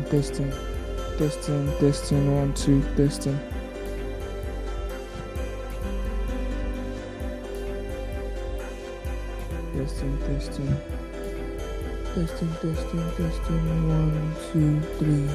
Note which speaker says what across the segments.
Speaker 1: Testing, testing, 1, 2, testing. Testing, 1, 2, 3.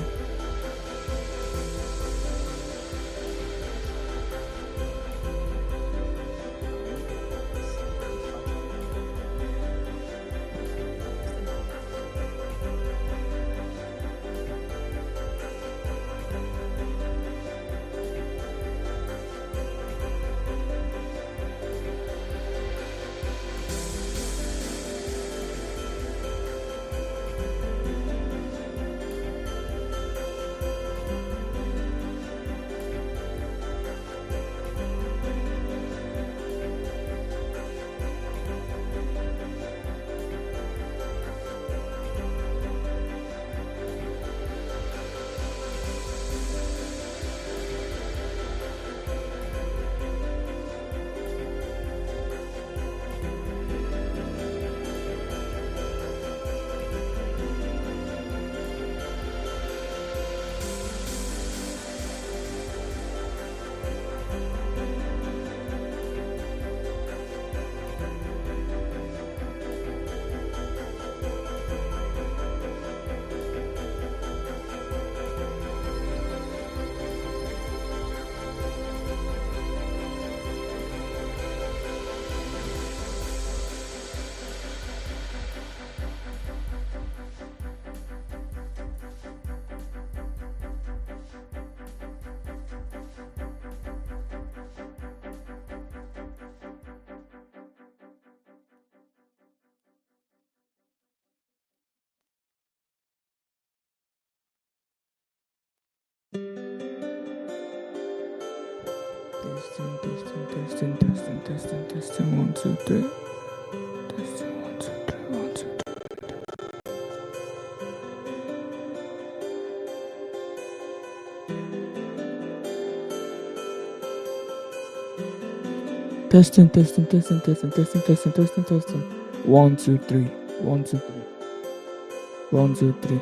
Speaker 1: Testing, testing, testing, testing, testing, testing. 1, 2, 3. Testing 1, 2, 3. 1, 2, 3. Testing, testing, testing, testing, testing, testing, testing, testing. 1, 2, 3. 1, 2, 3. 1, 2, 3.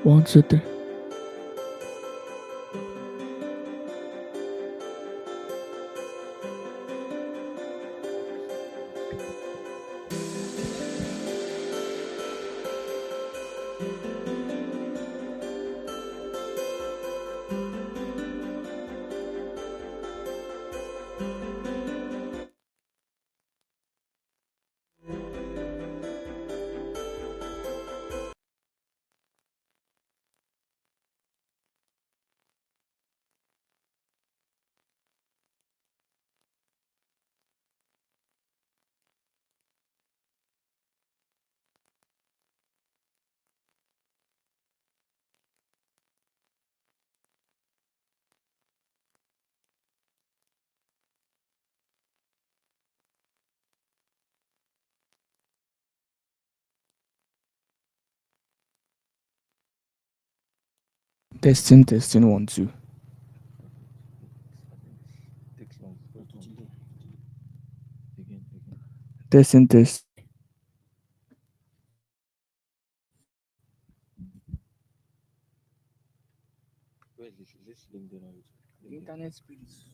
Speaker 1: 1, 2, 3. Testing, testing, 1, 2. Testing, test. Internet speed is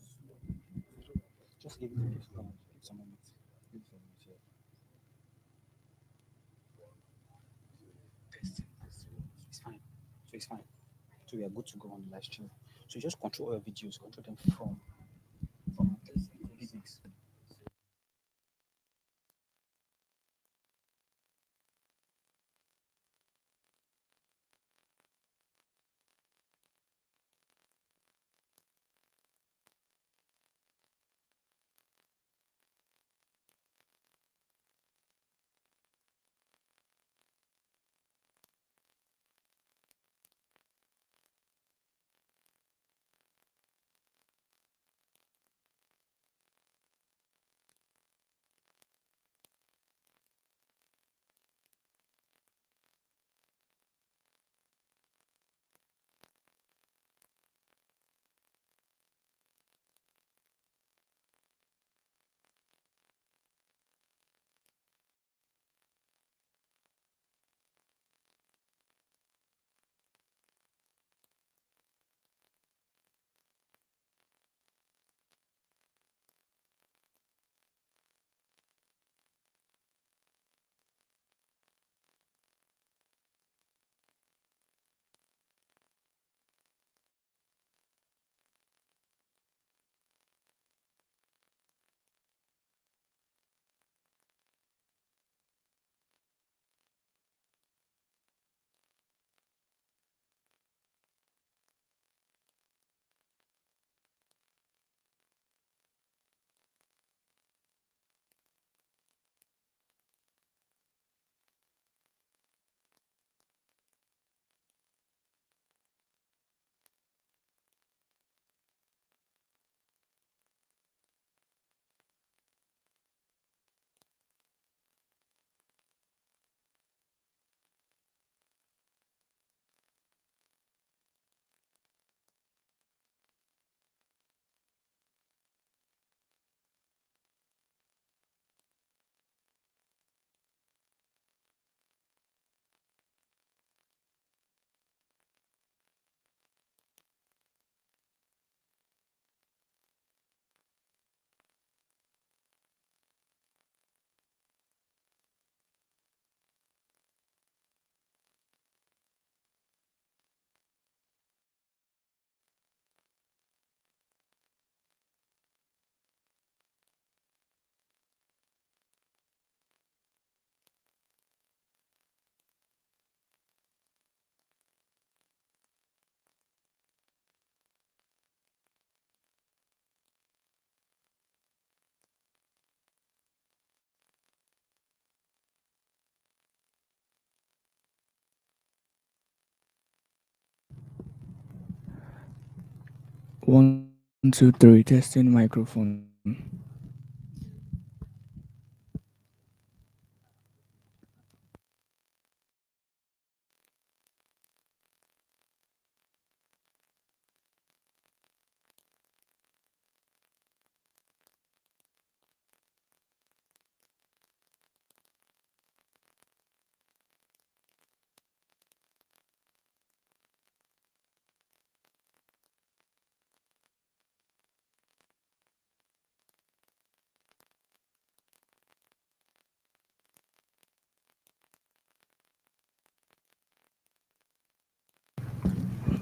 Speaker 1: One, two, three, testing microphone.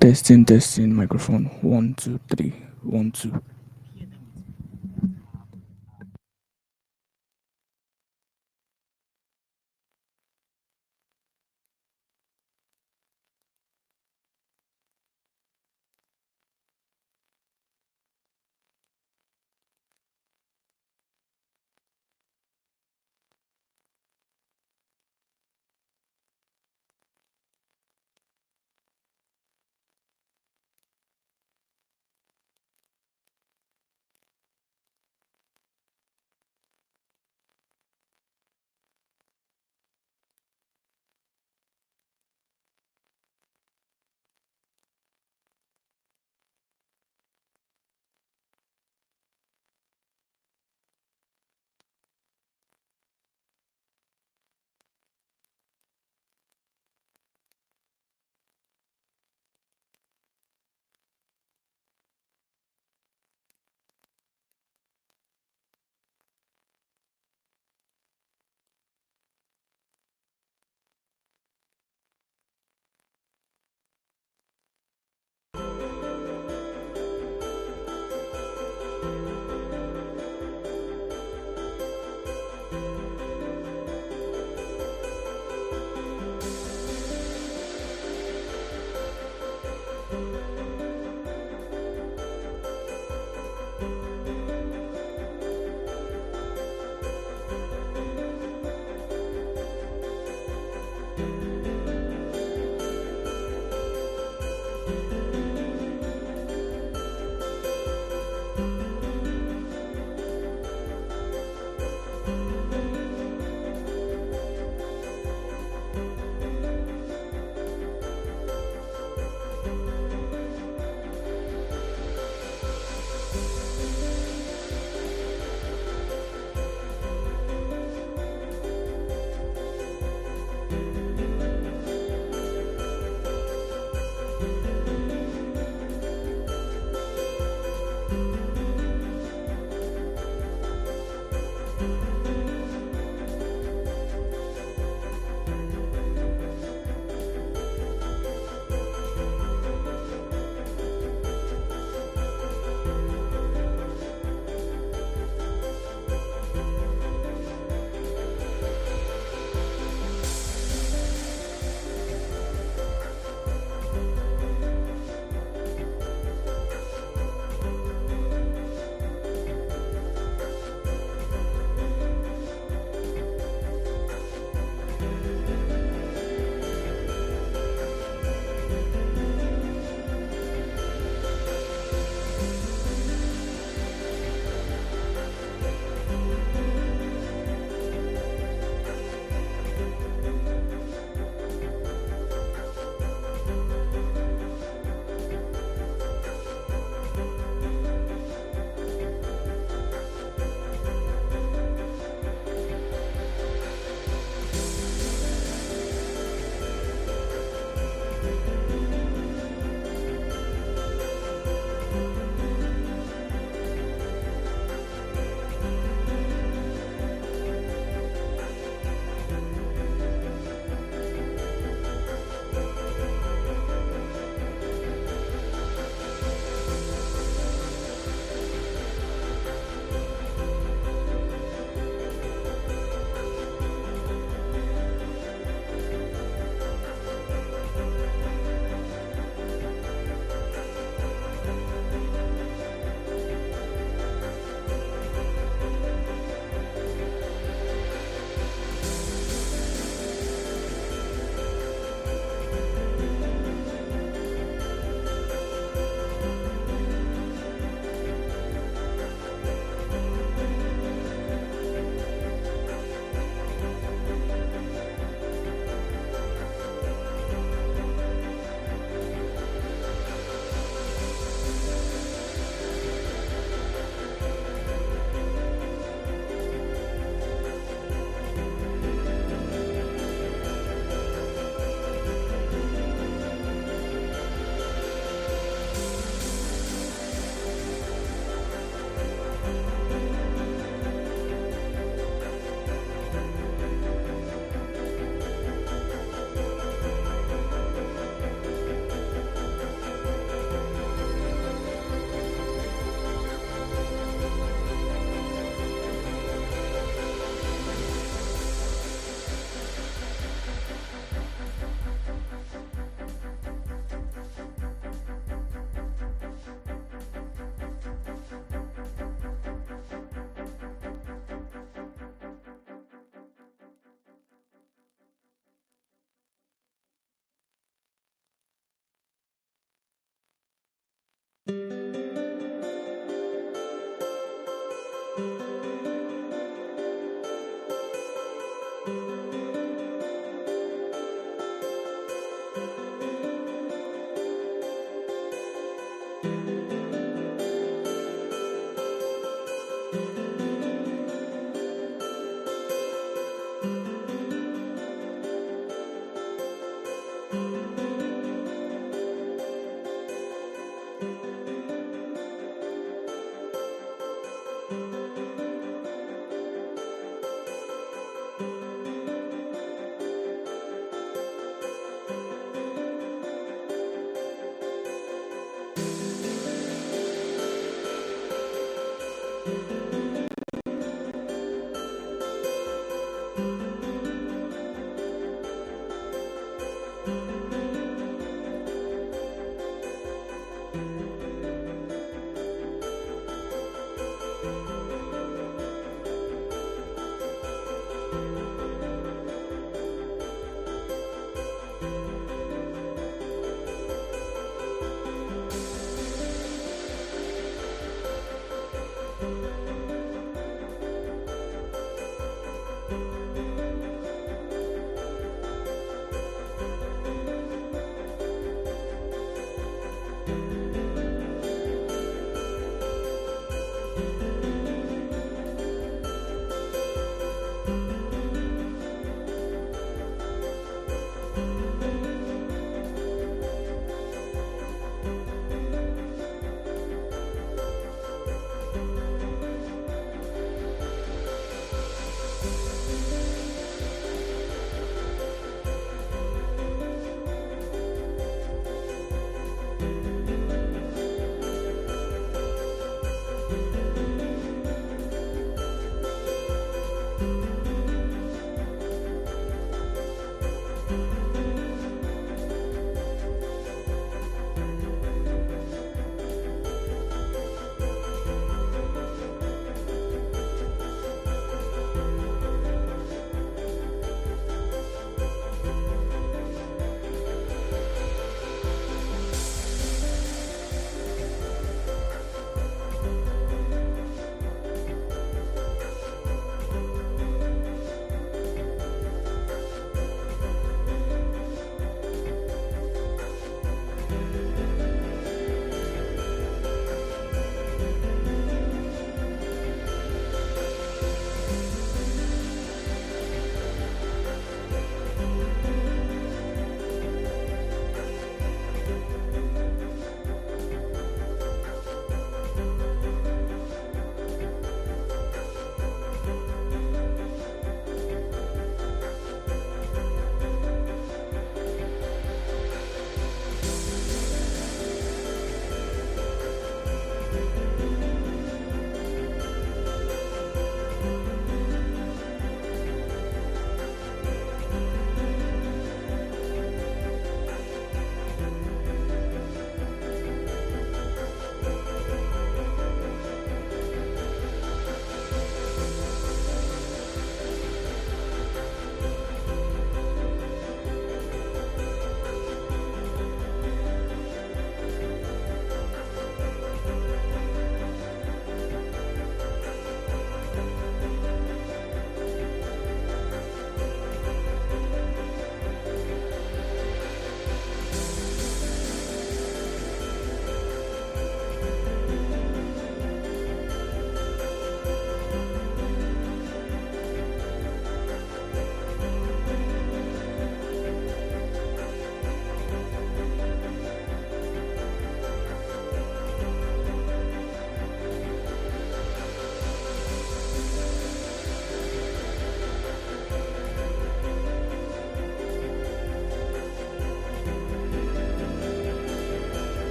Speaker 1: Testing microphone. One, two, three. One, two.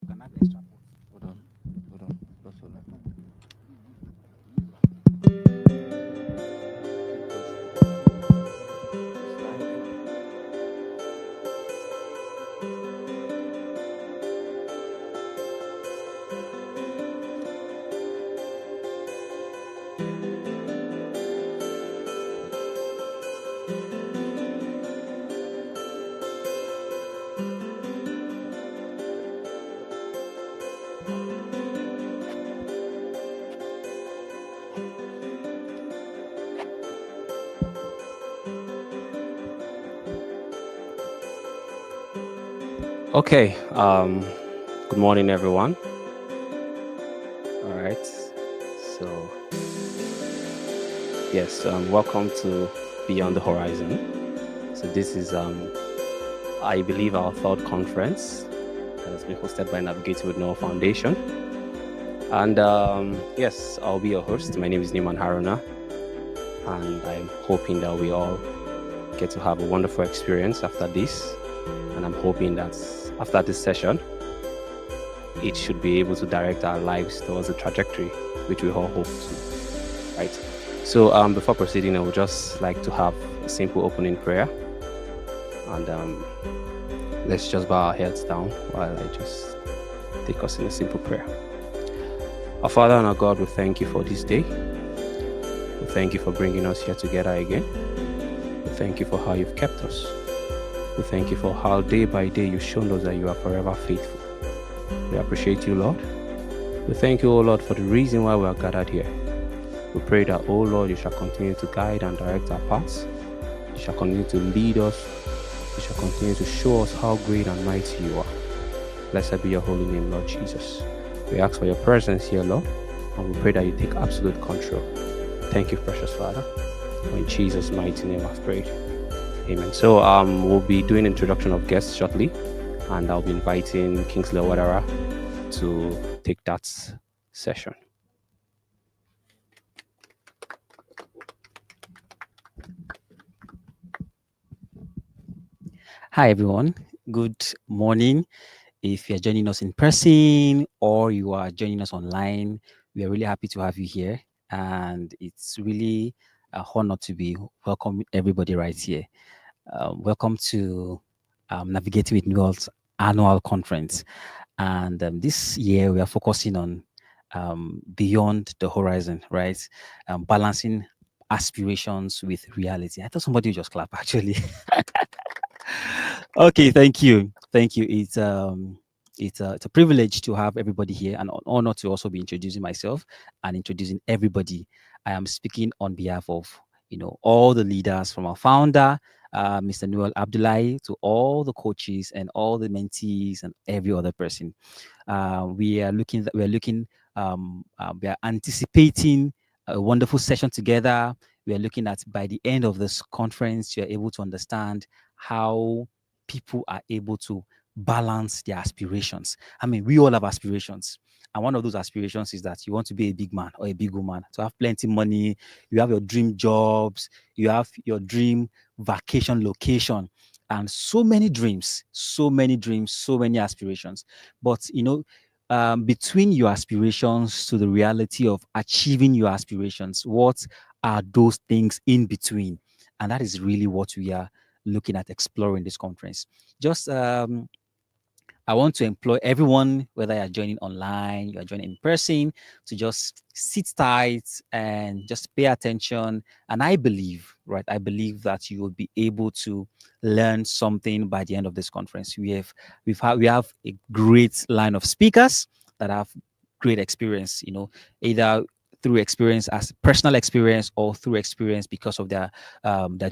Speaker 2: Can I have extra pot? Hold on. Hold on. Just hold on. Okay. Good morning, everyone. All right. So, yes. Welcome to Beyond the Horizon. So this is, I believe, our third conference that has been hosted by Navigating with Noel Foundation. And yes, I'll be your host. My name is Niman Haruna, and I'm hoping that we all get to have a wonderful experience after this. And I'm hoping that after this session, it should be able to direct our lives towards the trajectory which we all hope to, right? So before proceeding, I would just like to have a simple opening prayer, and let's just bow our heads down while I just take us in a simple prayer. Our Father and our God, we thank you for this day. We thank you for bringing us here together again. We thank you for how you've kept us. We thank you for how day by day you've shown us that you are forever faithful. We appreciate you, Lord. We thank you, O Lord, for the reason why we are gathered here. We pray that, O Lord, you shall continue to guide and direct our paths. You shall continue to lead us. You shall continue to show us how great and mighty you are. Blessed be your holy name, Lord Jesus. We ask for your presence here, Lord, and we pray that you take absolute control. Thank you, precious Father. In Jesus' mighty name I've prayed. Amen. So we'll be doing introduction of guests shortly, and I'll be inviting Kingsley Wadara to take that session.
Speaker 3: Hi, everyone. Good morning. If you're joining us in person or you are joining us online, we are really happy to have you here. And it's really a honor to be welcoming everybody right here. Welcome to Navigating with Noel's annual conference. And this year we are focusing on beyond the horizon, right? Balancing aspirations with reality. I thought somebody would just clap actually. Okay, thank you. Thank you. It's a privilege to have everybody here and an honor to also be introducing myself and introducing everybody. I am speaking on behalf of all the leaders from our founder, Mr. Noel Abdullahi, to all the coaches and all the mentees and every other person. We are anticipating a wonderful session together. We are looking at by the end of this conference, you are able to understand how people are able to balance their aspirations. I mean, we all have aspirations. And one of those aspirations is that you want to be a big man or a big woman, to have plenty money, you have your dream jobs, you have your dream vacation location, and so many dreams, so many aspirations. But, between your aspirations to the reality of achieving your aspirations, what are those things in between? And that is really what we are looking at exploring this conference. Just I want to employ everyone, whether you're joining online, you're joining in person, to just sit tight and just pay attention. And I believe, right, I believe that you will be able to learn something by the end of this conference. We have a great line of speakers that have great experience, either through experience as personal experience or through experience because of their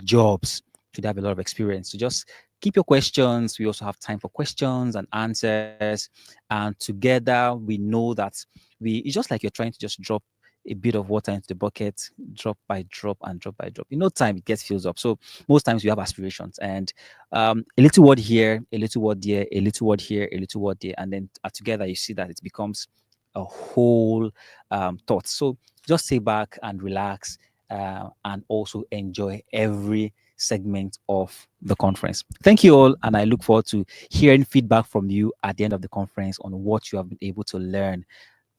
Speaker 3: jobs. Should have a lot of experience. So just keep your questions. We also have time for questions and answers. And together we know that it's just like you're trying to just drop a bit of water into the bucket, drop by drop and drop by drop. In no time, it gets filled up. So most times we have aspirations, and a little word here, a little word there, a little word here, a little word there. And then together you see that it becomes a whole thought. So just sit back and relax and also enjoy every segment of the conference. Thank you all, and I look forward to hearing feedback from you at the end of the conference on what you have been able to learn.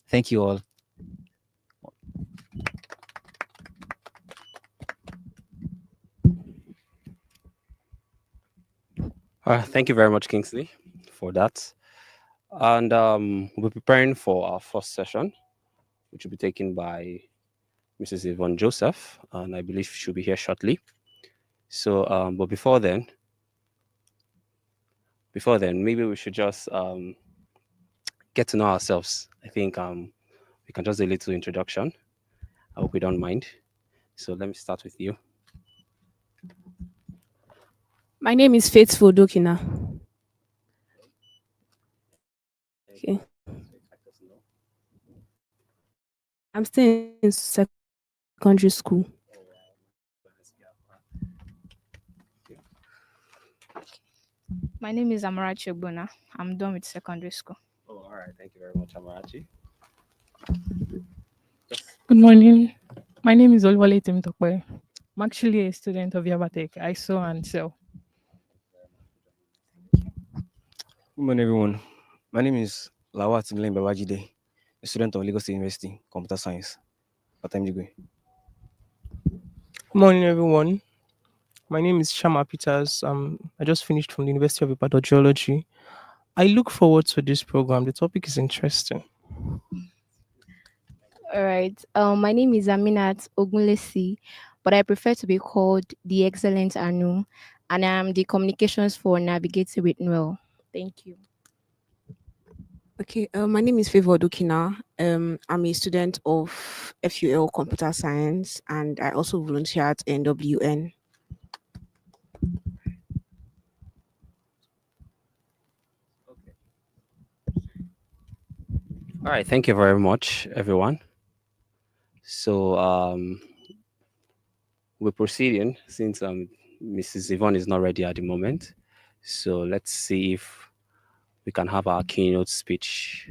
Speaker 3: Thank you all.
Speaker 2: Thank you very much, Kingsley, for that. And we'll be preparing for our first session, which will be taken by Mrs. Yvonne Joseph, and I believe she'll be here shortly. So, but before then, maybe we should just get to know ourselves. I think we can just do a little introduction. I hope you don't mind. So let me start with you.
Speaker 4: My name is Faithful Dokina. Okay. I'm still in secondary school.
Speaker 5: My name is Amarachi Ogbona. I'm done with secondary school.
Speaker 2: Oh, all right. Thank you very much, Amarachi.
Speaker 6: Good morning. My name is Olwale Timtokwe. I'm actually a student of Yabatek. I sew and sell.
Speaker 7: Good morning, everyone. My name is Lawat Milen Babajide, a student of Lagos State University, Computer Science. What time do you go?
Speaker 8: Morning, everyone. My name is Shama Peters. I just finished from the University of Ibadan Geology. I look forward to this program. The topic is interesting.
Speaker 5: All right. My name is Aminat Ogunlesi, but I prefer to be called the Excellent Anu, and I'm the communications for Navigating with Noel. Thank you.
Speaker 4: Okay, my name is Favor Dukina. I'm a student of FUL Computer Science, and I also volunteer at NWN.
Speaker 2: All right, thank you very much, everyone. So we're proceeding since Mrs. Yvonne is not ready at the moment. So let's see if we can have our keynote speech.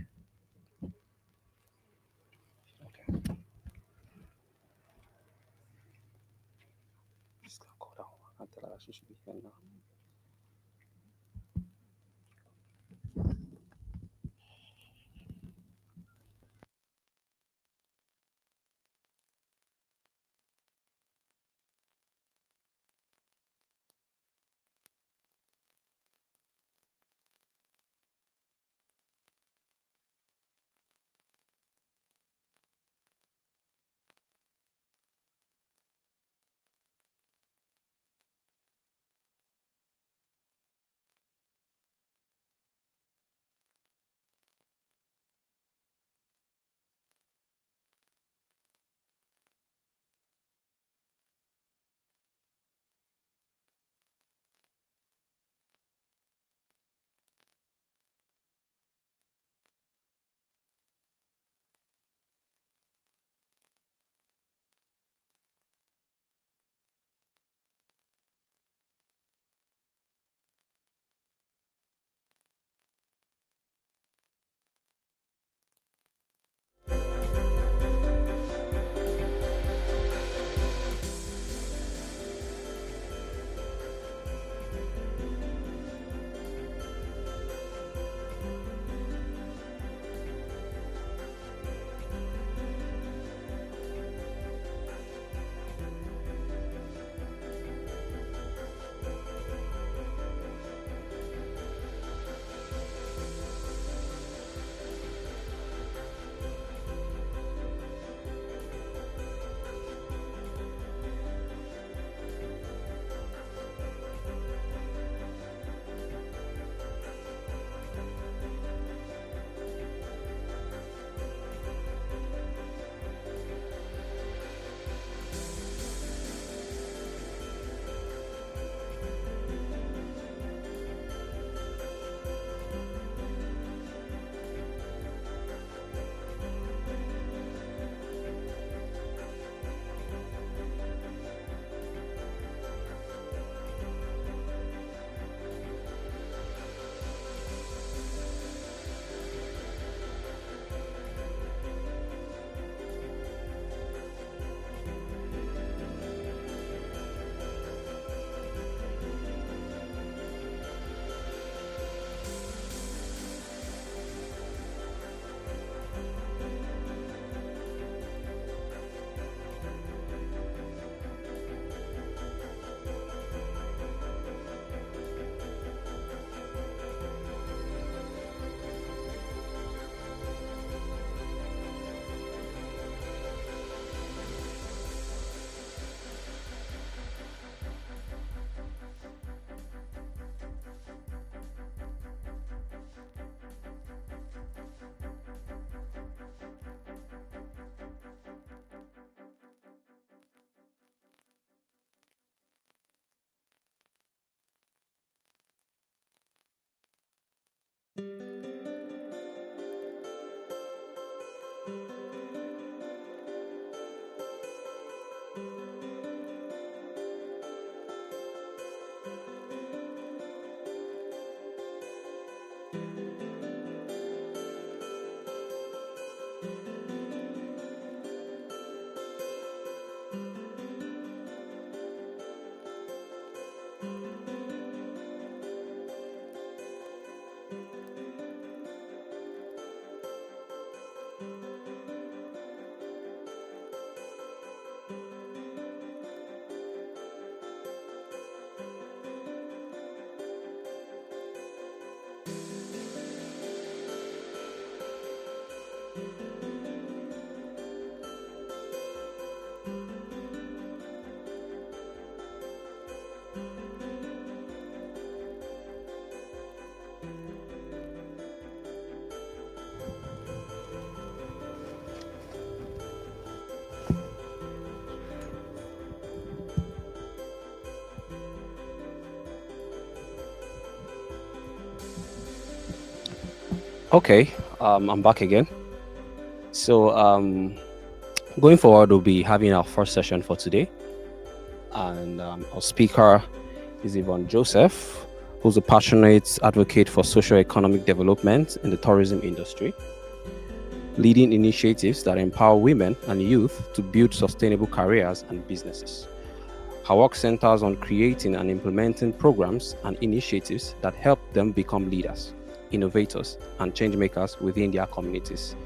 Speaker 2: Okay, I'm back again. So, going forward, we'll be having our first session for today, and our speaker is Yvonne Joseph, who's a passionate advocate for socio-economic development in the tourism industry, leading initiatives that empower women and youth to build sustainable careers and businesses. Her work centers on creating and implementing programs and initiatives that help them become leaders, innovators, and change makers within their communities.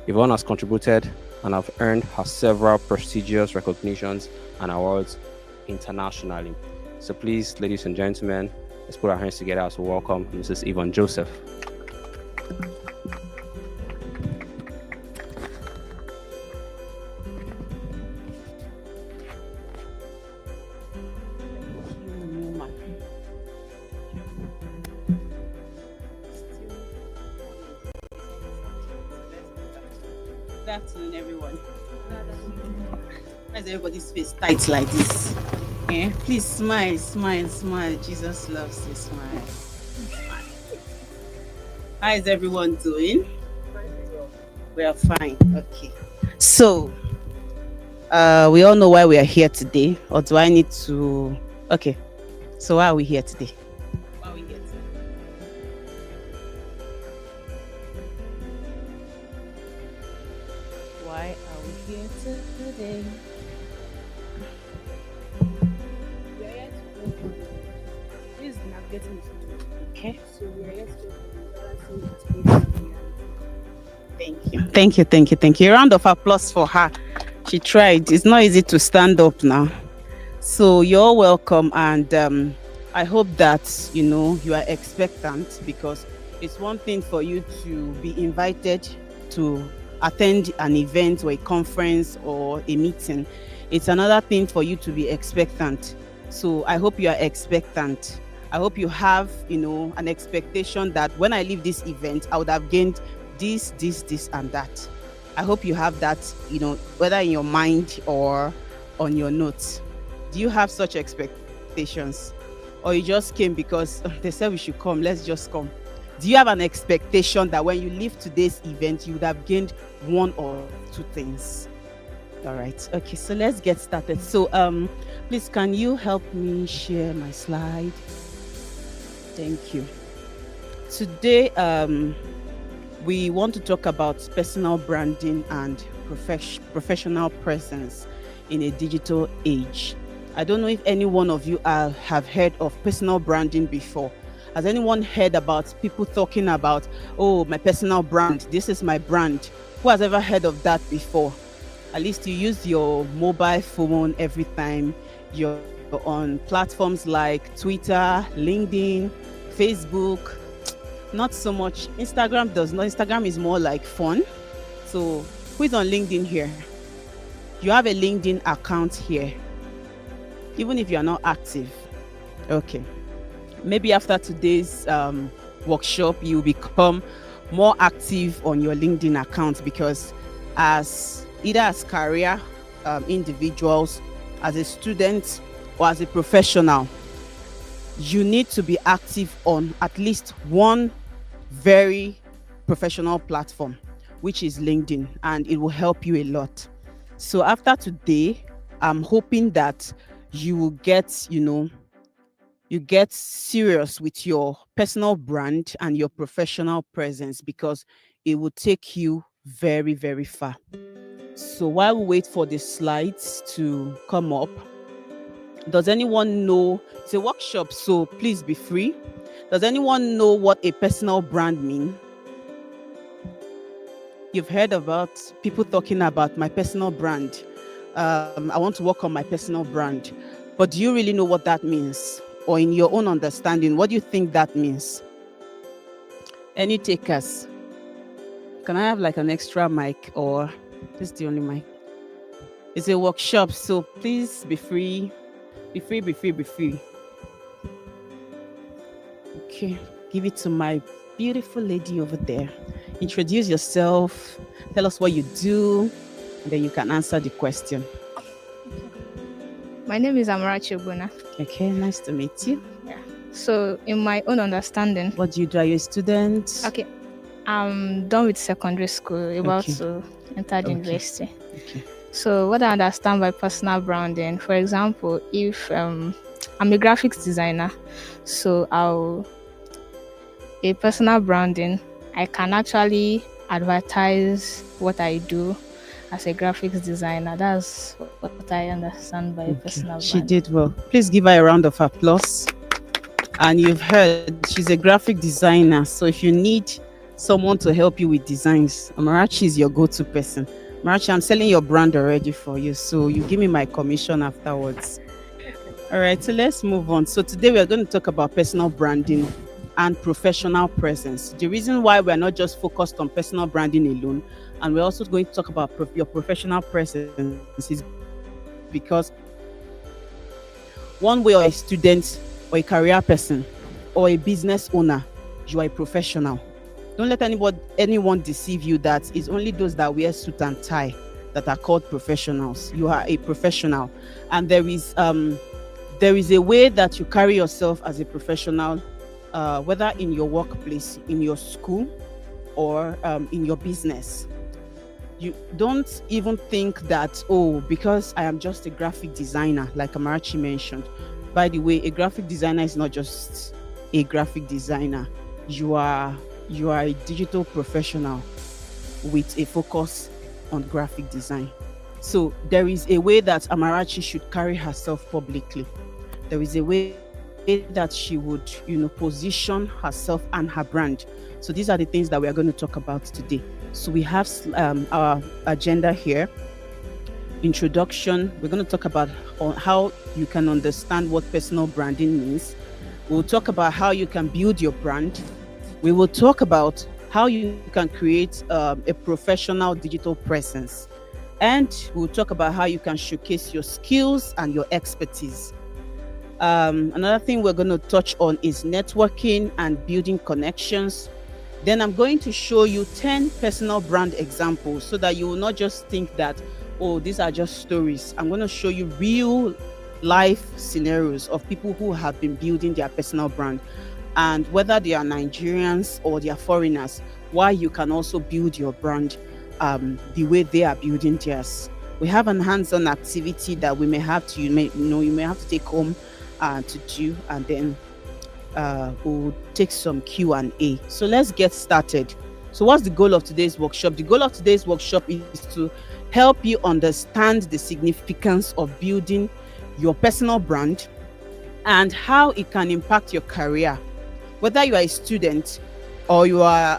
Speaker 2: Yvonne has contributed and have earned her several prestigious recognitions and awards internationally. So please, ladies and gentlemen, let's put our hands together as we welcome Mrs. Yvonne Joseph.
Speaker 9: Good afternoon, everyone. Why is everybody's face tight like this? Please smile, smile, smile. Jesus loves you. Smile. Smile. How is everyone doing? We are fine. Okay. So, we all know why we are here today, or do I need to? Okay. So, why are we here today? Why are we here today? Why are we here today?
Speaker 4: We are here to go through this is navigating the future.
Speaker 9: Okay.
Speaker 4: So we are here to go through the aspiration.
Speaker 9: Thank you. Thank you. Thank you. Thank you. A round of applause for her. She tried. It's not easy to stand up now. So you're welcome, and I hope that you are expectant, because it's one thing for you to be invited to attend an event or a conference or a meeting. It's another thing for you to be expectant. So I hope you are expectant. I hope you have an expectation that when I leave this event, I would have gained this, and that. I hope you have that, whether in your mind or on your notes. Do you have such expectations? Or you just came because they said we should come, let's just come? Do you have an expectation that when you leave today's event, you would have gained one or two things? All right. Okay, so let's get started. So please, can you help me share my slide? Thank you. Today, we want to talk about personal branding and professional presence in a digital age. I don't know if any one of you have heard of personal branding before. Has anyone heard about people talking about, oh, my personal brand, this is my brand? Who has ever heard of that before? At least you use your mobile phone every time you're on platforms like Twitter, LinkedIn, Facebook. Not so much. Instagram does not. Instagram is more like fun. So who is on LinkedIn here? You have a LinkedIn account here, even if you are not active. Okay. Maybe after today's workshop, you become more active on your LinkedIn account, because either as career individuals, as a student, or as a professional, you need to be active on at least one very professional platform, which is LinkedIn, and it will help you a lot. So after today, I'm hoping that you will get, you get serious with your personal brand and your professional presence, because it will take you very, very far. So while we wait for the slides to come up, does anyone know? It's a workshop, so please be free. Does anyone know what a personal brand means? You've heard about people talking about my personal brand. I want to work on my personal brand. But do you really know what that means? Or in your own understanding, what do you think that means? Any takers? Can I have like an extra mic, or this is the only mic? It's a workshop, so please be free. Be free, be free, be free. Okay, give it to my beautiful lady over there. Introduce yourself, tell us what you do, and then you can answer the question.
Speaker 5: My name is Amarachi Ogbona.
Speaker 9: Okay, nice to meet you.
Speaker 5: So, in my own understanding,
Speaker 9: What do you do? Are you a student?
Speaker 5: okay, I'm done with secondary school, about
Speaker 9: Okay.
Speaker 5: to enter the
Speaker 9: Okay.
Speaker 5: university.
Speaker 9: Okay.
Speaker 5: So, what I understand by personal branding, for example, if I'm a graphics designer, so a personal branding, I can actually advertise what I do as a graphics designer. That's what I understand by personal
Speaker 9: She
Speaker 5: branding.
Speaker 9: did well. Please give her a round of applause. And you've heard she's a graphic designer. So if you need someone to help you with designs, Amarachi is your go-to person. Amarachi, I'm selling your brand already for you. So you give me my commission afterwards. All right, so let's move on. So today we're going to talk about personal branding and professional presence. The reason why we're not just focused on personal branding alone, and we're also going to talk about your professional presence, is because one way, or a student, or a career person, or a business owner, you are a professional. Don't let anyone deceive you that it's only those that wear suit and tie that are called professionals. You are a professional, and there is a way that you carry yourself as a professional, whether in your workplace, in your school, or in your business. You don't even think that, oh, because I am just a graphic designer, like Amarachi mentioned. By the way, a graphic designer is not just a graphic designer. You are a digital professional with a focus on graphic design. So there is a way that Amarachi should carry herself publicly. There is a way that she would, position herself and her brand. So these are the things that we are going to talk about today. So we have our agenda here. Introduction. We're going to talk about how you can understand what personal branding means. We'll talk about how you can build your brand. We will talk about how you can create a professional digital presence. And we'll talk about how you can showcase your skills and your expertise. Another thing we're going to touch on is networking and building connections. Then I'm going to show you 10 personal brand examples so that you will not just think that, oh, these are just stories. I'm going to show you real life scenarios of people who have been building their personal brand, and whether they are Nigerians or they are foreigners, why you can also build your brand the way they are building theirs. We have an hands-on activity that we may have to, you may have to take home to do, and then we'll take some Q&A. So let's get started. So what's the goal of today's workshop? The goal of today's workshop is to help you understand the significance of building your personal brand and how it can impact your career. Whether you are a student or you are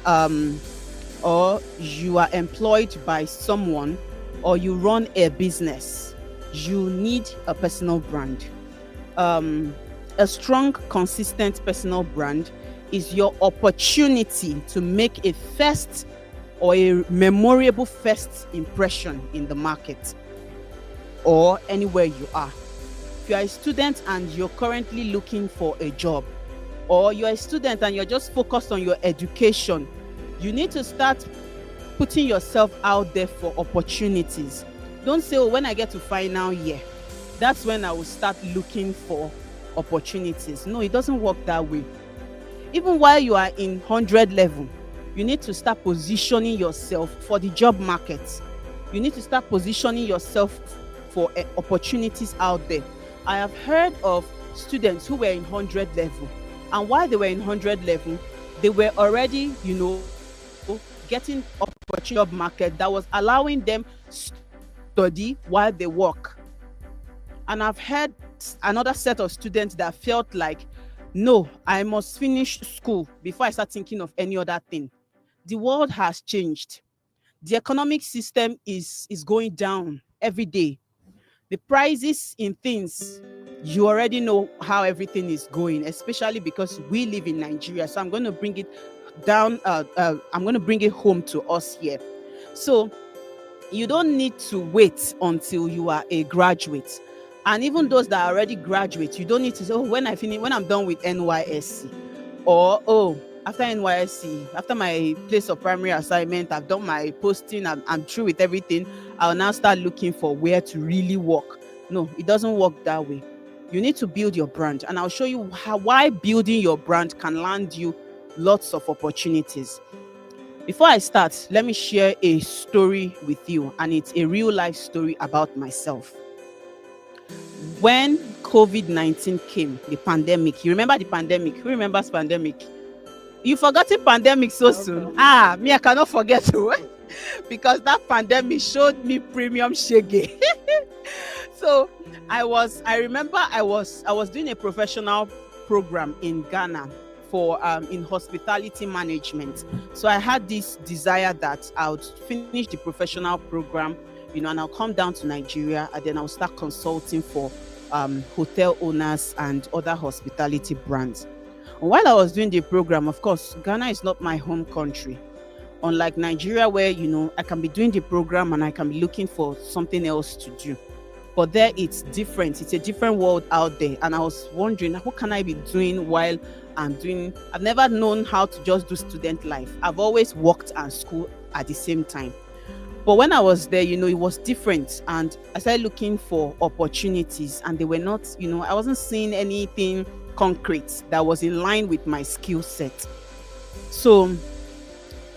Speaker 9: employed by someone, or you run a business, you need a personal brand. A strong, consistent personal brand is your opportunity to make a first or a memorable first impression in the market or anywhere you are. If you are a student and you're currently looking for a job, or you're a student and you're just focused on your education, you need to start putting yourself out there for opportunities. Don't say, oh, when I get to final year, that's when I will start looking for opportunities. No, it doesn't work that way. Even while you are in 100 level, you need to start positioning yourself for the job market. You need to start positioning yourself for opportunities out there. I have heard of students who were in 100 level, and while they were in 100 level, they were already, getting opportunity job market that was allowing them study while they work. And I've heard another set of students that felt like, no, I must finish school before I start thinking of any other thing. The world has changed. The economic system is going down every day. The prices in things, you already know how everything is going, especially because we live in Nigeria. So I'm going to bring it down. I'm going to bring it home to us here. So you don't need to wait until you are a graduate. And even those that are already graduate, you don't need to say, oh, when I'm done with NYSC, or oh, after NYSC, after my place of primary assignment, I've done my posting, I'm through with everything, I'll now start looking for where to really work. No, it doesn't work that way. You need to build your brand, and I'll show you why building your brand can land you lots of opportunities. Before I start, let me share a story with you, and it's a real life story about myself. When COVID-19 came, the pandemic, you remember the pandemic? Who remembers pandemic? You forgotten pandemic so soon? Me, I cannot forget to because that pandemic showed me premium shege. So I remember I was doing a professional program in Ghana for in hospitality management. So I had this desire that I would finish the professional program, and I'll come down to Nigeria, and then I'll start consulting for hotel owners and other hospitality brands. And while I was doing the program, of course, Ghana is not my home country. Unlike Nigeria, where I can be doing the program and I can be looking for something else to do. But there it's different. It's a different world out there. And I was wondering, what can I be doing while I've never known how to just do student life. I've always worked and school at the same time. But when I was there, it was different. And I started looking for opportunities, and they were not, I wasn't seeing anything concrete that was in line with my skill set. So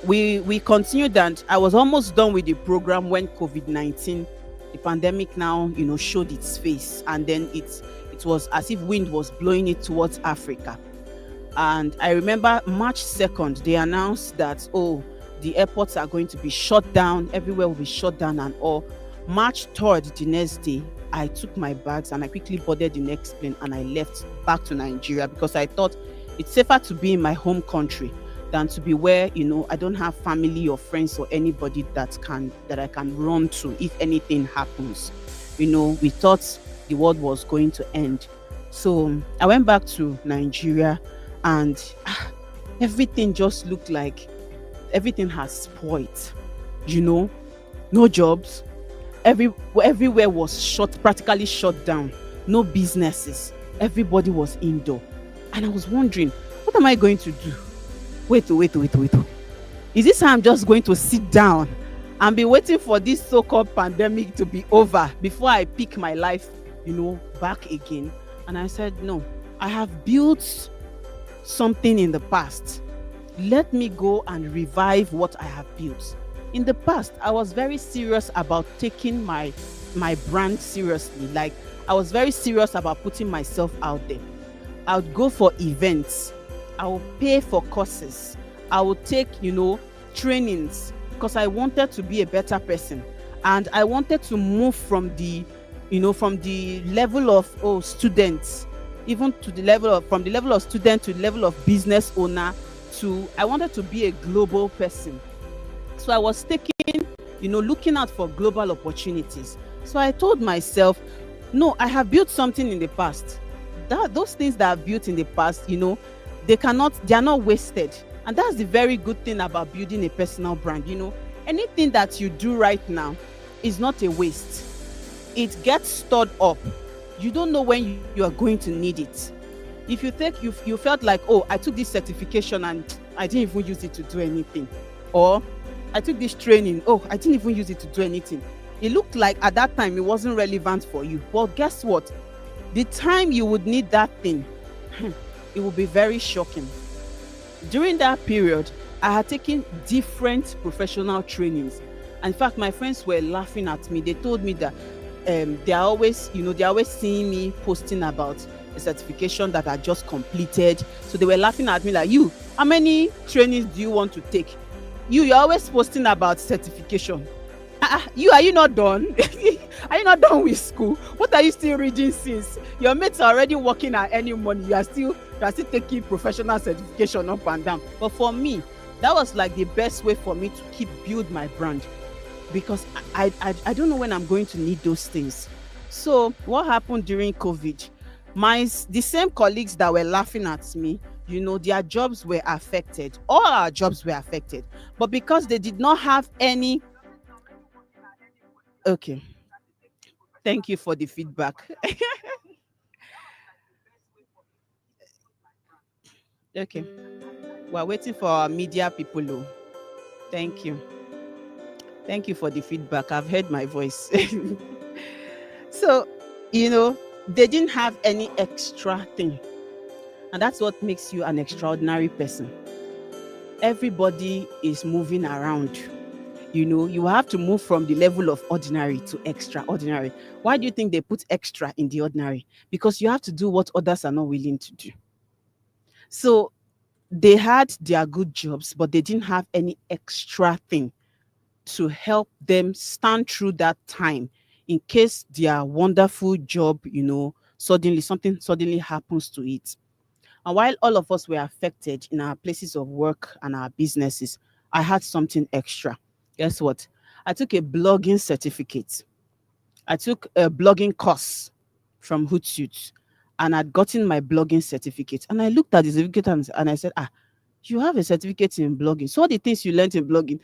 Speaker 9: we continued, and I was almost done with the program when COVID-19, the pandemic now, showed its face. And then it was as if wind was blowing it towards Africa. And I remember March 2nd, they announced that, the airports are going to be shut down, everywhere will be shut down and all. March 3rd, the next day, I took my bags and I quickly boarded the next plane and I left back to Nigeria, because I thought it's safer to be in my home country than to be where, I don't have family or friends or anybody that I can run to if anything happens. We thought the world was going to end. So I went back to Nigeria, and everything just looked like everything has spoiled. No jobs. Everywhere was practically shut down. No businesses. Everybody was indoor. And I was wondering, what am I going to do? Wait. Is this how I'm just going to sit down and be waiting for this so-called pandemic to be over before I pick my life, back again? And I said, no, I have built something in the past. Let me go and revive what I have built. In the past, I was very serious about taking my brand seriously. Like, I was very serious about putting myself out there. I would go for events. I would pay for courses. I would take, trainings, because I wanted to be a better person. And I wanted to move from the level of students, even to from the level of student to the level of business owner, I wanted to be a global person. So I was looking out for global opportunities. So I told myself, no, I have built something in the past. Those things that I've built in the past, they are not wasted. And that's the very good thing about building a personal brand. Anything that you do right now is not a waste. It gets stored up. You don't know when you are going to need it. If you felt like, I took this certification and I didn't even use it to do anything, or I took this training, I didn't even use it to do anything. It looked like at that time it wasn't relevant for you. Well, guess what? The time you would need that thing, it will be very shocking. During that period, I had taken different professional trainings. In fact, my friends were laughing at me. They told me that they are always seeing me posting about a certification that I just completed. So they were laughing at me like, how many trainings do you want to take? You're always posting about certification. Are you not done? Are you not done with school? What are you still reading since? Your mates are already working at any money. You are still taking professional certification up and down. But for me, that was like the best way for me to build my brand, because I don't know when I'm going to need those things. So what happened during COVID? The same colleagues that were laughing at me, their jobs were affected. All our jobs were affected. But because they did not have any. Okay. Thank you for the feedback. Okay. We're waiting for our media people. Oh. Thank you. Thank you for the feedback. I've heard my voice. So, they didn't have any extra thing. And that's what makes you an extraordinary person. Everybody is moving around. You have to move from the level of ordinary to extraordinary. Why do you think they put extra in the ordinary? Because you have to do what others are not willing to do. So they had their good jobs, but they didn't have any extra thing to help them stand through that time in case their wonderful job, something suddenly happens to it. And while all of us were affected in our places of work and our businesses, I had something extra. Guess what? I took a blogging certificate. I took a blogging course from Hootsuite, and I'd gotten my blogging certificate. And I looked at the certificate and I said, you have a certificate in blogging. So all the things you learned in blogging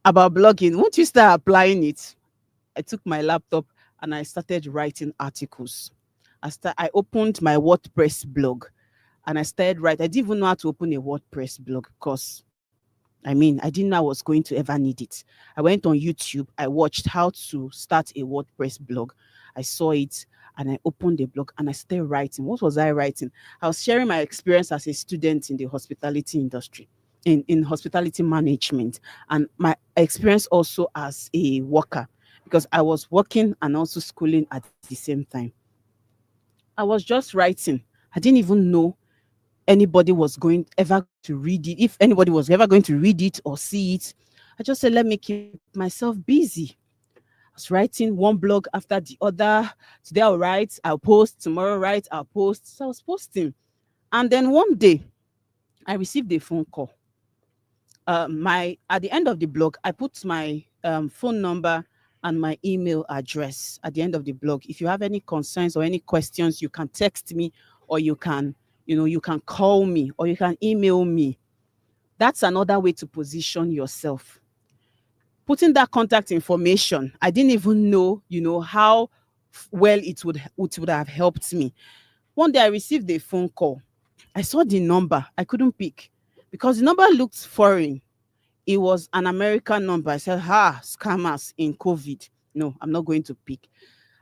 Speaker 9: about blogging, won't you start applying it? I took my laptop and I started writing articles. I opened my WordPress blog and I started writing. I didn't even know how to open a WordPress blog because I didn't know I was going to ever need it. I went on YouTube, I watched how to start a WordPress blog. I saw it and I opened the blog and I started writing. What was I writing? I was sharing my experience as a student in the hospitality industry, in hospitality management, and my experience also as a worker, because I was working and also schooling at the same time. I was just writing. I didn't even know anybody was going ever to read it, if anybody was ever going to read it or see it. I just said, let me keep myself busy. I was writing one blog after the other. Today I'll write, I'll post, tomorrow write, I'll post. So I was posting. And then one day I received a phone call. My At the end of the blog, I put my phone number and my email address at the end of the blog. If you have any concerns or any questions, you can text me, or you can call me, or you can email me. That's another way to position yourself. Putting that contact information, I didn't even know, how well it would have helped me. One day I received a phone call. I saw the number. I couldn't pick because the number looked foreign. It was an American number. I said, scammers in COVID. No, I'm not going to pick.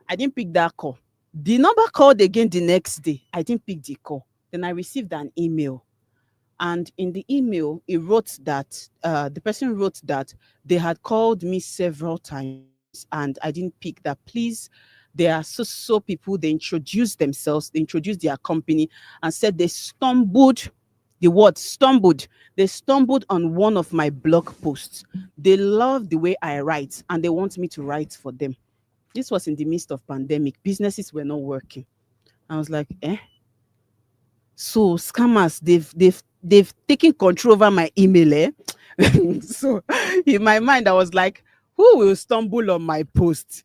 Speaker 9: I didn't pick that call. The number called again the next day. I didn't pick the call. Then I received an email. And in the email, the person wrote that they had called me several times and I didn't pick that. Please, there are so people, they introduced themselves, they introduced their company and said they stumbled. The word stumbled. They stumbled on one of my blog posts. They love the way I write and they want me to write for them. This was in the midst of pandemic. Businesses were not working. I was like, eh? So scammers, they've taken control over my email, eh? So in my mind, I was like, who will stumble on my post?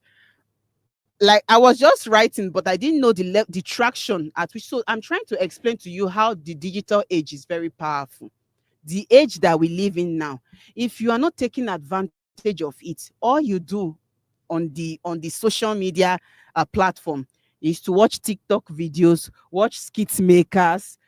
Speaker 9: Like, I was just writing, but I didn't know the traction at which. So I'm trying to explain to you how the digital age is very powerful. The age that we live in now, if you are not taking advantage of it, all you do on the social media platform is to watch TikTok videos, watch skit makers.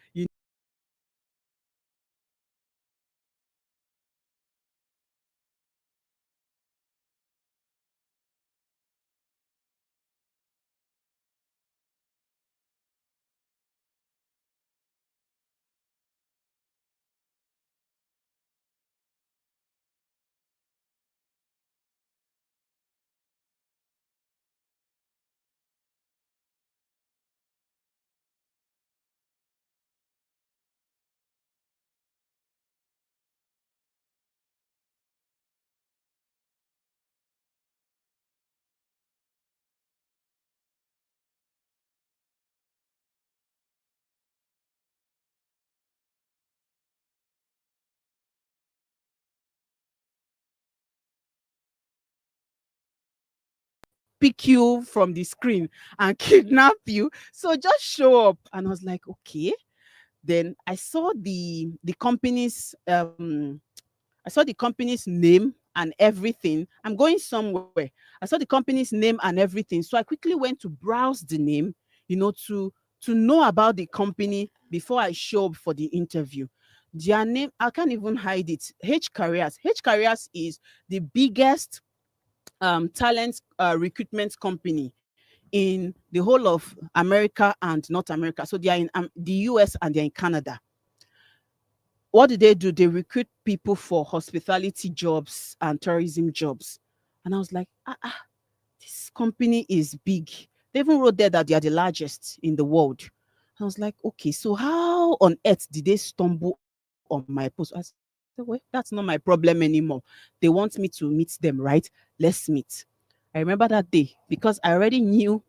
Speaker 9: Pick you from the screen and kidnap you. So just show up. And I was like, okay. Then I saw the company's name and everything. I'm going somewhere. I saw the company's name and everything. So I quickly went to browse the name, to know about the company before I show up for the interview. Their name, I can't even hide it. H Careers. H Careers is the biggest talent recruitment company in the whole of America and North America. So they are in the US and they're in Canada. What do? They recruit people for hospitality jobs and tourism jobs. And I was like, this company is big. They even wrote there that they are the largest in the world. I was like, okay, so how on earth did they stumble on my post? I said, well, that's not my problem anymore. They want me to meet them, right? Let's meet. I remember that day because I already knew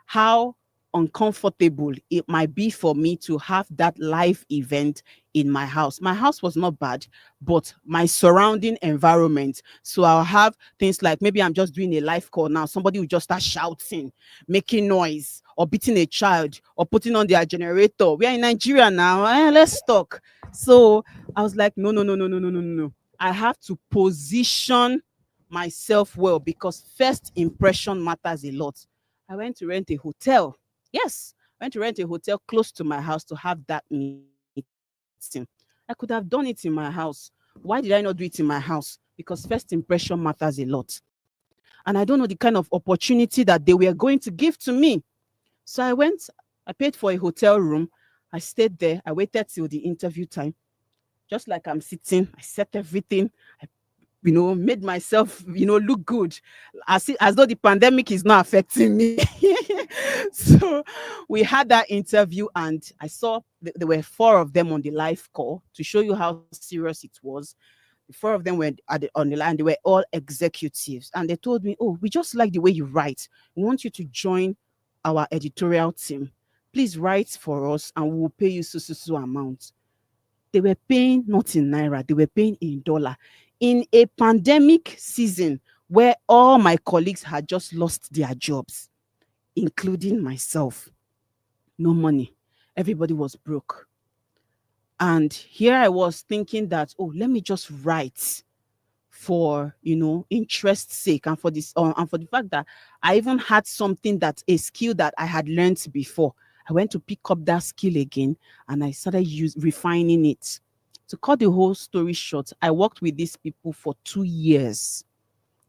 Speaker 9: how uncomfortable it might be for me to have that live event in my house. My house was not bad, but my surrounding environment. So I'll have things like maybe I'm just doing a live call now. Somebody will just start shouting, making noise, or beating a child, or putting on their generator. We are in Nigeria now. Let's talk. So I was like, no, no, no, no, no, no, no, no, no. I have to position myself well because first impression matters a lot. I went to rent a hotel. Yes, I went to rent a hotel close to my house to have that meeting. I could have done it in my house. Why did I not do it in my house? Because first impression matters a lot. And I don't know the kind of opportunity that they were going to give to me. So I paid for a hotel room. I stayed there. I waited till the interview time. Just like I'm sitting, I set everything. Made myself, look good, as though the pandemic is not affecting me. So we had that interview, and I saw there were four of them on the live call to show you how serious it was. The four of them were on the line. They were all executives, and they told me, "Oh, we just like the way you write. We want you to join our editorial team. Please write for us, and we will pay you so amount." They were paying not in naira, they were paying in dollar. In a pandemic season where all my colleagues had just lost their jobs, including myself, no money. Everybody was broke. And here I was thinking that, oh, let me just write for interest's sake, and for this and for the fact that I even had something, that a skill that I had learned before. I went to pick up that skill again, and I started refining it. To cut the whole story short, I worked with these people for 2 years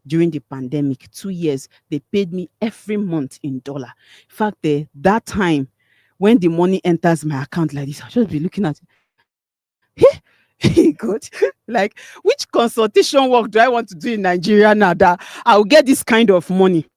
Speaker 9: during the pandemic. 2 years. They paid me every month in dollar. In fact, that time when the money enters my account like this, I'll just be looking at it. God, like, which consultation work do I want to do in Nigeria now that I'll get this kind of money?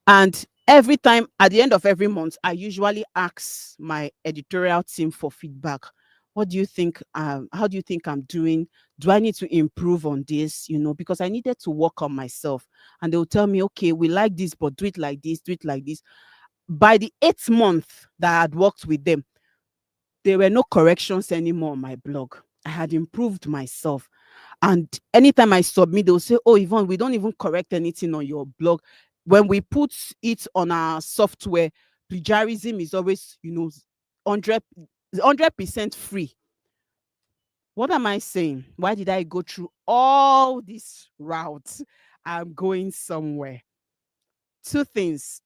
Speaker 9: And every time at the end of every month, I usually ask my editorial team for feedback. What do you think? How do you think I'm doing? Do I need to improve on this? Because I needed to work on myself. And they'll tell me, okay, we like this, but do it like this, do it like this. By the 8th month that I had worked with them, there were no corrections anymore on my blog. I had improved myself. And anytime I submit, they'll say, "Oh, Yvonne, we don't even correct anything on your blog. When we put it on our software, plagiarism is always, 100% free." What am I saying? Why did I go through all these routes? I'm going somewhere. Two things.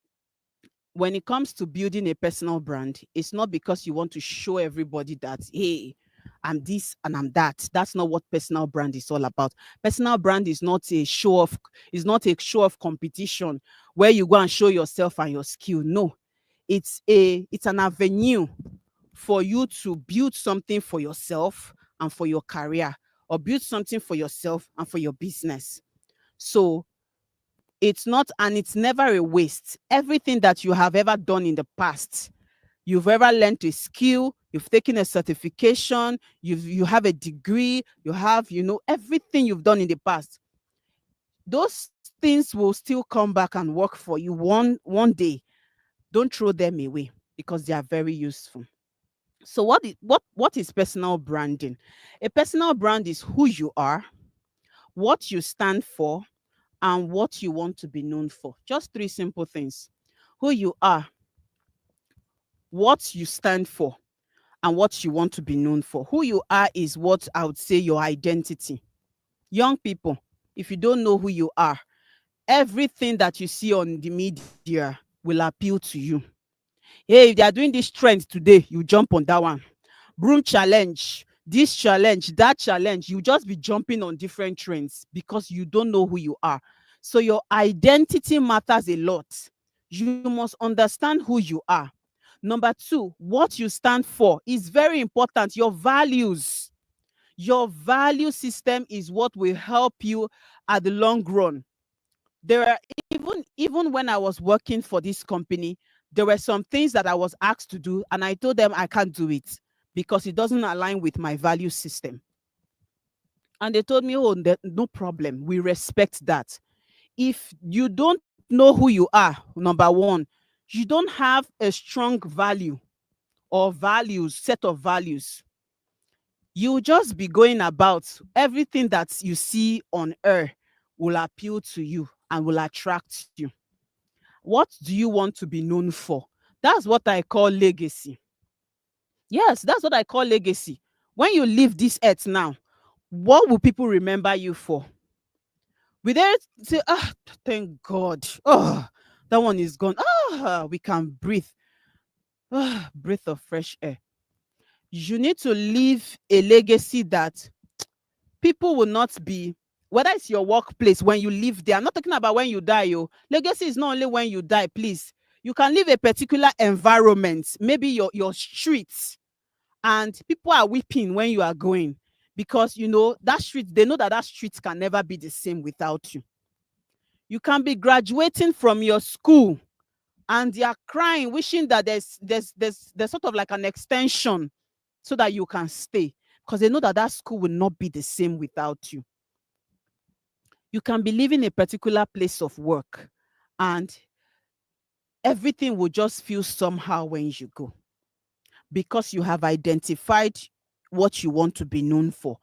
Speaker 9: When it comes to building a personal brand, it's not because you want to show everybody that, hey, I'm this and I'm that. That's not what personal brand is all about. Personal brand is not a show off, is not a show off competition where you go and show yourself and your skill. No, it's an avenue for you to build something for yourself and for your career, or build something for yourself and for your business. So it's not, and it's never a waste. Everything that you have ever done in the past, you've ever learned a skill, you've taken a certification, you have a degree, you have, everything you've done in the past, those things will still come back and work for you one day. Don't throw them away because they are very useful. So what is personal branding? A personal brand is who you are, what you stand for, and what you want to be known for. Just three simple things. Who you are, what you stand for, and what you want to be known for. Who you are is what I would say your identity. Young people, if you don't know who you are, everything that you see on the media will appeal to you. Hey, if they are doing this trend today, you jump on that one. Broom challenge, this challenge, that challenge, you just be jumping on different trends because you don't know who you are. So your identity matters a lot. You must understand who you are. Number two, what you stand for is very important. Your values. Your value system is what will help you at the long run. There are even when I was working for this company, there were some things that I was asked to do, and I told them I can't do it because it doesn't align with my value system. And they told me, oh, no problem. We respect that. If you don't know who you are, number one, you don't have a strong value or values, set of values, you'll just be going about everything that you see on earth will appeal to you and will attract you. What do you want to be known for? That's what I call legacy. Yes, that's what I call legacy. When you leave this earth now, what will people remember you for? Will they say, ah, thank God, oh, that one is gone, ah, we can breathe, ah, breath of fresh air. You need to leave a legacy that people will not be, whether it's your workplace, when you live there. I'm not talking about when you die. Legacy is not only when you die, please. You can live a particular environment, maybe your streets, and people are weeping when you are going because that street, they know that street can never be the same without you. You can be graduating from your school and they are crying, wishing that there's sort of like an extension so that you can stay, because they know that school will not be the same without you. You can be living a particular place of work and everything will just feel somehow when you go, because you have identified what you want to be known for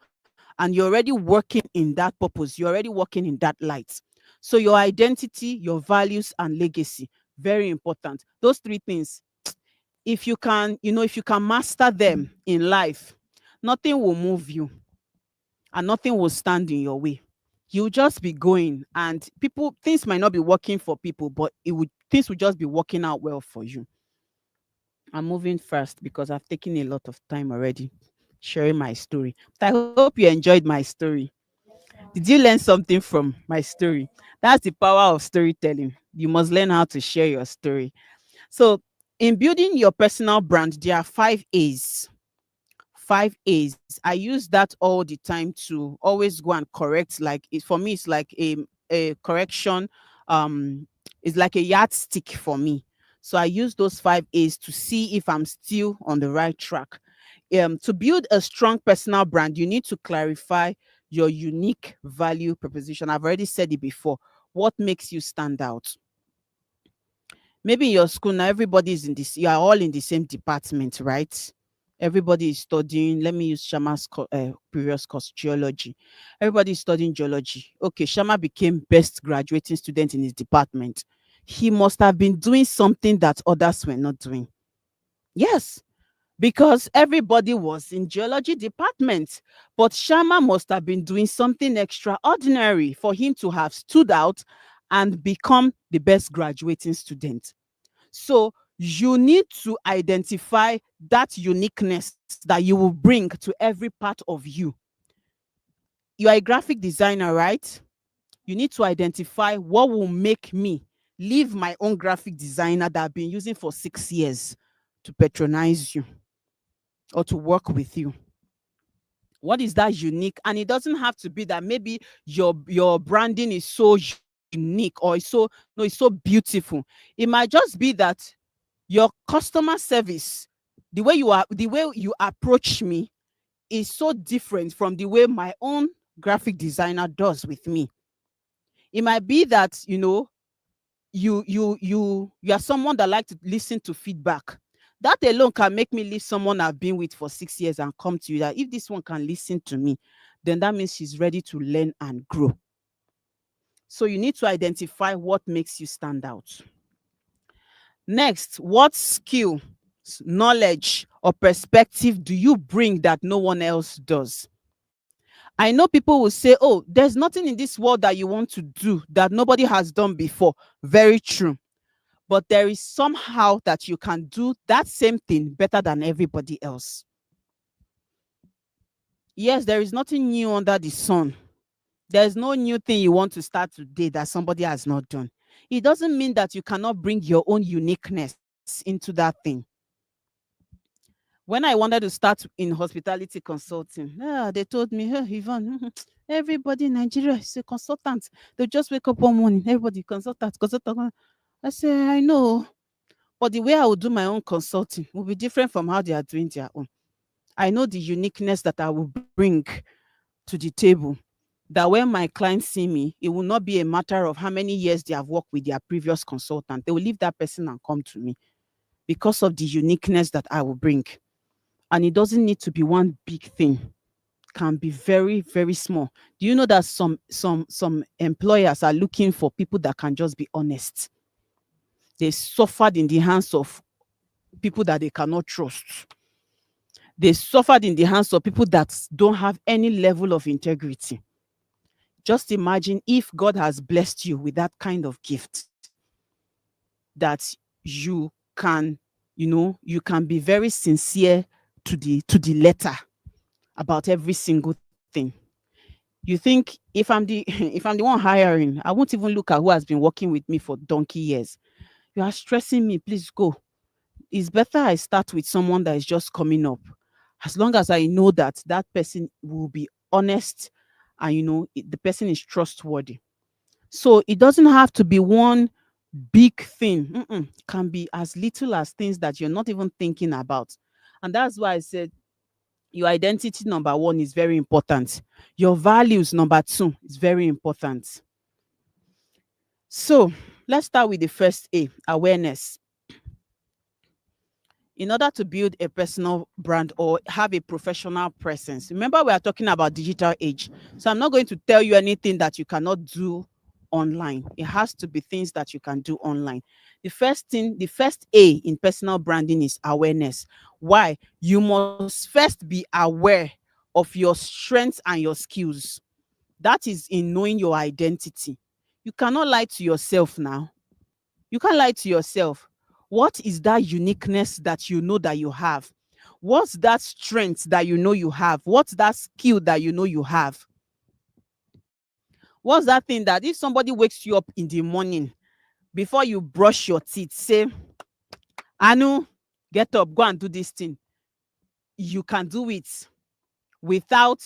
Speaker 9: and you're already working in that purpose. You're already working in that light. So your identity, your values, and legacy, very important. Those three things, if you can master them in life, nothing will move you and nothing will stand in your way. You'll just be going, and things might not be working for people, but things will just be working out well for you. I'm moving fast because I've taken a lot of time already sharing my story. But I hope you enjoyed my story. Did you learn something from my story? That's the power of storytelling. You must learn how to share your story. So, in building your personal brand, there are 5 A's. 5 A's. I use that all the time to always go and correct. For me, it's like a correction. It's like a yardstick for me. So I use those 5 A's to see if I'm still on the right track. To build a strong personal brand, you need to clarify your unique value proposition. I've already said it before. What makes you stand out? Maybe in your school now, you are all in the same department, right? Everybody is studying, let me use Shama's previous course, geology. Everybody is studying geology. Okay, Shama became best graduating student in his department. He must have been doing something that others were not doing. Yes, because everybody was in geology department, but Shama must have been doing something extraordinary for him to have stood out and become the best graduating student. So you need to identify that uniqueness that you will bring to every part of you. You are a graphic designer, right? You need to identify what will make me leave my own graphic designer that I've been using for 6 years to patronize you or to work with you. What is that unique? And it doesn't have to be that maybe your branding is so unique or it's so beautiful. It might just be that your customer service, the way you approach me is so different from the way my own graphic designer does with me. It might be that you are someone that likes to listen to feedback. That alone can make me leave someone I've been with for 6 years and come to you, that if this one can listen to me, then that means she's ready to learn and grow. So you need to identify what makes you stand out. Next, what skill knowledge, or perspective do you bring that no one else does? I know people will say, oh, there's nothing in this world that you want to do that nobody has done before. Very true. But there is somehow that you can do that same thing better than everybody else. Yes, there is nothing new under the sun. There's no new thing you want to start today that somebody has not done. It doesn't mean that you cannot bring your own uniqueness into that thing. When I wanted to start in hospitality consulting, they told me, hey, Yvonne, everybody in Nigeria is a consultant. They just wake up one morning, everybody consultant, consultant. I say, I know, but the way I will do my own consulting will be different from how they are doing their own. I know the uniqueness that I will bring to the table, that when my clients see me, it will not be a matter of how many years they have worked with their previous consultant. They will leave that person and come to me because of the uniqueness that I will bring. And it doesn't need to be one big thing. It can be very, very small. Do you know that some employers are looking for people that can just be honest? They suffered in the hands of people that they cannot trust. They suffered in the hands of people that don't have any level of integrity. Just imagine if God has blessed you with that kind of gift, that you can, you can be very sincere to the letter about every single thing. You think if I'm the if I'm the one hiring, I won't even look at who has been working with me for donkey years. You are stressing me, please go. It's better I start with someone that is just coming up. As long as I know that that person will be honest and the person is trustworthy. So it doesn't have to be one big thing. It can be as little as things that you're not even thinking about. And that's why I said your identity, number one, is very important. Your values, number two, is very important. So let's start with the first A, awareness. In order to build a personal brand or have a professional presence, remember we are talking about digital age. So I'm not going to tell you anything that you cannot do online. It has to be things that you can do online. The first A in personal branding is awareness. Why? You must first be aware of your strengths and your skills. That is in knowing your identity. You cannot lie to yourself now. You can't lie to yourself. What is that uniqueness that you know that you have? What's that strength that you know you have? What's that skill that you know you have? What's that thing that if somebody wakes you up in the morning, before you brush your teeth, say, Anu, get up, go and do this thing. You can do it without,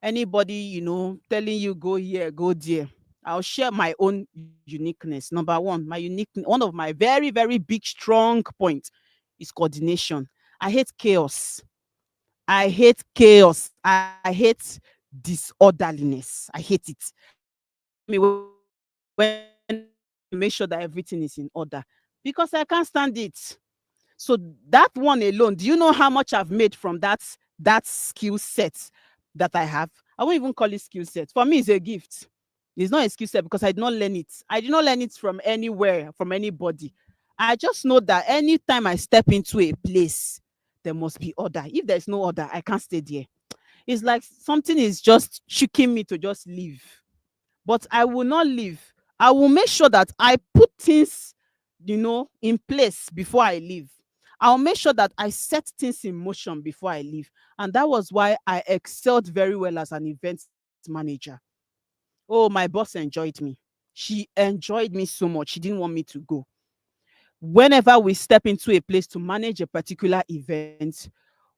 Speaker 9: anybody, telling you go here, go there. I'll share my own uniqueness. Number one, one of my very, very big, strong points is coordination. I hate chaos. I hate chaos. I hate disorderliness. I hate it. Me when make sure that everything is in order because I can't stand it. So that one alone, do you know how much I've made from that skill set that I have? I won't even call it skill set. For me, it's a gift. It's not a skill set because I did not learn it. I did not learn it from anywhere, from anybody. I just know that anytime I step into a place, there must be order. If there's no order, I can't stay there. It's like something is just tricking me to just leave. But I will not leave. I will make sure that I put things, in place before I leave. I'll make sure that I set things in motion before I leave. And that was why I excelled very well as an event manager. Oh, my boss enjoyed me. She enjoyed me so much. She didn't want me to go. Whenever we step into a place to manage a particular event,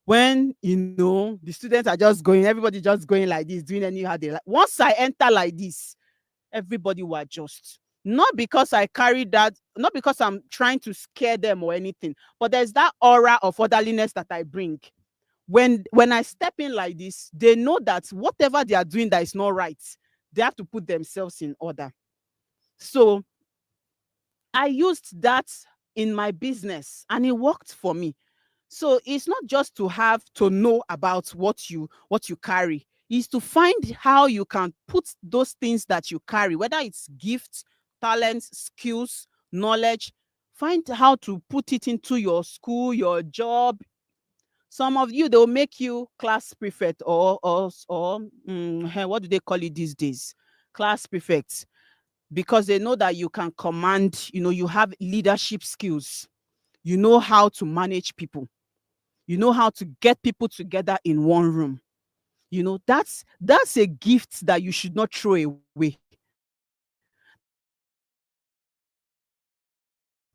Speaker 9: when the students are just going, everybody just going like this, doing anyhow they like. Once I enter like this, everybody will adjust. Not because I carry that, not because I'm trying to scare them or anything, but there's that aura of orderliness that I bring. When I step in like this, they know that whatever they are doing that is not right, they have to put themselves in order. So I used that in my business and it worked for me. So it's not just to know about what you carry, is to find how you can put those things that you carry, whether it's gifts, talents, skills, knowledge, Find how to put it into your school, your job. Some of you, they'll make you class prefect or what do they call it these days? Class prefects, because they know that you can command, you have leadership skills. You know how to manage people. You know how to get people together in one room. That's a gift that you should not throw away.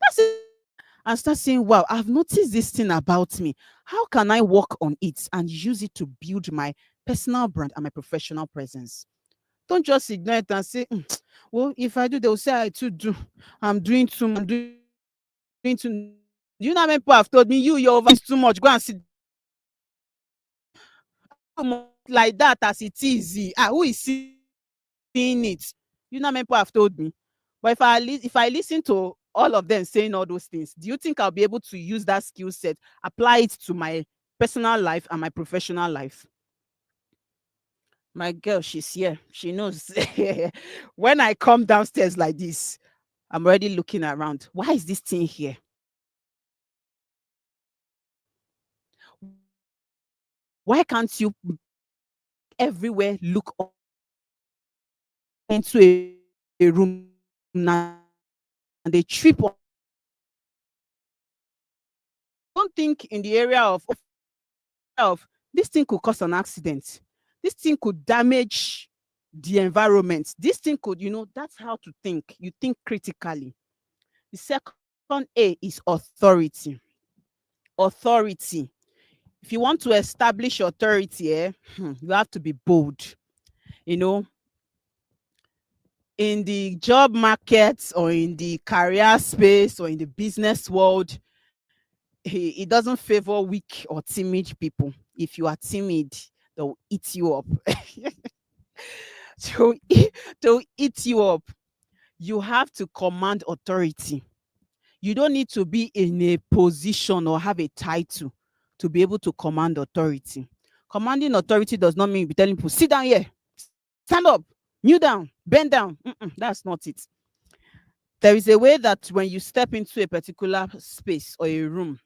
Speaker 9: That's it. And start saying, wow, I've noticed this thing about me. How can I work on it and use it to build my personal brand and my professional presence? Don't just ignore it and say, well, if I do, they'll say I too do. I'm doing too much. I'm doing too. You know how many people have told me, you're over too much. Go and sit like that as it is. Who is seeing it? You know how many people have told me. But if I listen to all of them saying all those things, do you think I'll be able to use that skill set, apply it to my personal life and my professional life? My girl, she's here. She knows. When I come downstairs like this, I'm already looking around. Why is this thing here? Why can't you everywhere look into a room now and they trip on? Don't think in the area of this thing could cause an accident. This thing could damage the environment. This thing could, that's how to think. You think critically. The second A is authority. Authority. If you want to establish authority, you have to be bold. In the job market or in the career space or in the business world, it doesn't favor weak or timid people. If you are timid, they'll eat you up. They'll eat you up. You have to command authority. You don't need to be in a position or have a title to be able to command authority. Commanding authority does not mean you be telling people, sit down here, stand up, kneel down, bend down. That's not it. There is a way that when you step into a particular space or a room,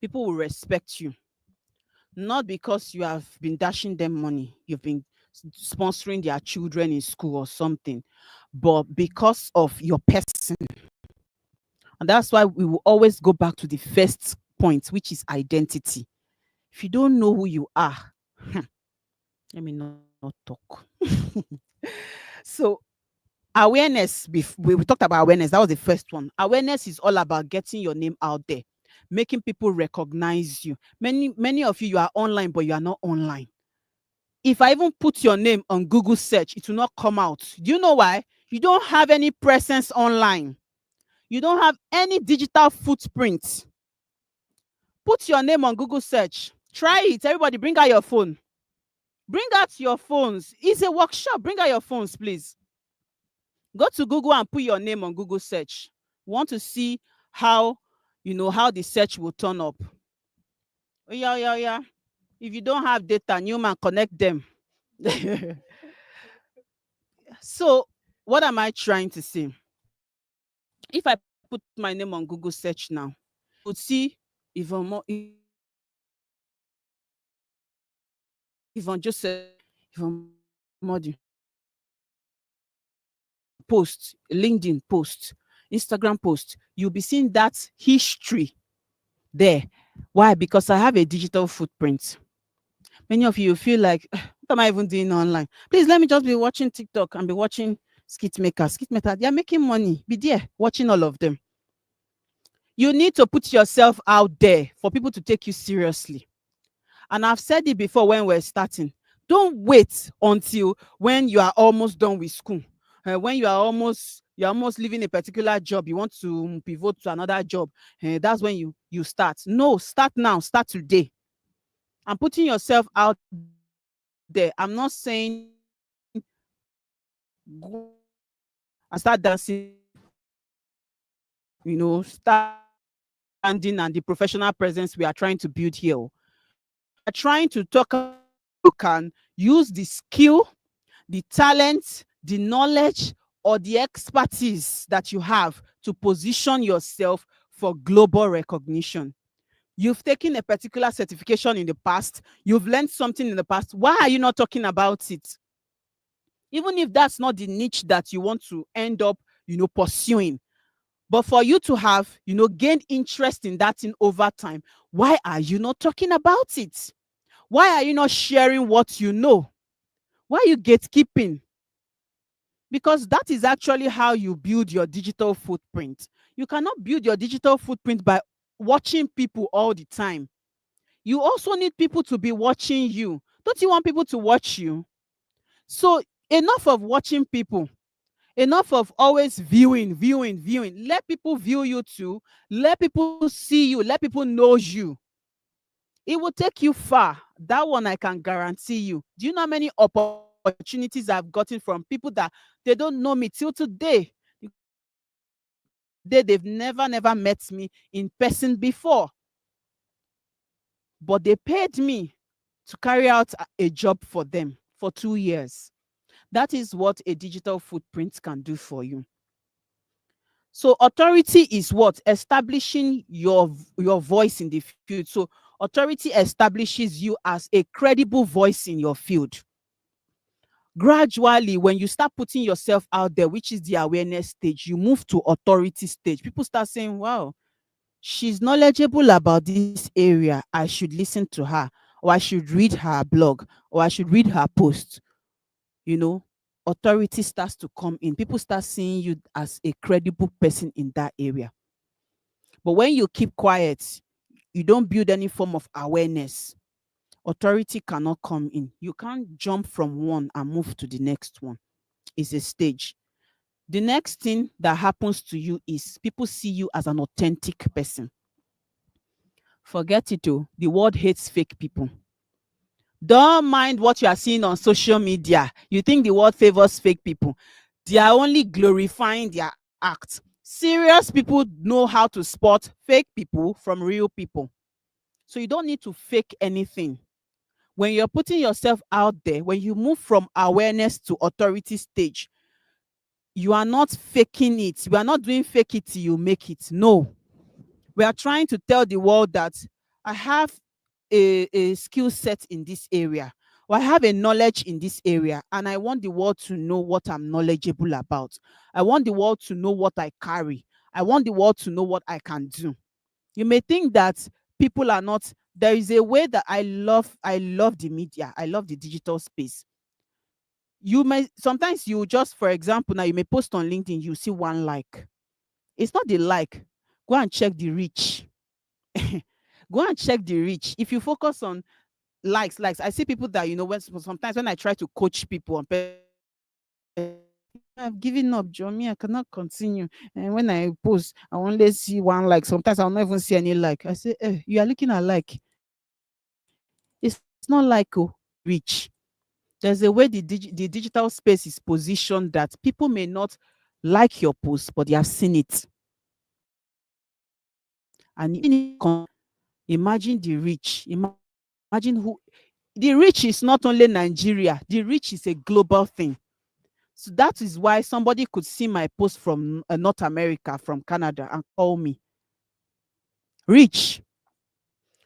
Speaker 9: people will respect you. Not because you have been dashing them money, you've been sponsoring their children in school or something, but because of your person. And that's why we will always go back to the first point, which is identity. If you don't know who you are, let me not talk. So awareness, we talked about awareness. That was the first one. Awareness is all about getting your name out there, making people recognize you. Many of you are online, but you are not online. If I even put your name on Google search, it will not come out. Do you know why? You don't have any presence online. You don't have any digital footprint. Put your name on Google search. Try it. Everybody, bring out your phone. Bring out your phones. It's a workshop. Bring out your phones, please. Go to Google and put your name on Google search. Want to see how the search will turn up. Oh, yeah. If you don't have data, Newman, connect them. So, what am I trying to say? If I put my name on Google search now, you would see even more. Even just even more post, LinkedIn post, Instagram post, you'll be seeing that history there. Why? Because I have a digital footprint. Many of you feel like, what am I even doing online? Please let me just be watching TikTok and be watching skit makers. They are making money. Be there watching all of them. You need to put yourself out there for people to take you seriously. And I've said it before when we're starting. Don't wait until when you are almost done with school. When you're almost leaving a particular job, you want to pivot to another job. That's when you start. No, start now. Start today. I'm putting yourself out there. I'm not saying go and start dancing. Start standing and the professional presence we are trying to build here. We're trying to talk about you can use the skill, the talent, the knowledge, or the expertise that you have to position yourself for global recognition. You've taken a particular certification in the past, you've learned something in the past. Why are you not talking about it? Even if that's not the niche that you want to end up, pursuing. But for you to have, gained interest in that thing over time, why are you not talking about it? Why are you not sharing what you know? Why are you gatekeeping? Because that is actually how you build your digital footprint. You cannot build your digital footprint by watching people all the time. You also need people to be watching you. Don't you want people to watch you? So enough of watching people. Enough of always viewing. Let people view you too. Let people see you. Let people know you. It will take you far. That one I can guarantee you. Do you know how many opportunities I've gotten from people that they don't know me till today? Because they don't know me till today. They've never met me in person before. But they paid me to carry out a job for them for 2 years. That is what a digital footprint can do for you. So authority is what? Establishing your voice in the field. So authority establishes you as a credible voice in your field. Gradually, when you start putting yourself out there, which is the awareness stage, you move to authority stage. People start saying, wow, she's knowledgeable about this area. I should listen to her, or I should read her blog, or I should read her post. Authority starts to come in. People start seeing you as a credible person in that area. But when you keep quiet, you don't build any form of awareness, authority cannot come in. You can't jump from one and move to the next one. It's a stage. The next thing that happens to you is people see you as an authentic person. Forget it, oh. The world hates fake people. Don't mind what you are seeing on social media. You think the world favors fake people. They are only glorifying their act. Serious people know how to spot fake people from real people. So you don't need to fake anything. When you're putting yourself out there, when you move from awareness to authority stage, you are not faking it. We are not doing fake it till you make it. No. We are trying to tell the world that I have a skill set in this area, or I have a knowledge in this area, and I want the world to know what I'm knowledgeable about. I want the world to know what I carry. I want the world to know what I can do. You may think that people are not. There is a way that I love the media. I love the digital space. You may sometimes, you just, for example, now you may post on LinkedIn, you see one like. It's not the like. Go and check the reach. Go and check the reach. If you focus on likes, I see people that, when sometimes when I try to coach people on, I've given up, Johnny. I cannot continue. And when I post, I only see one like. Sometimes I'll not even see any like. I say, you are looking at like. It's not like, oh, reach. There's a way the digital space is positioned that people may not like your post, but they have seen it. And imagine the reach. Imagine who the reach is. Not only Nigeria, the reach is a global thing. So that is why somebody could see my post from North America, from Canada, and call me. Reach.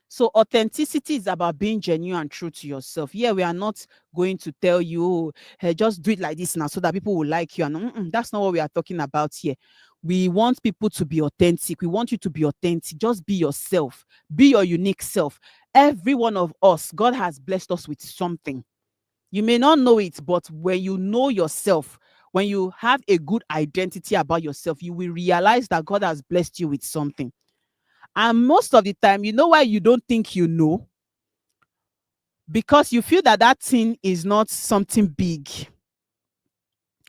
Speaker 9: So authenticity is about being genuine and true to yourself. Yeah, we are not going to tell you, hey, just do it like this now so that people will like you. And that's not what we are talking about here. We want people to be authentic. We want you to be authentic. Just be yourself. Be your unique self. Every one of us, God has blessed us with something. You may not know it, but when you know yourself, when you have a good identity about yourself, you will realize that God has blessed you with something. And most of the time, you know why you don't think you know? Because you feel that that thing is not something big.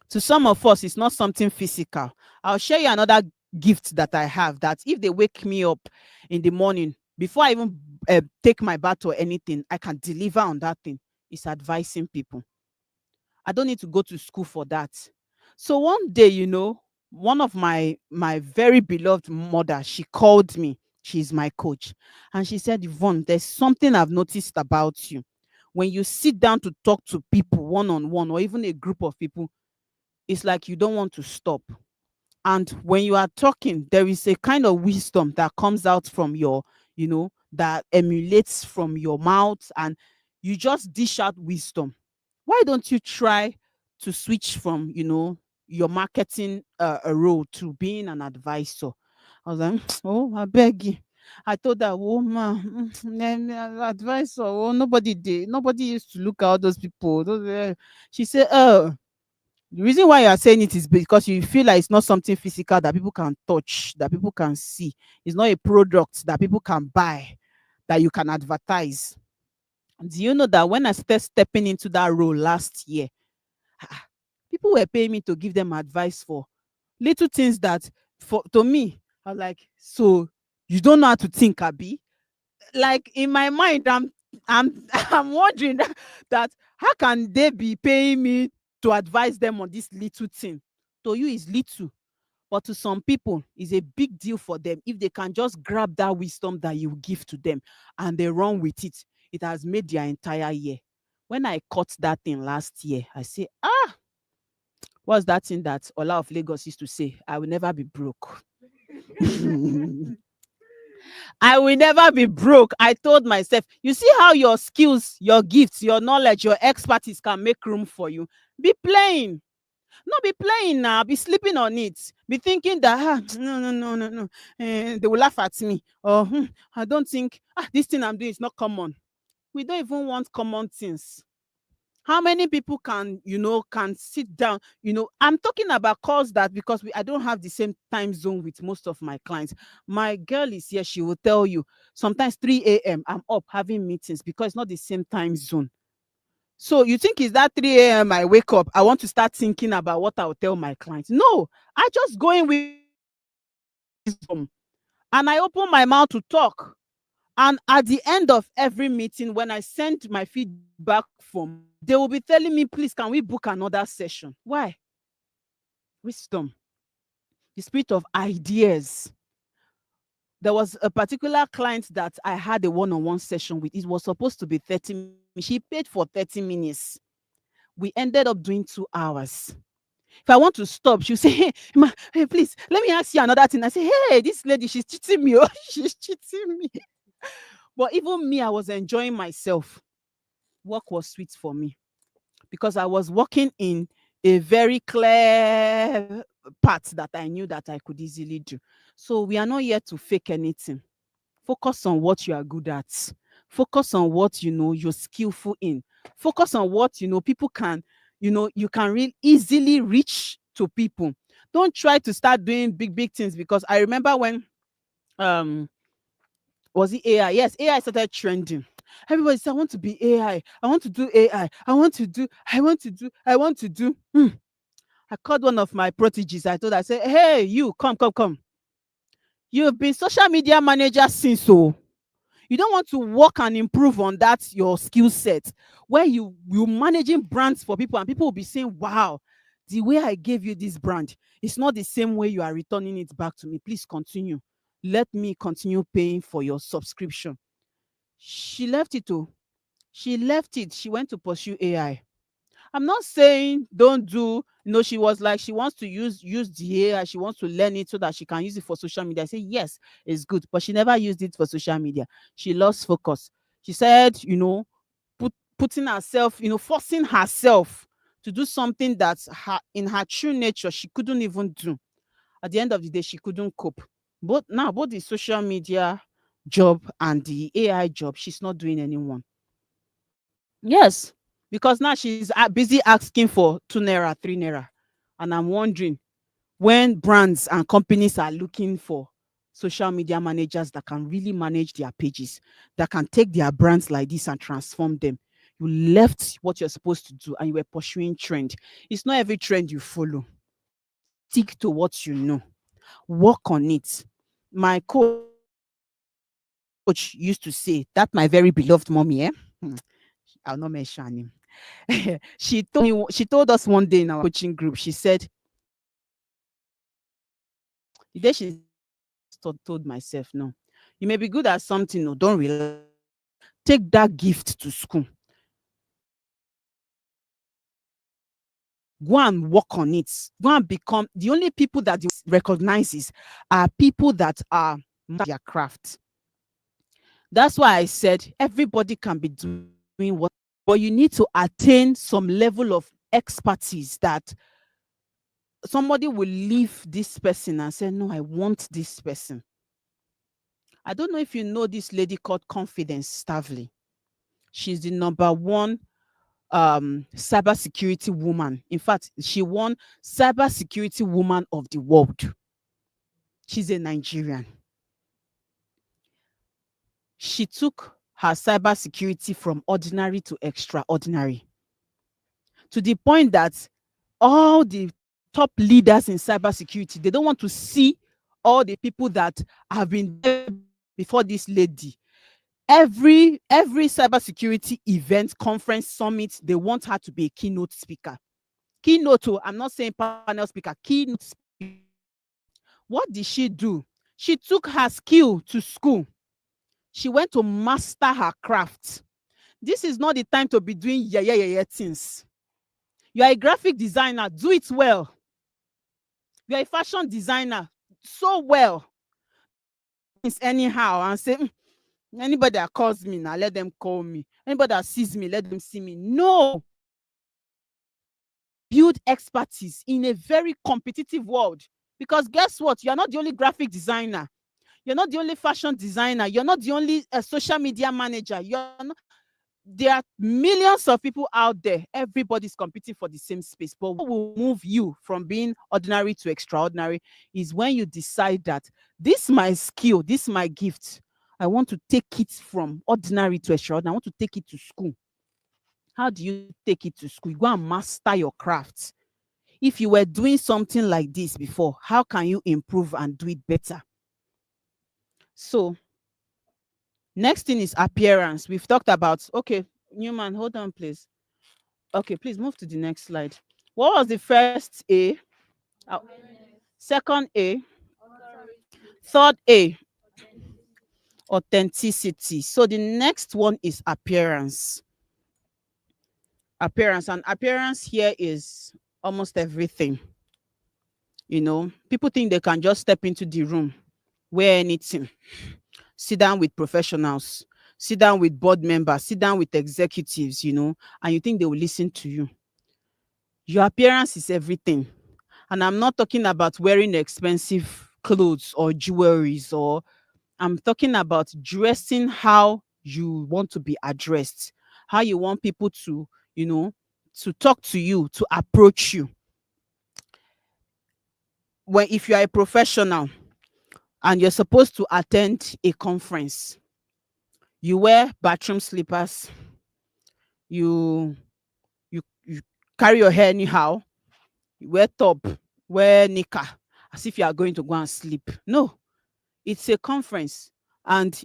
Speaker 9: To some of us, it's not something physical. I'll share you another gift that I have, that if they wake me up in the morning, before I even take my bath or anything, I can deliver on that thing. It's advising people. I don't need to go to school for that. So one day, one of my very beloved mother, she called me. She's my coach. And she said, Yvonne, there's something I've noticed about you. When you sit down to talk to people one-on-one, or even a group of people, it's like you don't want to stop. And when you are talking, there is a kind of wisdom that comes out from your, that emulates from your mouth, and you just dish out wisdom. Why don't you try to switch from, your marketing role to being an advisor? I was like, oh, I beg you. I told that woman, advisor, oh, nobody did. Nobody used to look at all those people. She said, oh, the reason why you are saying it is because you feel like it's not something physical that people can touch, that people can see. It's not a product that people can buy, that you can advertise. Do you know that when I started stepping into that role last year, people were paying me to give them advice for little things that, for to me, I was like, so you don't know how to think, Abi? Like in my mind, I'm I'm wondering that how can they be paying me to advise them on this little thing? To you is little, but to some people is a big deal for them. If they can just grab that wisdom that you give to them and they run with it, it has made their entire year. When I caught that thing last year, I say, what's that thing that Ola of Lagos used to say? I will never be broke. I will never be broke. I told myself, you see how your skills, your gifts, your knowledge, your expertise can make room for you. Be playing. Not be playing now. Be sleeping on it. Be thinking that, no. They will laugh at me. Or I don't think this thing I'm doing is not common. We don't even want common things. How many people can sit down? I'm talking about calls that, because I don't have the same time zone with most of my clients. My girl is here, she will tell you sometimes 3 a.m. I'm up having meetings because it's not the same time zone. So you think it's that 3 a.m. I wake up, I want to start thinking about what I'll tell my clients? No, I just go in with wisdom and I open my mouth to talk. And at the end of every meeting, when I send my feedback form, they will be telling me, please, can we book another session? Why? Wisdom, the spirit of ideas. There was a particular client that I had a one-on-one session with. It was supposed to be 30 minutes. She paid for 30 minutes. We ended up doing 2 hours. If I want to stop, she'll say, hey, please, let me ask you another thing. I say, hey, this lady, she's cheating me. She's cheating me. But even me, I was enjoying myself. Work was sweet for me because I was working in a very clear path that I knew that I could easily do. So we are not here to fake anything. Focus on what you are good at. Focus on what you're skillful in. Focus on what people can, you can really easily reach to people. Don't try to start doing big things, because I remember when was it AI? Yes, AI started trending. Everybody said, I want to be AI. I want to do AI. I want to do. I called one of my proteges. I told her, I said, hey, you, come. You've been social media manager since, so you don't want to work and improve on that, your skill set, where you managing brands for people, and people will be saying, wow, the way I gave you this brand, it's not the same way you are returning it back to me. Please continue. Let me continue paying for your subscription. She left it too. She left it. She went to pursue AI. I'm not saying don't do, she was like, she wants to use the AI. She wants to learn it so that she can use it for social media. I say, yes, it's good. But she never used it for social media. She lost focus. She said, putting herself, forcing herself to do something that's in her true nature, she couldn't even do. At the end of the day, she couldn't cope. Both the social media job and the AI job, she's not doing anyone. Yes, because now she's busy asking for 2 naira, 3 naira. And I'm wondering, when brands and companies are looking for social media managers that can really manage their pages, that can take their brands like this and transform them, you left what you're supposed to do and you were pursuing trend. It's not every trend you follow. Stick to what you know. Work on it. My coach used to say, that my very beloved mommy, I'll not mention him. She told us one day in our coaching group, she said, the day she told myself, no, you may be good at something, no, don't rely. Take that gift to school. go and work on it. Go and become the only people that recognizes are people that are their craft. That's why I said everybody can be doing what, but you need to attain some level of expertise that somebody will leave this person and say, no, I want this person. I don't know if you know this lady called Confidence Stavely. She's the number one cybersecurity woman. In fact, she won cybersecurity woman of the world. She's a Nigerian. She took her cybersecurity from ordinary to extraordinary, to the point that all the top leaders in cybersecurity, they don't want to see all the people that have been there before this lady. Every cybersecurity event, conference, summit, they want her to be a keynote speaker. Keynote, I'm not saying panel speaker, keynote speaker. What did she do? She took her skill to school. She went to master her craft. This is not the time to be doing things. You are a graphic designer, do it well. You are a fashion designer, so well. It's anyhow and say, anybody that calls me now, let them call me. Anybody that sees me, let them see me. No. Build expertise in a very competitive world. Because guess what? You are not the only graphic designer. You're not the only fashion designer. You're not the only social media manager. There are millions of people out there. Everybody's competing for the same space. But what will move you from being ordinary to extraordinary is when you decide that this is my skill, this is my gift. I want to take it from ordinary to extraordinary. I want to take it to school. How do you take it to school? You go and master your craft. If you were doing something like this before, how can you improve and do it better? So, next thing is appearance. We've talked about, okay, Newman, hold on, please. Okay, please move to the next slide. What was the first A? Second A? Third A? Authenticity. So the next one is appearance. Appearance, and appearance here is almost everything. You know, people think they can just step into the room, wear anything, sit down with professionals, sit down with board members, sit down with executives, you know, and you think they will listen to you. Your appearance is everything. And I'm not talking about wearing expensive clothes or jewelries, or I'm talking about dressing how you want to be addressed, how you want people to, you know, to talk to you, to approach you. When if you are a professional and you're supposed to attend a conference, you wear bathroom slippers, you carry your hair anyhow, you wear top, wear knicker, as if you are going to go and sleep. No, it's a conference, and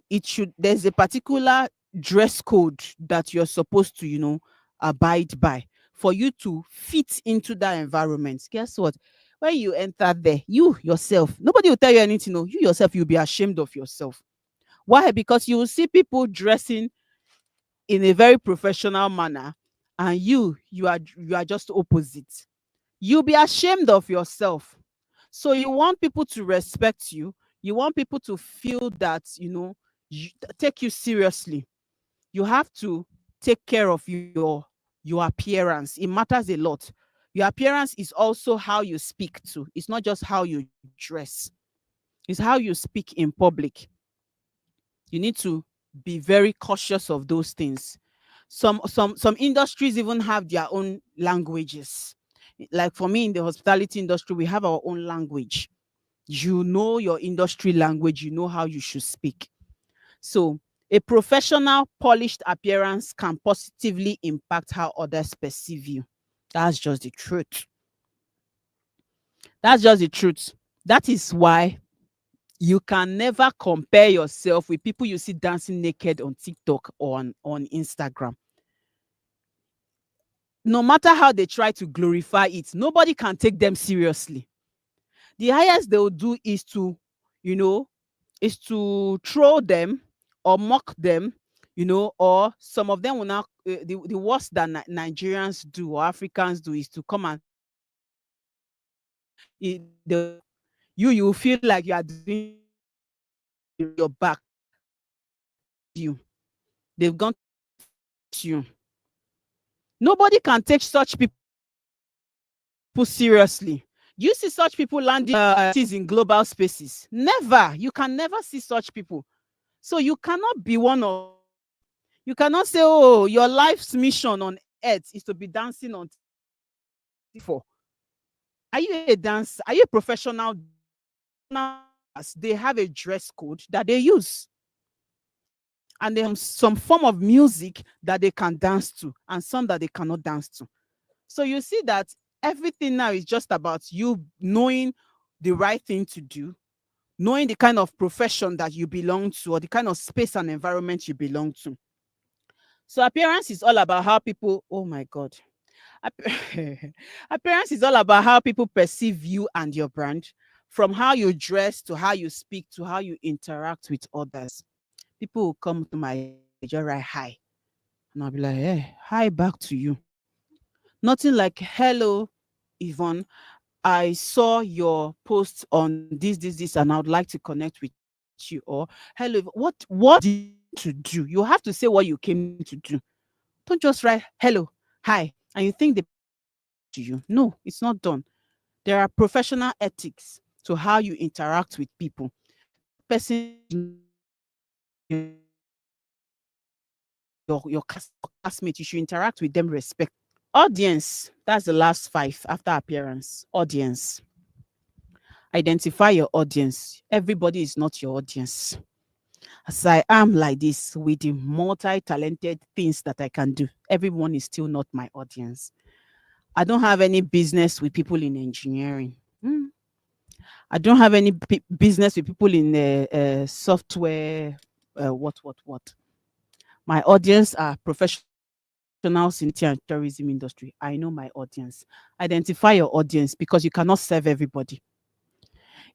Speaker 9: there's a particular dress code that you're supposed to, you know, abide by for you to fit into that environment. Guess what? When you enter there, you yourself, nobody will tell you anything. No, you yourself, you'll be ashamed of yourself. Why? Because you will see people dressing in a very professional manner, and you are just opposite. You'll be ashamed of yourself. So you want people to respect you. You want people to feel that, you know, take you seriously. You have to take care of your appearance. It matters a lot. Your appearance is also how you speak to. It's not just how you dress. It's how you speak in public. You need to be very cautious of those things. Some industries even have their own languages. Like for me in the hospitality industry, we have our own language. You know your industry language, you know how you should speak. So a professional, polished appearance can positively impact how others perceive you. That's just the truth. That's just the truth. That is why you can never compare yourself with people you see dancing naked on TikTok or on Instagram. No matter how they try to glorify it, nobody can take them seriously. The highest they will do is to, you know, is to troll them or mock them, you know, or some of them will now, the worst that Nigerians do or Africans do is to come and You will feel like you are doing your back. You, they've gone to you. Nobody can take such people seriously. You see such people landing in global spaces. Never. You can never see such people. So you cannot be one of. You cannot say, "Oh, your life's mission on earth is to be dancing on." For are you a dancer? Are you a professional? They have a dress code that they use, and they have some form of music that they can dance to, and some that they cannot dance to. So you see that everything now is just about you knowing the right thing to do, knowing the kind of profession that you belong to, or the kind of space and environment you belong to. So appearance is all about how people, oh my God. Appearance is all about how people perceive you and your brand, from how you dress to how you speak to how you interact with others. People will come to my just write hi, and I'll be like, hey, hi back to you. Nothing like hello, Yvonne. I saw your post on this, and I would like to connect with you. Or hello, what did you to do? You have to say what you came to do. Don't just write hello, hi, and you think the to you. No, it's not done. There are professional ethics to how you interact with people. Person, your classmate, you should interact with them respect. Audience, that's the last five after appearance. Audience. Identify your audience. Everybody is not your audience. As I am like this with the multi-talented things that I can do, everyone is still not my audience. I don't have any business with people in engineering. I don't have any business with people in software. What? My audience are professionals in the and tourism industry. I know my audience. Identify your audience, because you cannot serve everybody.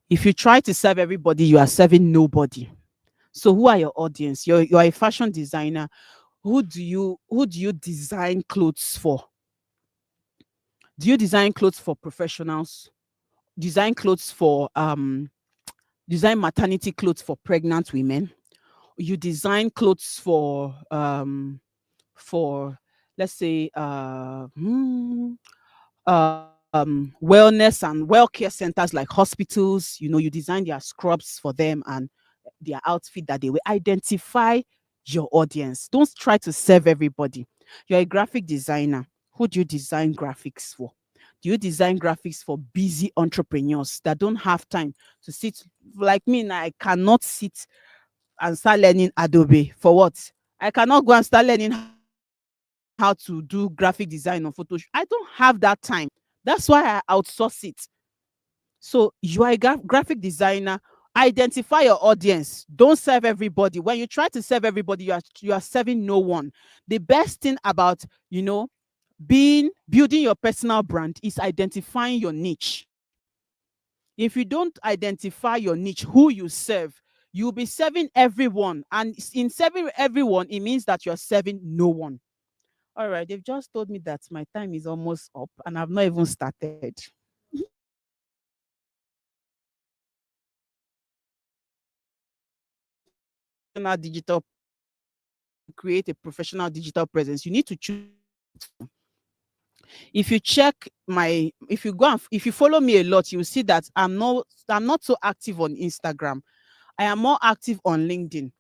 Speaker 9: If you try to serve everybody, you are serving nobody. So who are your audience? You're a fashion designer. Who do you design clothes for? Do you design clothes for professionals? Design clothes for design maternity clothes for pregnant women? You design clothes for let's say wellness and well care centers like hospitals. You design their scrubs for them and their outfit that they will. Identify your audience. Don't try to serve everybody. You're a graphic designer. Who do you design graphics for? Do you design graphics for busy entrepreneurs that don't have time to sit like me? Now I cannot sit and start learning Adobe for what? I cannot go and start learning how to do graphic design on Photoshop. I don't have that time. That's why I outsource it. So you are a graphic designer. Identify your audience. Don't serve everybody. When you try to serve everybody, you are serving no one. The best thing about building your personal brand is identifying your niche. If you don't identify your niche, who you serve, you'll be serving everyone. And in serving everyone, it means that you're serving no one. All right, they've just told me that my time is almost up and I've not even started. Digital create a professional digital presence, you need to choose. If you check if you follow me a lot, you'll see that I'm not so active on Instagram. I am more active on LinkedIn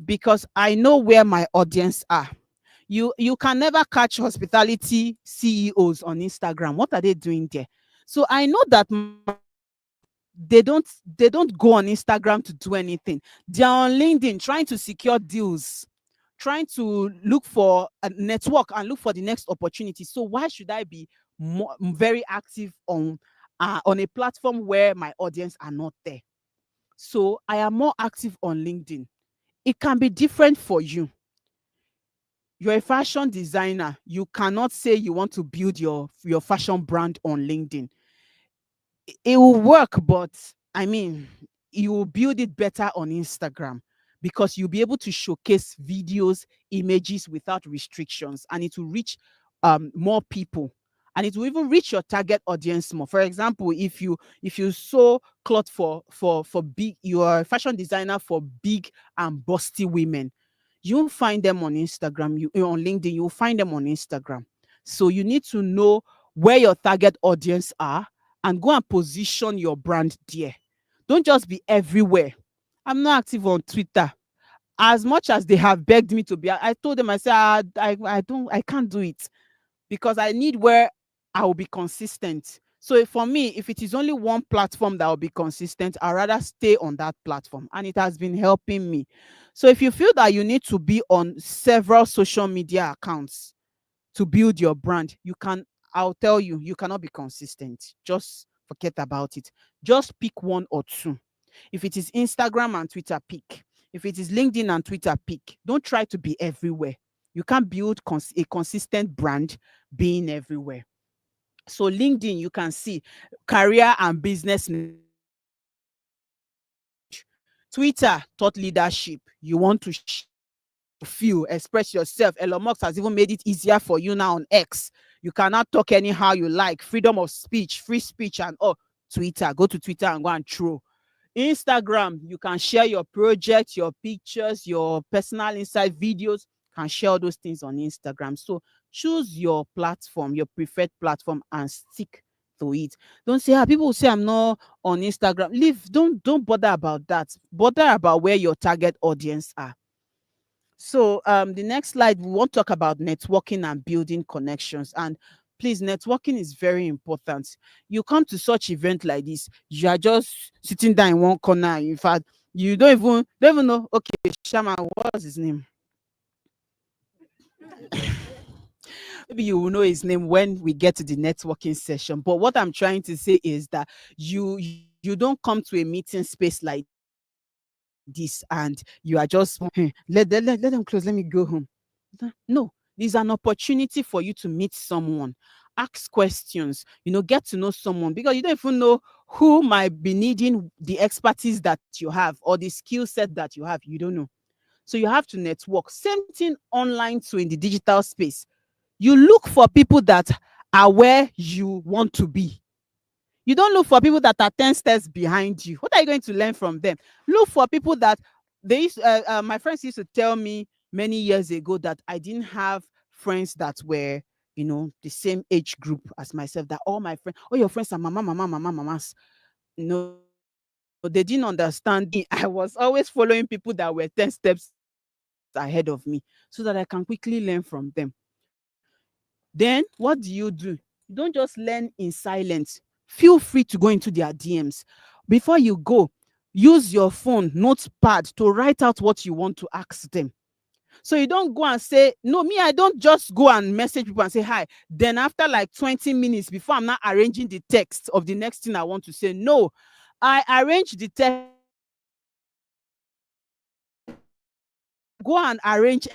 Speaker 9: because I know where my audience are. You can never catch hospitality CEOs on Instagram. What are they doing there? So I know that they don't go on Instagram to do anything. They're on LinkedIn trying to secure deals, trying to look for a network and look for the next opportunity. So why should I be very active on a platform where my audience are not there? So I am more active on LinkedIn. It can be different for you. You're a fashion designer. You cannot say you want to build your fashion brand on LinkedIn. It will work, but I mean, you will build it better on Instagram because you'll be able to showcase videos, images without restrictions, and it will reach more people and it will even reach your target audience more. For example, if you sew cloth for big, you are a fashion designer for big and busty women, you'll find them on Instagram, you on LinkedIn, you'll find them on Instagram. So you need to know where your target audience are and go and position your brand there. Don't just be everywhere. I'm not active on Twitter. As much as they have begged me to be, I told them, I said, I can't do it, because I need where I will be consistent. So for me, if it is only one platform that will be consistent, I'd rather stay on that platform. And it has been helping me. So if you feel that you need to be on several social media accounts to build your brand, I'll tell you, you cannot be consistent. Just forget about it. Just pick one or two. If it is Instagram and Twitter, pick. If it is LinkedIn and Twitter, pick. Don't try to be everywhere. You can't build a consistent brand being everywhere. So LinkedIn, you can see career and business. Twitter, thought leadership. You want to feel, express yourself. Elon Musk has even made it easier for you now on X. You cannot talk anyhow you like. Freedom of speech, free speech, and Twitter. Go to Twitter and go and throw. Instagram, you can share your projects, your pictures, your personal insight videos. You can share all those things on Instagram. So choose your platform, your preferred platform, and stick to it. Don't say, people will say I'm not on Instagram. Leave. Don't bother about that. Bother about where your target audience are. So the next slide, we want to talk about networking and building connections. And please, networking is very important. You come to such event like this, you are just sitting down in one corner. In fact, you don't even know. Okay, Shaman, what's his name? Maybe you will know his name when we get to the networking session. But what I'm trying to say is that you don't come to a meeting space like this and you are just let them close, let me go home. No, there's an opportunity for you to meet someone, ask questions, get to know someone, because you don't even know who might be needing the expertise that you have or the skill set that you have. You don't know. So you have to network. Same thing online too, in the digital space. You look for people that are where you want to be. You don't look for people that are 10 steps behind you. What are you going to learn from them? Look for people that my friends used to tell me many years ago that I didn't have friends that were, the same age group as myself, that all my friends, your friends are mamas. No, they didn't understand me. I was always following people that were 10 steps ahead of me so that I can quickly learn from them. Then what do? You don't just learn in silence. Feel free to go into their DMs. Before you go, use your phone notepad to write out what you want to ask them. So you don't go and say, no, me, I don't just go and message people and say hi. Then after like 20 minutes, before I'm not arranging the text of the next thing I want to say, no, I arrange the text. Go and arrange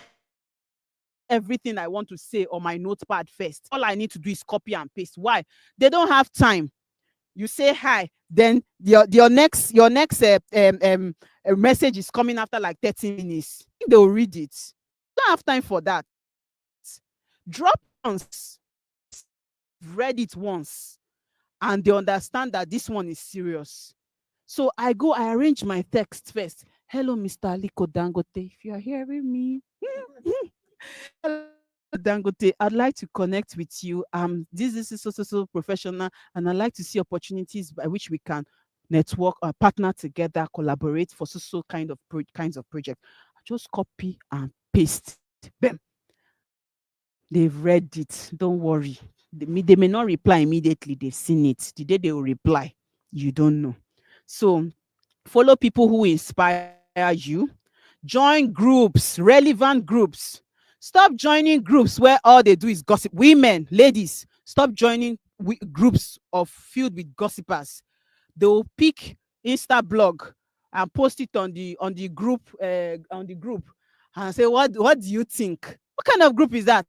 Speaker 9: everything I want to say on my notepad first. All I need to do is copy and paste. Why? They don't have time. You say hi, then your next message is coming after like 30 minutes. They'll read it. Don't have time for that. Drop once, read it once, and they understand that this one is serious. So I arrange my text first. Hello, Mr. Aliko Dangote, if you are hearing me. Hello, Dangote, I'd like to connect with you. This is so professional, and I'd like to see opportunities by which we can network or partner together, collaborate for so kinds of projects. Just copy and paste. Bam. They've read it. Don't worry. They may not reply immediately. They've seen it. The day they will reply, you don't know. So follow people who inspire you. Join groups, relevant groups. Stop joining groups where all they do is gossip. Women, ladies, stop joining groups filled with gossipers. They will pick Insta blog and post it on the group and say, what do you think? What kind of group is that?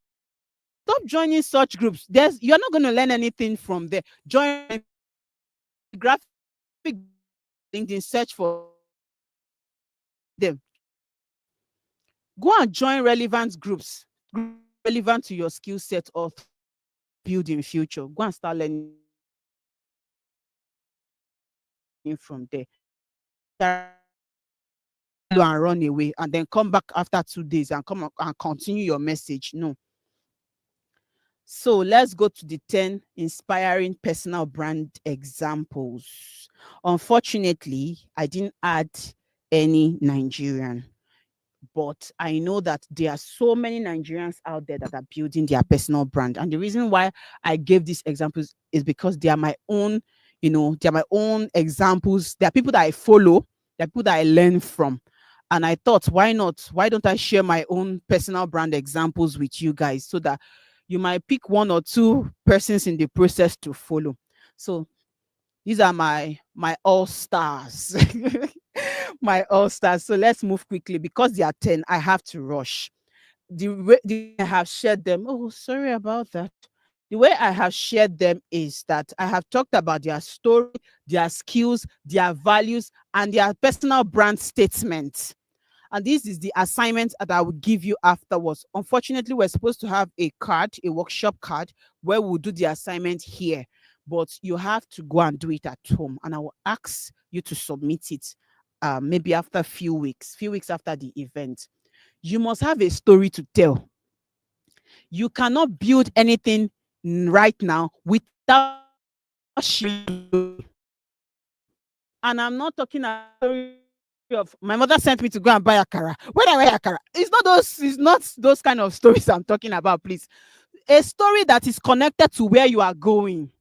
Speaker 9: Stop joining such groups. You're not going to learn anything from there. Join graphic LinkedIn, search for them. Go and join relevant groups relevant to your skill set or build in future. Go and start learning from there. And run away and then come back after 2 days and come and continue your message. No. So let's go to the 10 inspiring personal brand examples. Unfortunately, I didn't add any Nigerian, but I know that there are so many Nigerians out there that are building their personal brand. And the reason why I gave these examples is because they are my own, they are my own examples. There are people that I follow, there are people that I learn from. And I thought, why not? Why don't I share my own personal brand examples with you guys so that you might pick one or two persons in the process to follow. So these are my all stars. My all stars. So let's move quickly because they are 10. I have to rush. The way I have shared them. Oh, sorry about that. The way I have shared them is that I have talked about their story, their skills, their values, and their personal brand statements. And this is the assignment that I will give you afterwards. Unfortunately, we're supposed to have a card, a workshop card, where we'll do the assignment here. But you have to go and do it at home. And I will ask you to submit it maybe after a few weeks after the event. You must have a story to tell. You cannot build anything right now without sharing. And I'm not talking about story of my mother sent me to go and buy akara. When I buy akara, it's not those kind of stories I'm talking about, please. A story that is connected to where you are going.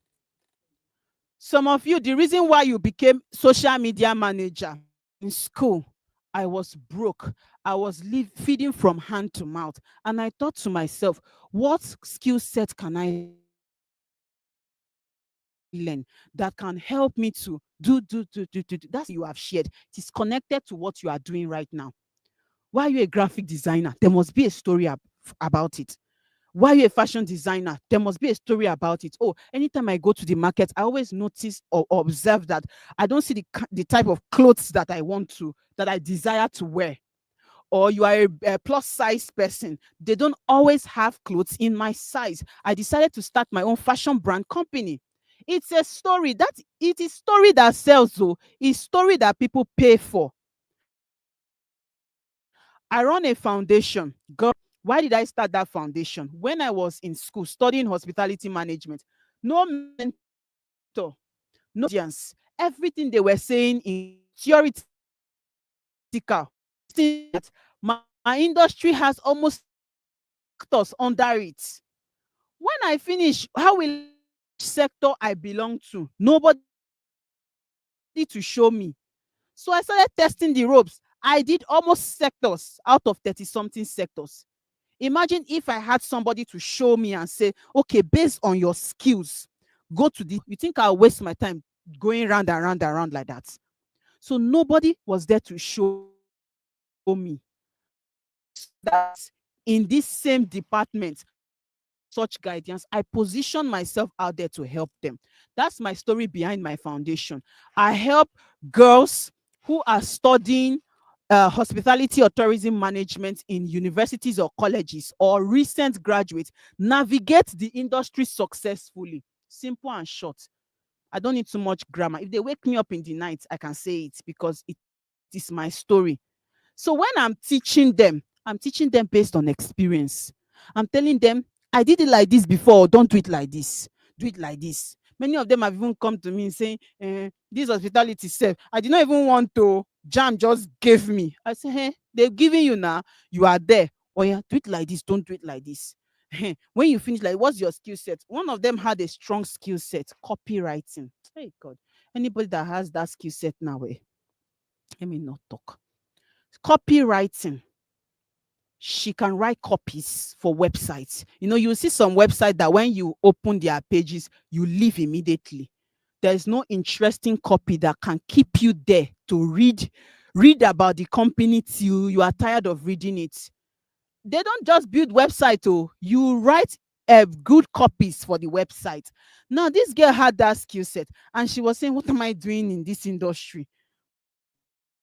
Speaker 9: Some of you, the reason why you became social media manager in school, I was broke. I was feeding from hand to mouth. And I thought to myself, what skill set can I learn that can help me to do. That's you have shared. It is connected to what you are doing right now. Why are you a graphic designer? There must be a story about it. Why are you a fashion designer? There must be a story about it. Oh, anytime I go to the market, I always notice or observe that I don't see the type of clothes that I desire to wear. Or you are a plus size person. They don't always have clothes in my size. I decided to start my own fashion brand company. It's a story it is story that sells, though. It's story that people pay for. I run a foundation. God, why did I start that foundation? When I was in school studying hospitality management, no mentor, no audience. Everything they were saying in theoretical. That my industry has almost sectors under it. When I finish, how will sector I belong to? Nobody to show me. So I started testing the ropes. I did almost sectors out of 30 something sectors. Imagine if I had somebody to show me and say, okay, based on your skills, go to the, you think I'll waste my time going round and round and round like that? So nobody was there to show me that in this same department, such guidance, I position myself out there to help them. That's my story behind my foundation. I help girls who are studying hospitality or tourism management in universities or colleges, or recent graduates, navigate the industry successfully. Simple and short. I don't need too much grammar. If they wake me up in the night, I can say it because it is my story. So when I'm teaching them based on experience. I'm telling them, I did it like this before. Don't do it like this. Do it like this. Many of them have even come to me saying, this hospitality self, I did not even want to. Jam just gave me. I say, hey, they're giving you now. You are there. Oh yeah, do it like this. Don't do it like this. When you finish, like, what's your skill set? One of them had a strong skill set, copywriting. Hey God, anybody that has that skill set now, let me not talk. Copywriting. She can write copies for websites. You see some website that when you open their pages, you leave immediately. There's no interesting copy that can keep you there to read about the company till you are tired of reading it. They don't just build website. Oh, you write good copies for the website. Now, this girl had that skill set, and she was saying, what am I doing in this industry?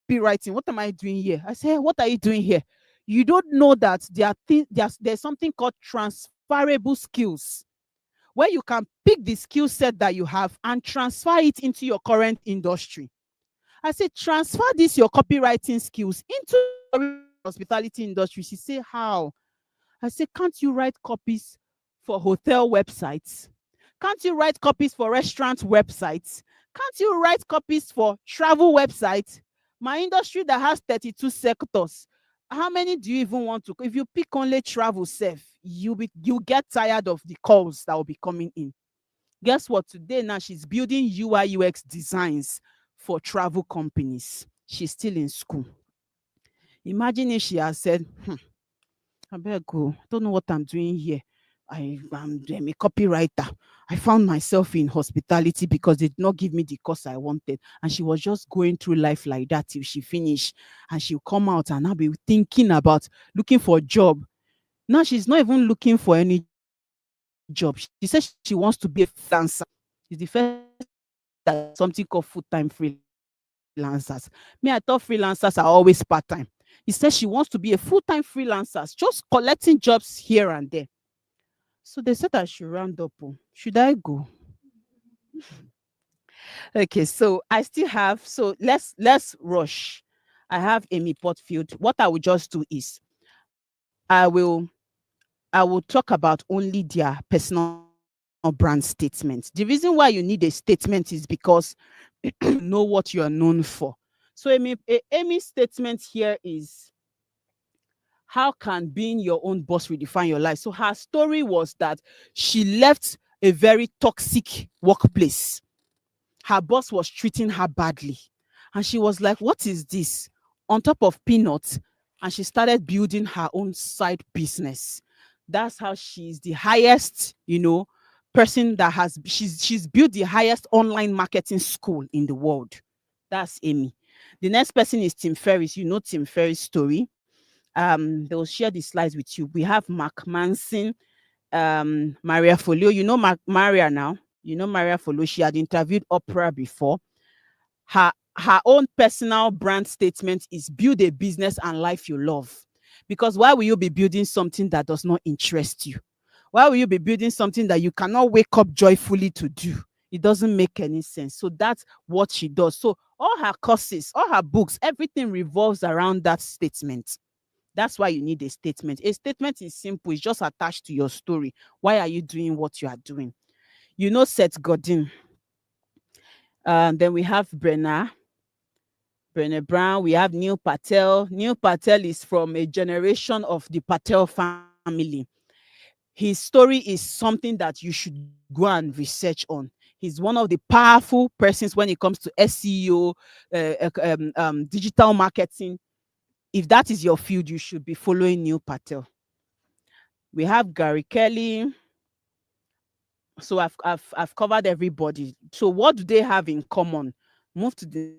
Speaker 9: Writing, what am I doing here? I say, what are you doing here? You don't know that there's something called transferable skills. where you can pick the skill set that you have and transfer it into your current industry. I said, transfer this your copywriting skills into the hospitality industry. She said, how? I said, can't you write copies for hotel websites? Can't you write copies for restaurant websites? Can't you write copies for travel websites? My industry that has 32 sectors. How many do you even want to? If you pick only travel safe, you get tired of the calls that will be coming in. Guess what? Today now she's building UI UX designs for travel companies. She's still in school. Imagine if she has said, I better go. I don't know what I'm doing here. I'm a copywriter. I found myself in hospitality because they did not give me the course I wanted. And she was just going through life like that till she finished. And she'll come out and I'll be thinking about looking for a job. Now she's not even looking for any job. She says she wants to be a freelancer. It's the first that something called full-time freelancers. Me, I thought freelancers are always part-time. He says she wants to be a full-time freelancer, just collecting jobs here and there. So they said I should round up. Should I go? Okay, so I still have, so let's rush. I have Amy Portfield. What I will just do is I will talk about only their personal brand statements. The reason why you need a statement is because you know what you are known for. So Amy's statement here is, how can being your own boss redefine your life? So her story was that she left a very toxic workplace. Her boss was treating her badly. And she was like, what is this? On top of peanuts. And she started building her own side business. That's how she's the highest, person that has, she's built the highest online marketing school in the world. That's Amy. The next person is Tim Ferriss. You know Tim Ferriss' story. They'll share the slides with you. We have Mark Manson, Maria Folio. You know Maria now. You know Maria Folio. She had interviewed Oprah before. Her own personal brand statement is build a business and life you love. Because why will you be building something that does not interest you? Why will you be building something that you cannot wake up joyfully to do? It doesn't make any sense. So that's what she does. So all her courses, all her books, everything revolves around that statement. That's why you need a statement. A statement is simple. It's just attached to your story. Why are you doing what you are doing? You know Seth Godin. Then we have Brené Brown. We have Neil Patel. Neil Patel is from a generation of the Patel family. His story is something that you should go and research on. He's one of the powerful persons when it comes to SEO, digital marketing. If that is your field, you should be following Neil Patel. We have Gary Kelly. So I've covered everybody. So what do they have in common? Move to the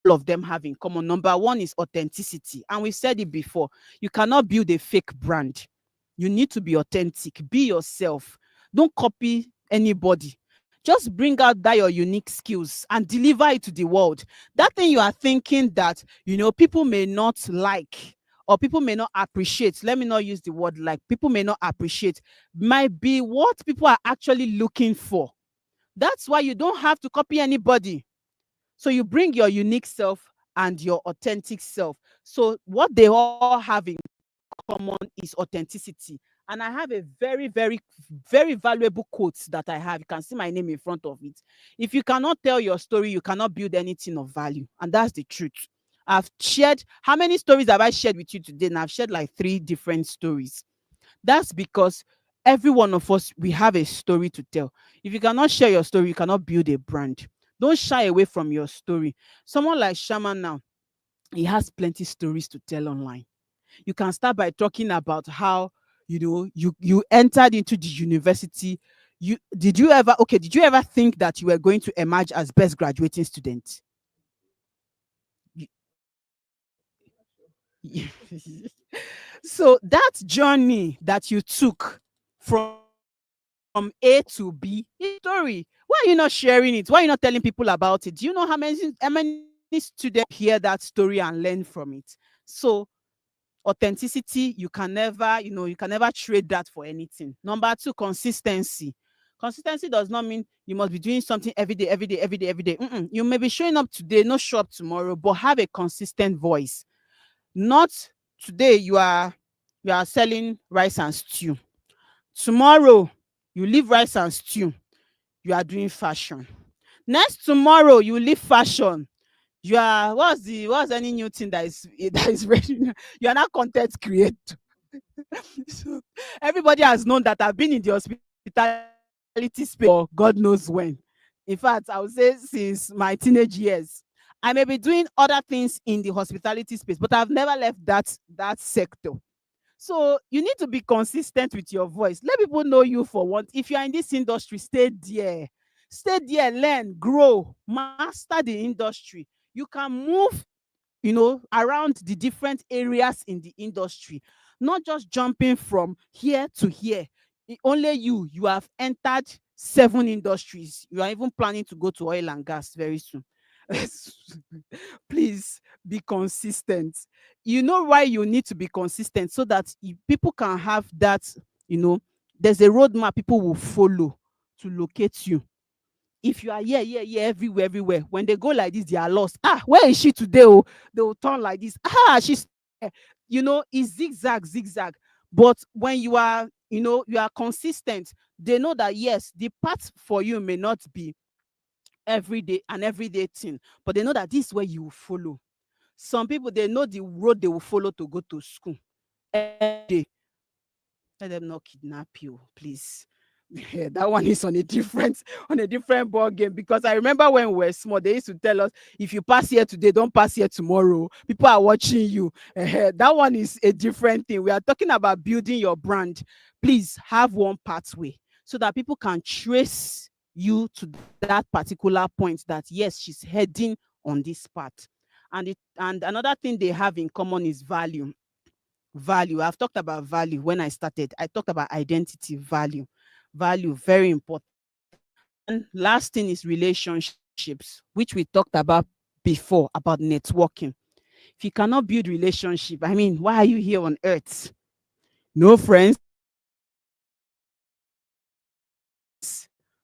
Speaker 9: all of them have in common. Number one is authenticity. And we've said it before. You cannot build a fake brand. You need to be authentic. Be yourself. Don't copy anybody. Just bring out that your unique skills and deliver it to the world. That thing you are thinking that, people may not like or people may not appreciate. Let me not use the word like. People may not appreciate. Might be what people are actually looking for. That's why you don't have to copy anybody. So you bring your unique self and your authentic self. So what they all have in common is authenticity. And I have a very, very, very valuable quote that I have. You can see my name in front of it. If you cannot tell your story, you cannot build anything of value. And that's the truth. I've shared, how many stories have I shared with you today? And I've shared like 3 different stories. That's because every one of us, we have a story to tell. If you cannot share your story, you cannot build a brand. Don't shy away from your story. Someone like Shaman now, he has plenty stories to tell online. You can start by talking about how, you entered into the university. Did you ever think that you were going to emerge as best graduating student? So that journey that you took from A to B is story. Why are you not sharing it? Why are you not telling people about it? Do you know how many students hear that story and learn from it? So Authenticity, you can never, you can never trade that for anything. Number two, consistency. Consistency does not mean you must be doing something every day, every day, every day, every day. You may be showing up today, not show up tomorrow, but have a consistent voice. Not today you are selling rice and stew. Tomorrow you leave rice and stew, you are doing fashion. Next tomorrow you leave fashion, you are what's any new thing that is that is ready. You are not content creator. So everybody has known that I've been in the hospitality space for God knows when. In fact, I would say since my teenage years. I may be doing other things in the hospitality space, but I've never left that sector. So you need to be consistent with your voice. Let people know you for what. If you are in this industry, stay there. Stay there, learn, grow, master the industry. You can move, around the different areas in the industry, not just jumping from here to here. Only you have entered 7 industries. You are even planning to go to oil and gas very soon. Please be consistent. You know why you need to be consistent? So that people can have that, there's a roadmap people will follow to locate you. If you are here, everywhere, when they go like this, they are lost. Where is she today? Oh, they will turn like this. She's there. It's zigzag. But when you are, you are consistent, they know that yes, the path for you may not be an everyday thing, but they know that this is where you will follow. Some people, they know the road they will follow to go to school every day. Let them not kidnap you, please. Yeah, that one is on a different ball game. Because I remember when we were small, they used to tell us, if you pass here today, don't pass here tomorrow. People are watching you. That one is a different thing. We are talking about building your brand. Please have one pathway so that people can trace you to that particular point, that yes, she's heading on this path. And another thing they have in common is value. I've talked about value when I started. I talked about identity. Value, very important. And last thing is relationships, which we talked about before, about networking. If you cannot build relationship, I mean, why are you here on earth? No friends,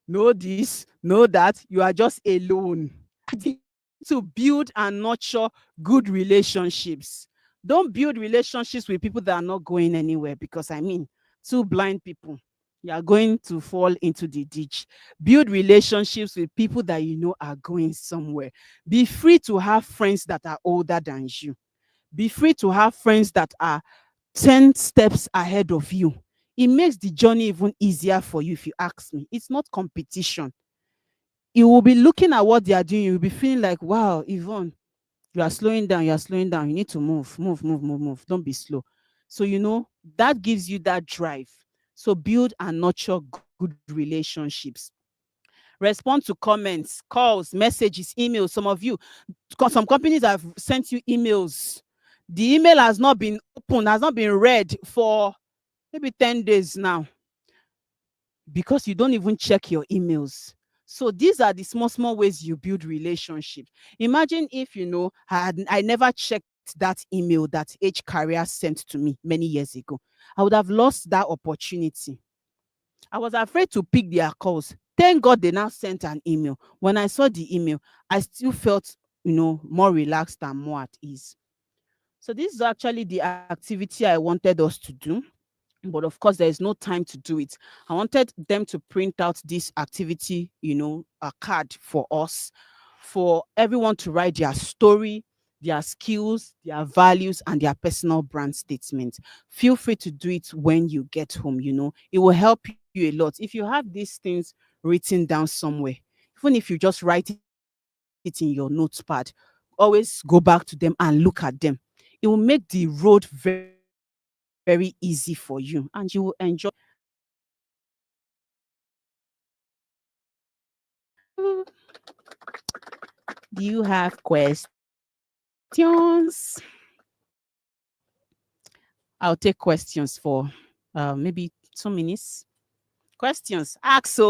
Speaker 9: no this, no that. You are just alone. To build and nurture good relationships. Don't build relationships with people that are not going anywhere, because I mean, 2 blind people, you are going to fall into the ditch. Build relationships with people that you know are going somewhere. Be free to have friends that are older than you. Be free to have friends that are 10 steps ahead of you. It makes the journey even easier for you, if you ask me. It's not competition. You will be looking at what they are doing. You'll be feeling like, wow, Yvonne, you are slowing down. You need to move. Don't be slow. So, that gives you that drive. So build and nurture good relationships. Respond to comments, calls, messages, emails. Some companies have sent you emails. The email has not been opened, has not been read for maybe 10 days now, because you don't even check your emails. So these are the small ways you build relationships. Imagine if, I never checked that email that H Career sent to me many years ago. I would have lost that opportunity. I was afraid to pick their calls. Thank God they now sent an email. When I saw the email, I still felt, more relaxed and more at ease. So this is actually the activity I wanted us to do. But of course, there is no time to do it. I wanted them to print out this activity, a card for us, for everyone to write their story, their skills, their values, and their personal brand statement. Feel free to do it when you get home. It will help you a lot. If you have these things written down somewhere, even if you just write it in your notepad, always go back to them and look at them. It will make the road very easy for you, and you will enjoy. Do you have questions? I'll take questions for maybe 2 minutes. Questions, ask.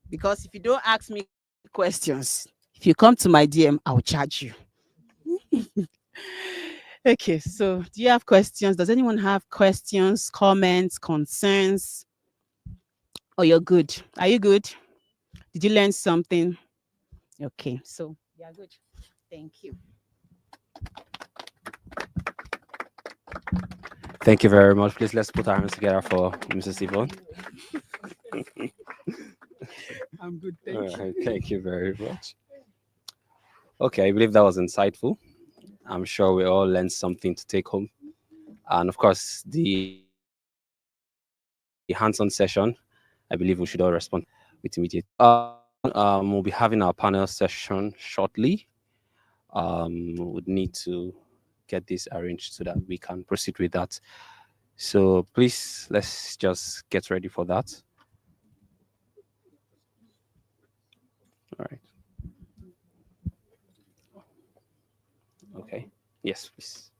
Speaker 9: Because if you don't ask me questions, if you come to my DM, I'll charge you. Okay, so do you have questions? Does anyone have questions, comments, concerns? Oh, you're good. Are you good? Did you learn something? Okay, so yeah, good. Thank you.
Speaker 2: Thank you very much. Please let's put our hands together for Mrs. Yvonne.
Speaker 9: I'm good.
Speaker 2: All right, thank you very much. Okay, I believe that was insightful. I'm sure we all learned something to take home. And of course, the hands-on session, I believe we should all respond with immediate. We'll be having our panel session shortly. We would need to get this arranged so that we can proceed with that. So please, let's just get ready for that. All right. Okay. Yes, please.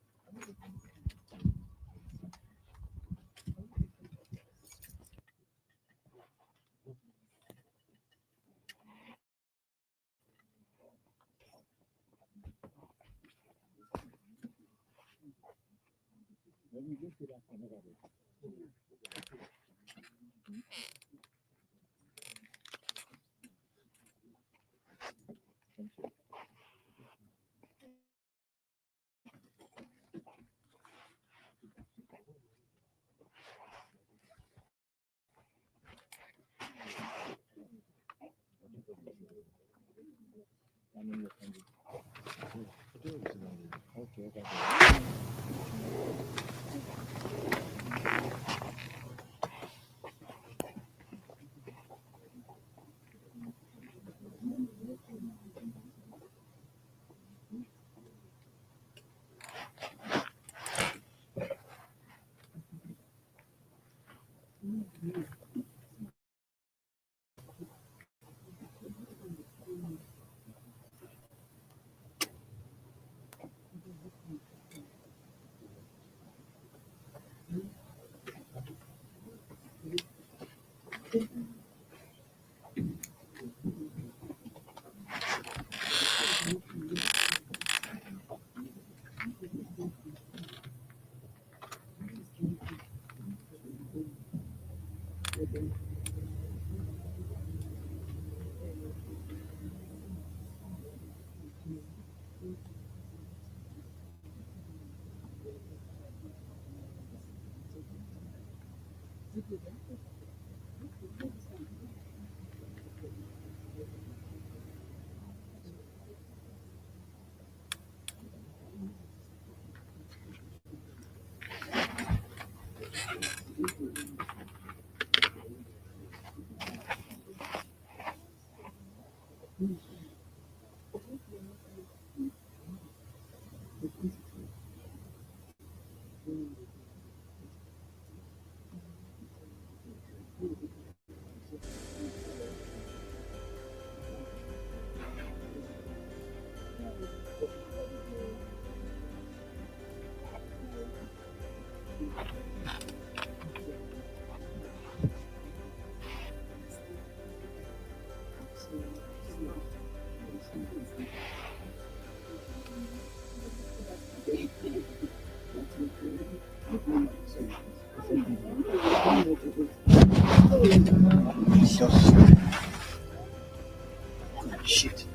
Speaker 7: Shit.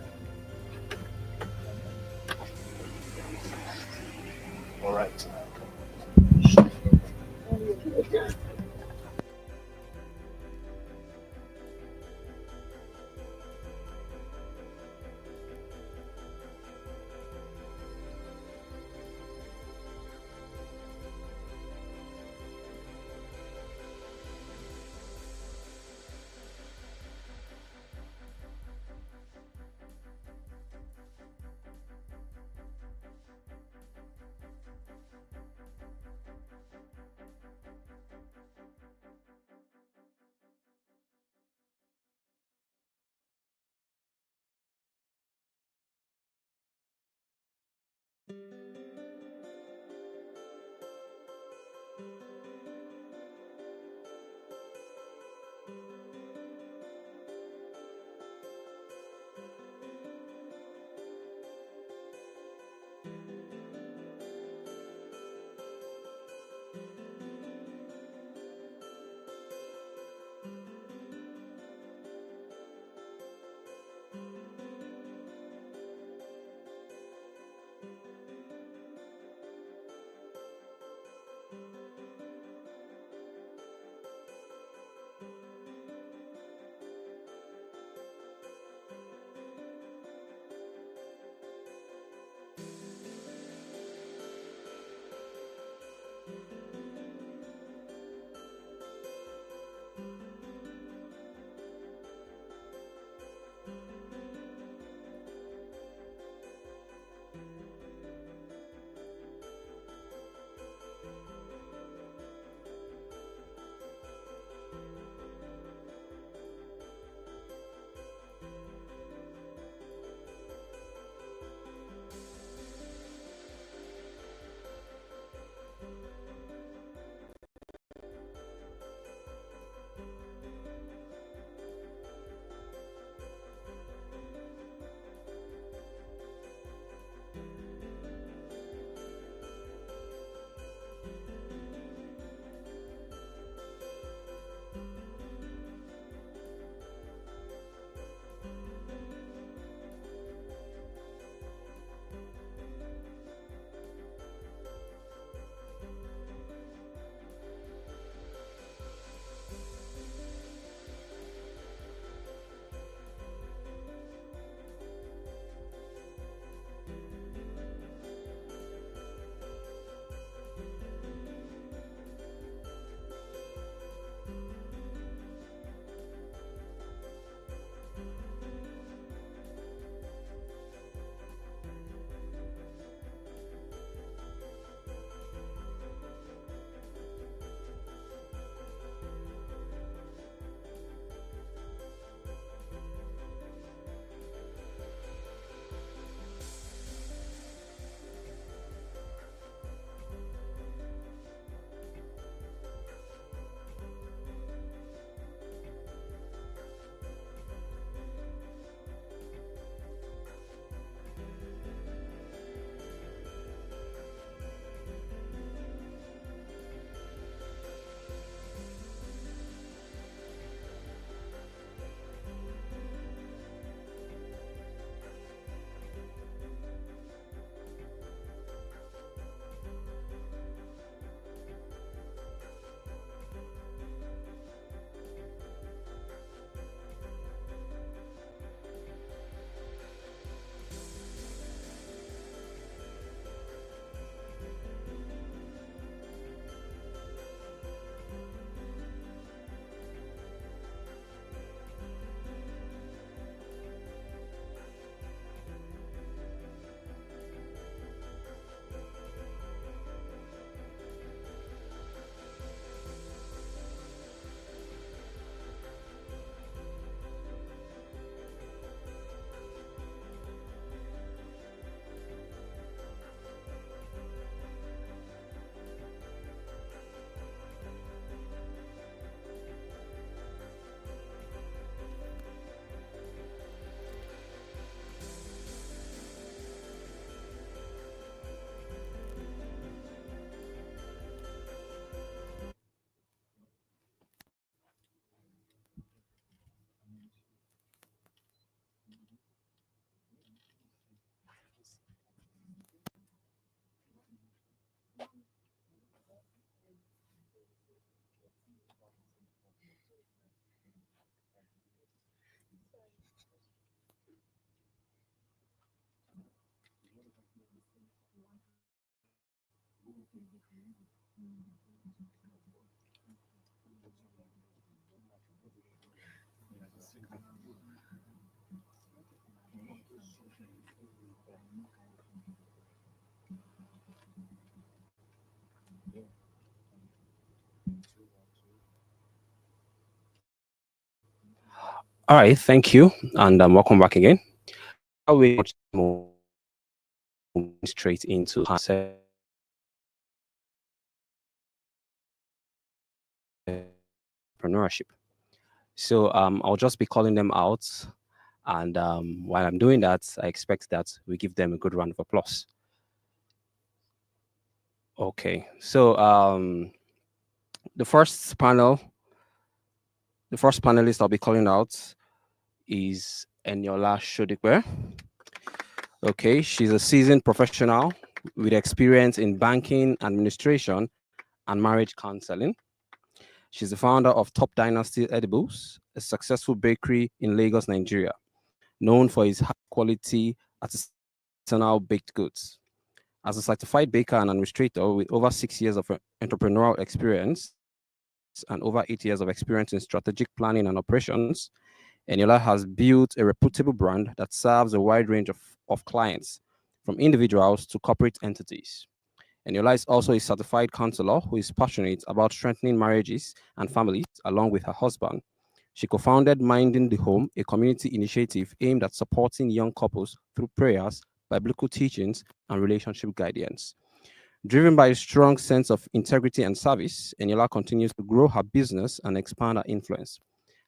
Speaker 7: All right.
Speaker 2: All right, thank you, and welcome back again. Now we much more straight into entrepreneurship. So I'll just be calling them out, and while I'm doing that, I expect that we give them a good round of applause. Okay, so the first panel, the first panelist I'll be calling out is Eniola Shodikwe. Okay, she's a seasoned professional with experience in banking, administration, and marriage counseling. She's the founder of Top Dynasty Edibles, a successful bakery in Lagos, Nigeria, known for its high quality artisanal baked goods. As a certified baker and administrator with over 6 years of entrepreneurial experience and over 8 years of experience in strategic planning and operations, Eniola has built a reputable brand that serves a wide range of clients, from individuals to corporate entities. Eniola is also a certified counselor who is passionate about strengthening marriages and families along with her husband. She co founded Minding the Home, a community initiative aimed at supporting young couples through prayers, biblical teachings, and relationship guidance. Driven by a strong sense of integrity and service, Eniola continues to grow her business and expand her influence.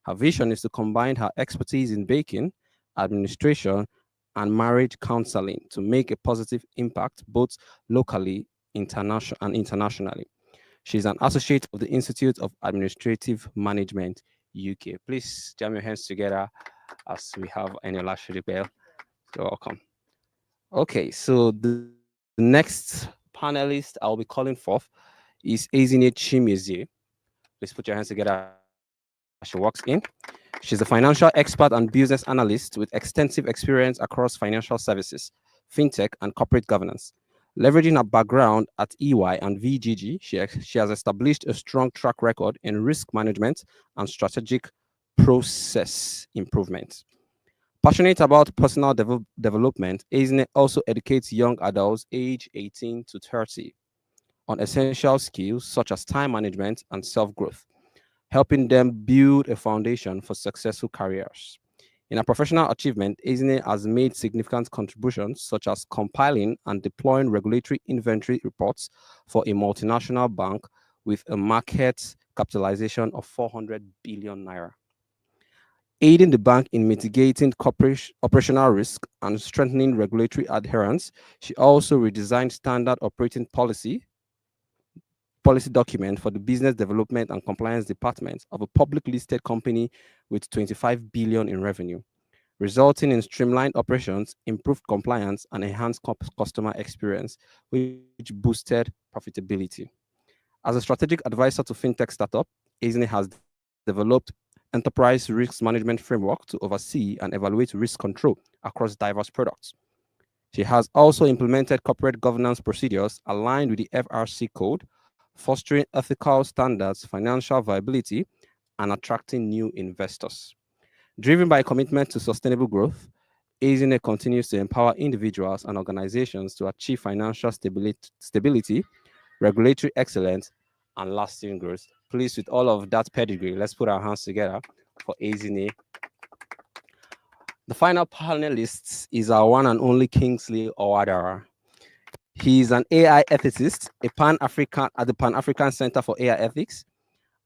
Speaker 2: Her vision is to combine her expertise in baking, administration, and marriage counseling to make a positive impact both locally and internationally. She's an associate of the Institute of Administrative Management, UK. Please jam your hands together as we have Eniola Shiribel. You're welcome. Okay, so the next panelist I'll be calling forth is Ezine Chimizie. Please put your hands together as she walks in. She's a financial expert and business analyst with extensive experience across financial services, fintech, and corporate governance. Leveraging her background at EY and VGG, she has established a strong track record in risk management and strategic process improvement. Passionate about personal development, Ezine also educates young adults aged 18 to 30 on essential skills such as time management and self growth, helping them build a foundation for successful careers. In her professional achievement, Ezine has made significant contributions such as compiling and deploying regulatory inventory reports for a multinational bank with a market capitalization of 400 billion naira, aiding the bank in mitigating operational risk and strengthening regulatory adherence. She also redesigned standard operating policy document for the Business Development and Compliance Department of a public listed company with 25 billion in revenue, resulting in streamlined operations, improved compliance, and enhanced customer experience, which boosted profitability. As a strategic advisor to fintech startup, Ezine has developed enterprise risk management framework to oversee and evaluate risk control across diverse products. She has also implemented corporate governance procedures aligned with the FRC code, fostering ethical standards, financial viability, and attracting new investors. Driven by a commitment to sustainable growth, Ezine continues to empower individuals and organizations to achieve financial stability, regulatory excellence, and lasting growth. Please, with all of that pedigree, let's put our hands together for Ezine. The final panelist is our one and only Kingsley Owadara. He is an AI ethicist, a Pan-African at the Pan-African Center for AI Ethics,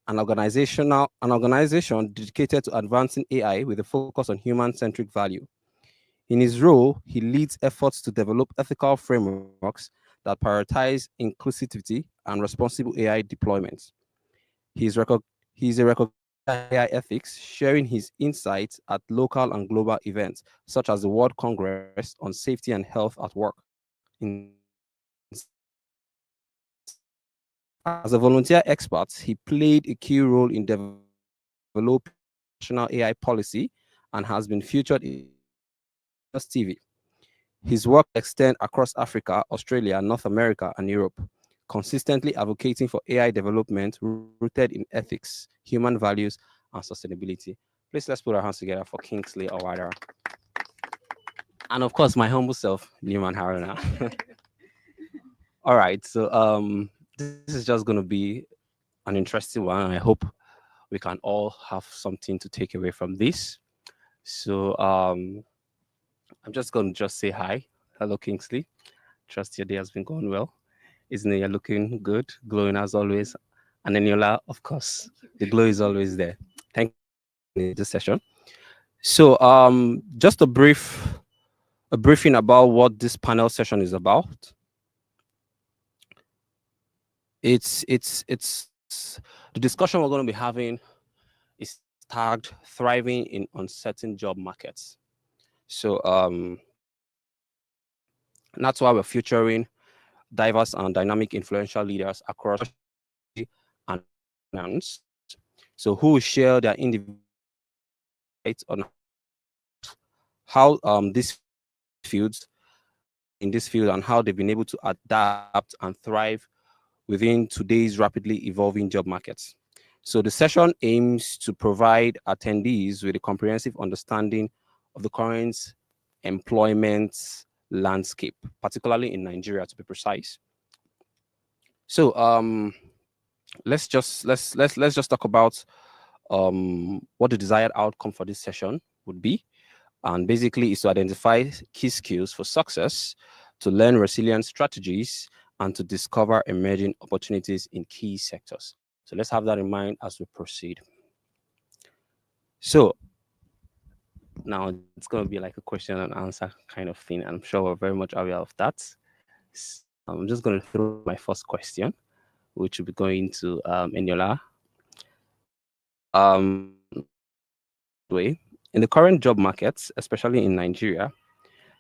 Speaker 2: an organization dedicated to advancing AI with a focus on human-centric value. In his role, he leads efforts to develop ethical frameworks that prioritize inclusivity and responsible AI deployments. He is, he is a recognized AI ethics, sharing his insights at local and global events, such as the World Congress on Safety and Health at Work in San Francisco. As a volunteer expert, he played a key role in developing national AI policy and has been featured in TV. His work extends across Africa, Australia, North America, and Europe, consistently advocating for AI development rooted in ethics, human values, and sustainability. Please let's put our hands together for Kingsley Owada. And of course, my humble self, Newman Haruna. All right, so this is just going to be an interesting one. I hope we can all have something to take away from this. So I'm just going to just say hi. Hello, Kingsley. Trust your day has been going well. Isn't it? You're looking good, glowing as always. And then Yola, of course, the glow is always there. Thank you for this session. So just a briefing about what this panel session is about. It's the discussion we're going to be having is tagged thriving in uncertain job markets. So that's why we're featuring diverse and dynamic influential leaders across and finance. So who will share their individual on how these fields in this field and how they've been able to adapt and thrive within today's rapidly evolving job markets. So the session aims to provide attendees with a comprehensive understanding of the current employment landscape, particularly in Nigeria, to be precise. So let's just talk about what the desired outcome for this session would be. And basically is to identify key skills for success, to learn resilient strategies, and to discover emerging opportunities in key sectors. So let's have that in mind as we proceed. So now it's going to be like a question and answer kind of thing. I'm sure we're very much aware of that. So I'm just going to throw my first question, which will be going to Eniola. Way in the current job markets, especially in Nigeria,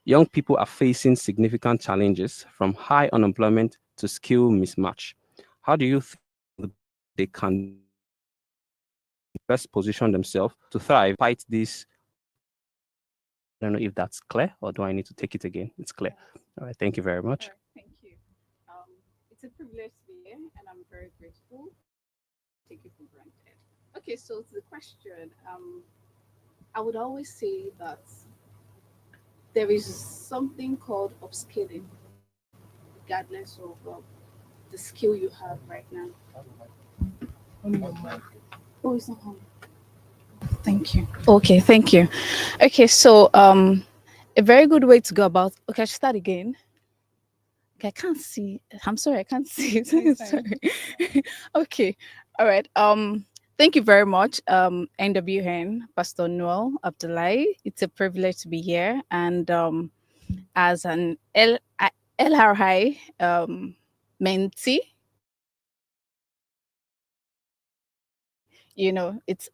Speaker 2: young people are facing significant challenges from high unemployment to skill mismatch. How do you think they can best position themselves to thrive despite this? I don't know if that's clear, or do I need to take it again? It's clear. All right, thank you very much.
Speaker 9: Thank you. It's a privilege to be here, and I'm very grateful. Take it for granted. Okay, so to the question, I would always say that there is something called upskilling, regardless of the skill you have right now. Oh, it's not on. Thank you. Okay, thank you. Okay, so a very good way to go about. Okay, I should start again. Okay, I can't see. I'm sorry, I can't see it. Sorry. Okay, all right. Thank you very much, NWN Pastor Noel Abdullahi. It's a privilege to be here, and as an LRI mentee, you know, it's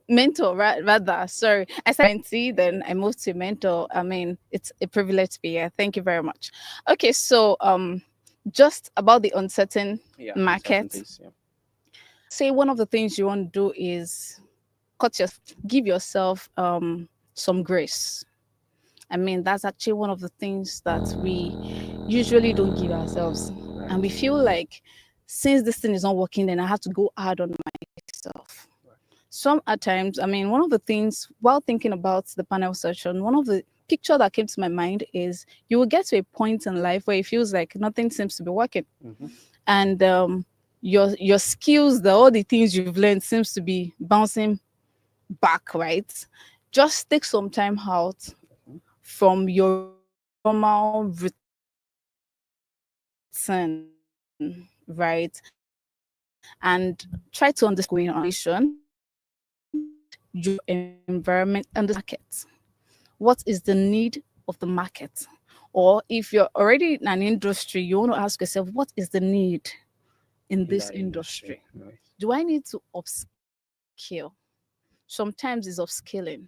Speaker 9: mentor rather. Sorry, I said mentee, then I moved to mentor. I mean, it's a privilege to be here. Thank you very much. Okay, so just about the uncertain market. Say one of the things you want to do is give yourself some grace. I mean, that's actually one of the things that we usually don't give ourselves, and we feel like since this thing is not working, then I have to go hard on myself. Some at times, I mean, one of the things while thinking about the panel session, one of the picture that came to my mind is you will get to a point in life where it feels like nothing seems to be working, and your skills, all the things you've learned seems to be bouncing back, right? Just take some time out from your normal routine, right? And try to understand what's going on your environment and the market. What is the need of the market? Or if you're already in an industry, you want to ask yourself, what is the need in this industry?
Speaker 2: Right.
Speaker 9: Do I need to upskill? Sometimes it's upskilling,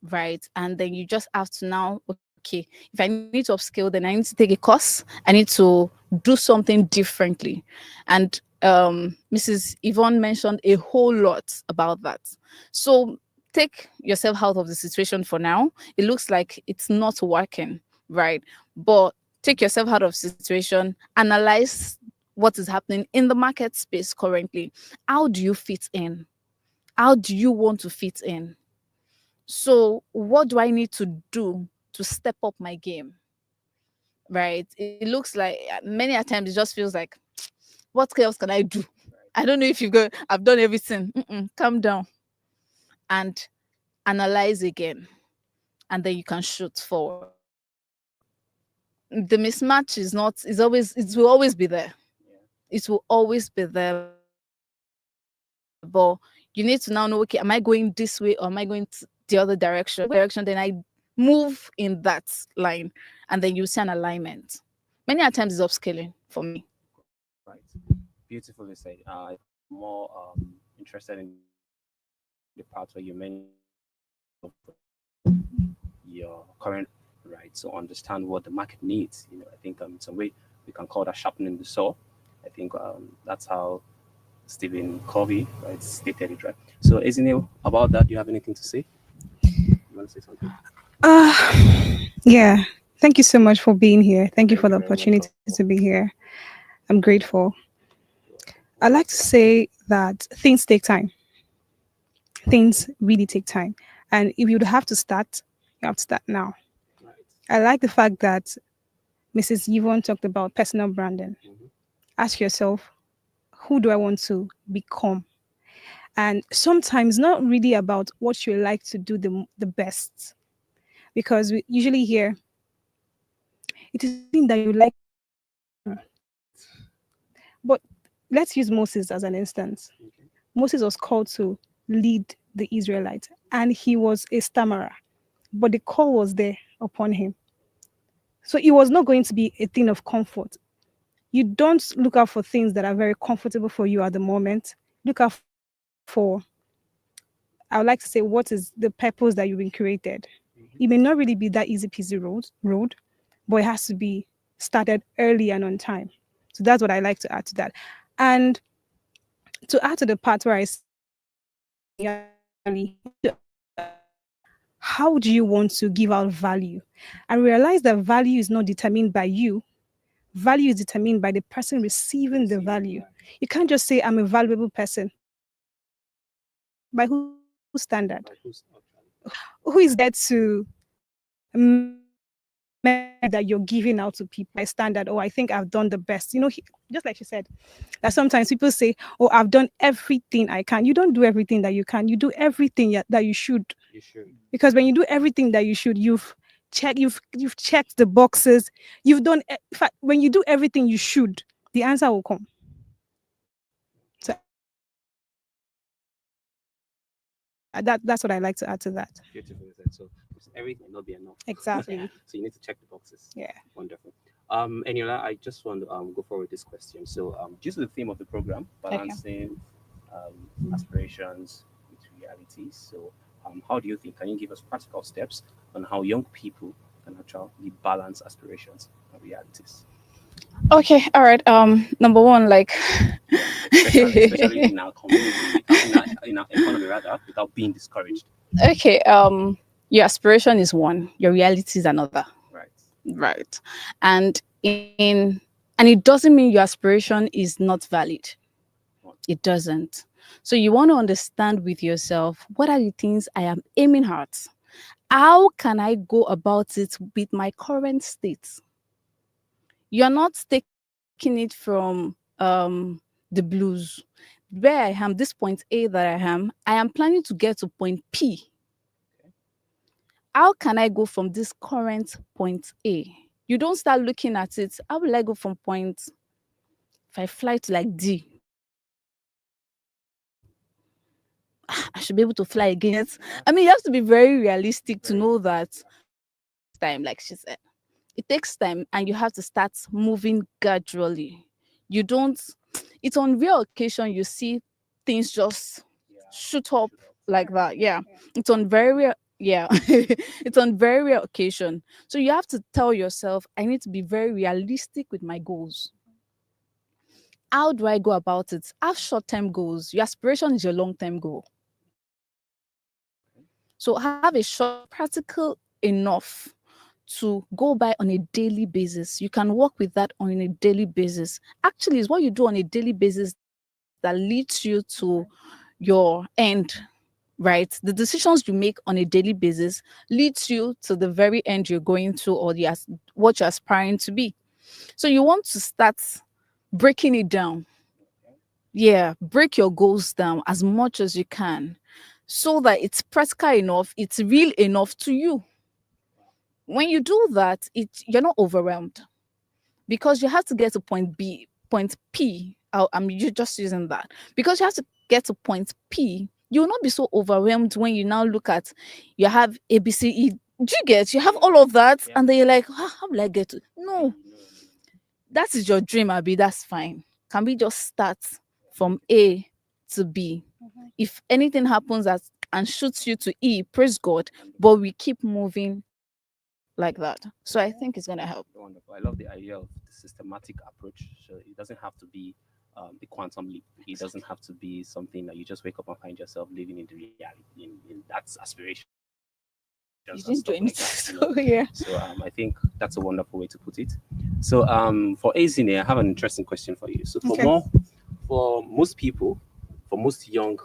Speaker 9: right? And then you just have to now, okay, if I need to upskill, then I need to take a course. I need to do something differently. And Mrs. Yvonne mentioned a whole lot about that. So take yourself out of the situation for now. It looks like it's not working, right? But take yourself out of the situation, analyze
Speaker 10: what is happening in the market space currently. How do you fit in? How do you want to fit in? So what do I need to do to step up my game? Right? It looks like many a times it just feels like, what else can I do? I don't know if you go, I've done everything. Calm down and analyze again, and then you can shoot forward. The mismatch is not, it will always be there. It will always be there. But you need to now know, okay, am I going this way or am I going the other direction? Then I move in that line, and then you see an alignment. Many a times it's upscaling for me.
Speaker 2: Right. Beautifully said. I'm more interested in the part where you mentioned your current right, so understand what the market needs. I think in some way we can call that sharpening the saw. I think that's how Stephen Covey, right, stated it, right? So, Ezinil, about that, do you have anything to say? You want to say something?
Speaker 11: Yeah. Thank you so much for being here. Thank you for the
Speaker 2: Thank you very much
Speaker 11: opportunity to be here. I'm grateful. I like to say that things take time. Things really take time. And if you'd have to start, you have to start now.
Speaker 2: Right.
Speaker 11: I like the fact that Mrs. Yvonne talked about personal branding.
Speaker 2: Mhm.
Speaker 11: Ask yourself, who do I want to become? And sometimes not really about what you like to do the best. Because we usually hear it is something that you like to do. But let's use Moses as an instance.
Speaker 2: Okay.
Speaker 11: Moses was called to lead the Israelites, and he was a stammerer, but the call was there upon him. So it was not going to be a thing of comfort. You don't look out for things that are very comfortable for you at the moment. Look out for, I would like to say, what is the purpose that you've been created. It may not really be that easy peasy road, but it has to be started early and on time. So that's what I like to add to that. And to add to the part where I how do you want to give out value? And realize that value is not determined by you. Value is determined by the person receiving the value. You can't just say, I'm a valuable person. By whose standard? Who is there to that you're giving out to people by standard? Oh, I think I've done the best. Just like she said, that sometimes people say, oh, I've done everything I can. You don't do everything that you can. You do everything that you should.
Speaker 2: You should.
Speaker 11: Because when you do everything that you should, you've checked the boxes. You've done. In fact, when you do everything you should, the answer will come. So that's what I like to add to that.
Speaker 2: Beautifully said. So everything will not be enough.
Speaker 11: Exactly.
Speaker 2: So you need to check the boxes.
Speaker 11: Yeah.
Speaker 2: Wonderful. Eniola, I just want to go forward with this question. So due to the theme of the program, balancing aspirations with realities. So how do you think? Can you give us practical steps on how young people can actually balance aspirations and realities?
Speaker 10: Okay, all right. Number one, like
Speaker 2: especially in our community, in our economy rather, without being discouraged.
Speaker 10: Okay, your aspiration is one, your reality is another. Right. And it doesn't mean your aspiration is not valid. It doesn't. So you want to understand with yourself, what are the things I am aiming at? How can I go about it with my current state? You're not taking it from the blues. Where I am, this point A that I am planning to get to point P. How can I go from this current point A? You don't start looking at it. How will I go from point, if I fly to like D, I should be able to fly again. I mean, you have to be very realistic to know that time, like she said, it takes time and you have to start moving gradually. You don't, it's on rare occasion you see things just shoot up like that. Yeah. It's on very rare, yeah. It's on very rare occasion. So you have to tell yourself, I need to be very realistic with my goals. How do I go about it? Have short-term goals. Your aspiration is your long-term goal. So have a short, practical enough to go by on a daily basis. You can work with that on a daily basis. Actually, it's what you do on a daily basis that leads you to your end, right? The decisions you make on a daily basis leads you to the very end you're going to, or what you're aspiring to be. So you want to start breaking it down. Yeah, break your goals down as much as you can so that it's practical enough, it's real enough to you. When you do that, you're not overwhelmed because you have to get to point B, point P. I'm just using that because you have to get to point P. You will not be so overwhelmed when you now look at you have A, B, C, E. Do you get? You have all of that, and then you're like, how will I get to? No, that is your dream, Abby. That's fine. Can we just start from A to B? If anything happens and shoots you to E, praise God. But we keep moving like that. So I think it's gonna help.
Speaker 2: Wonderful. I love the idea of the systematic approach. So it doesn't have to be the quantum leap. It doesn't have to be something that you just wake up and find yourself living in the reality, in that aspiration.
Speaker 10: You didn't do anything. So
Speaker 2: yeah. So I think that's a wonderful way to put it. So for Azine, I have an interesting question for you. So for most people, for most young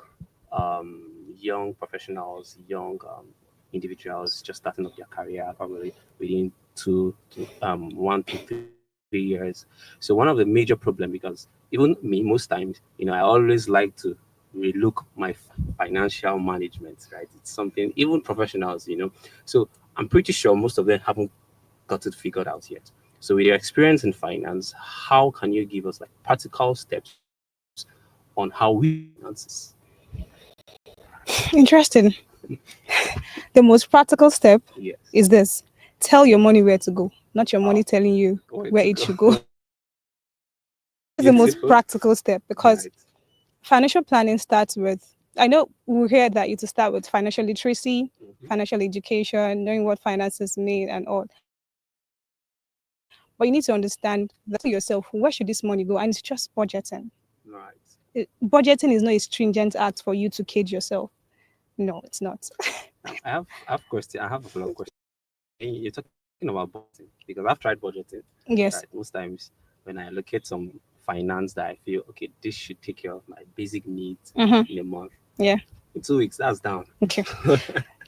Speaker 2: professionals, young individuals just starting up their career, probably within 1 to 3 years. So one of the major problem, because even me, most times, I always like to relook my financial management, right? It's something even professionals, So I'm pretty sure most of them haven't got it figured out yet. So with your experience in finance, how can you give us like practical steps on how we finances?
Speaker 11: Interesting. The most practical step
Speaker 2: Yes.
Speaker 11: is this: tell your money where to go, not your money telling you where it should go. It's the most practical step because financial planning starts with, I know we hear that you to start with financial literacy, financial education, knowing what finances mean and all. But you need to understand that to yourself, where should this money go? And it's just budgeting.
Speaker 2: Right.
Speaker 11: Budgeting is not a stringent act for you to cage yourself. No, it's not.
Speaker 2: I have a follow-up question. You're talking about budgeting because I've tried budgeting.
Speaker 11: Yes.
Speaker 2: Right? Most times when I allocate some finance that I feel okay, this should take care of my basic needs in a month.
Speaker 11: Yeah.
Speaker 2: In 2 weeks, that's down.
Speaker 11: Okay.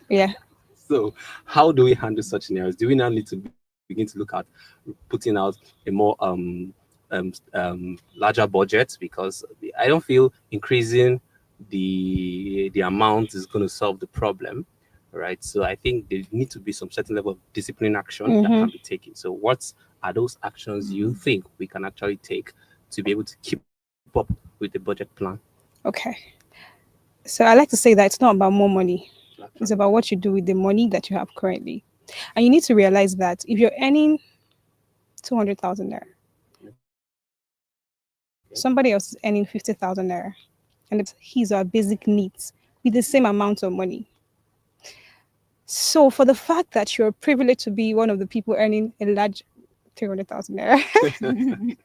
Speaker 11: Yeah.
Speaker 2: So how do we handle such scenarios? Do we now need to begin to look at putting out a more larger budget? Because I don't feel increasing the amount is going to solve the problem, right? So I think there need to be some certain level of discipline action that can be taken. So what are those actions you think we can actually take to be able to keep up with the budget plan?
Speaker 11: Okay. So I like to say that it's not about more money. It's about what you do with the money that you have currently. And you need to realize that if you're earning 200,000 naira, somebody else is earning 50,000 naira, and it's his or her basic needs with the same amount of money. So for the fact that you're privileged to be one of the people earning a large 300,000 naira,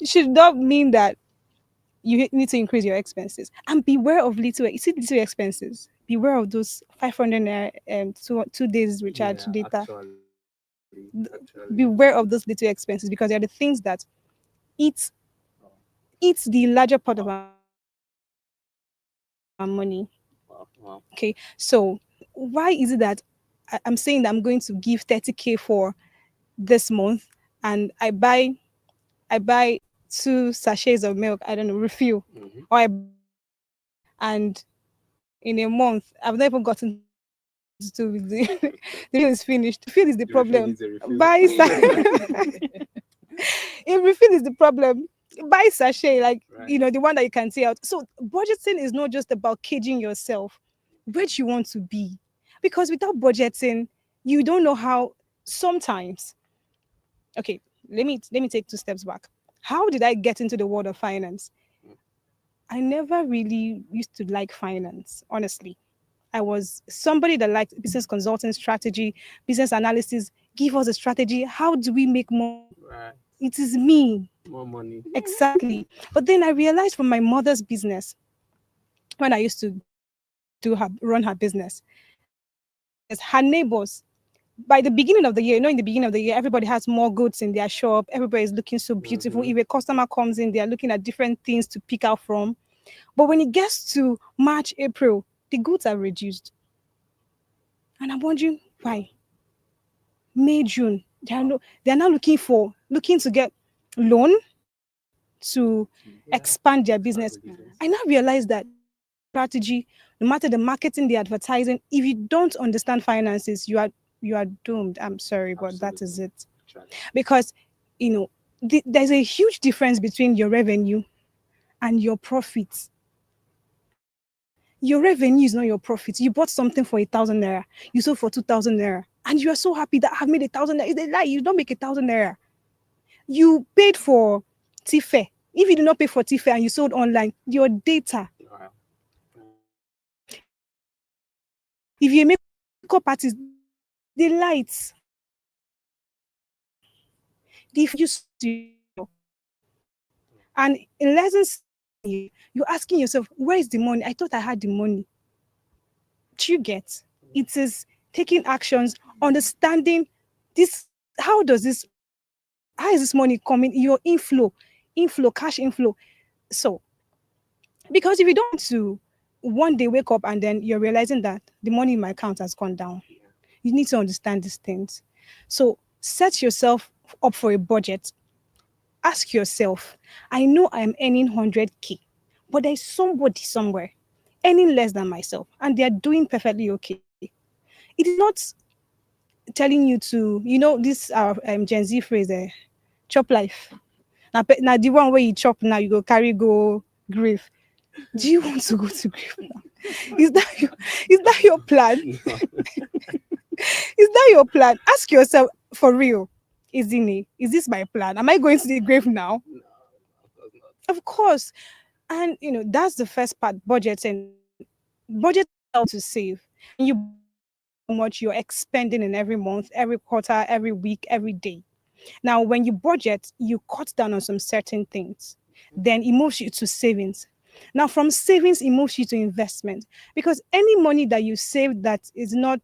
Speaker 11: it should not mean that you need to increase your expenses. And beware of little expenses. Beware of those 500 naira 2 days recharge data. Beware of those little expenses because they are the things that eat the larger part of our money.
Speaker 2: Wow.
Speaker 11: Okay, so why is it that I'm saying that I'm going to give 30K for this month and I buy 2 sachets of milk, I don't know, refill, or and in a month I've never gotten to do with the refill is finished. Refill is the problem. Buy if refill is the problem, buy sachet, like the one that you can see out. So budgeting is not just about caging yourself where you want to be, because without budgeting, you don't know how. Sometimes, okay, let me take 2 steps back. How did I get into the world of finance? I never really used to like finance, honestly. I was somebody that liked business consulting, strategy, business analysis. Give us a strategy. How do we make more?
Speaker 2: Right.
Speaker 11: It is me.
Speaker 2: More money.
Speaker 11: Exactly. But then I realized from my mother's business, when I used to run her business, as her neighbors, by the beginning of the year, in the beginning of the year, everybody has more goods in their shop. Everybody is looking so beautiful. If a customer comes in, they are looking at different things to pick out from. But when it gets to March, April, the goods are reduced. And I'm wondering why. May, June, they're now looking to get loan to expand their business. I now realize that strategy, no matter the marketing, the advertising, if you don't understand finances, you are doomed. I'm sorry, but that is it. Because there's a huge difference between your revenue and your profits. Your revenue is not your profit. You bought something for 1,000 naira, you sold for 2,000 naira, and you are so happy that I've made 1,000 naira. It's a lie. You don't make 1,000 naira. You paid for Tife. If you do not pay for Tife and you sold online, your data. If you make makeup artist, the lights, the use, and in lessons, you're asking yourself, where is the money? I thought I had the money. Do you get? It is taking actions, understanding this. How is this money coming? Your cash inflow. So, because if you don't to one day wake up and then you're realizing that the money in my account has gone down, you need to understand these things. So set yourself up for a budget. Ask yourself, I know I'm earning 100K, but there's somebody somewhere earning less than myself and they're doing perfectly okay. It is not telling you to, this Gen Z phrase, chop life. Now the one where you chop now, you go grave. Do you want to go to grave now? Is that your plan? Is that your plan? Ask yourself for real. Is this my plan? Am I going to the grave now? Of course. And that's the first part, budgeting. Budget helps to save. And you how much you're expending in every month, every quarter, every week, every day. Now, when you budget, you cut down on some certain things. Then it moves you to savings. Now, from savings, it moves you to investment. Because any money that you save that is not,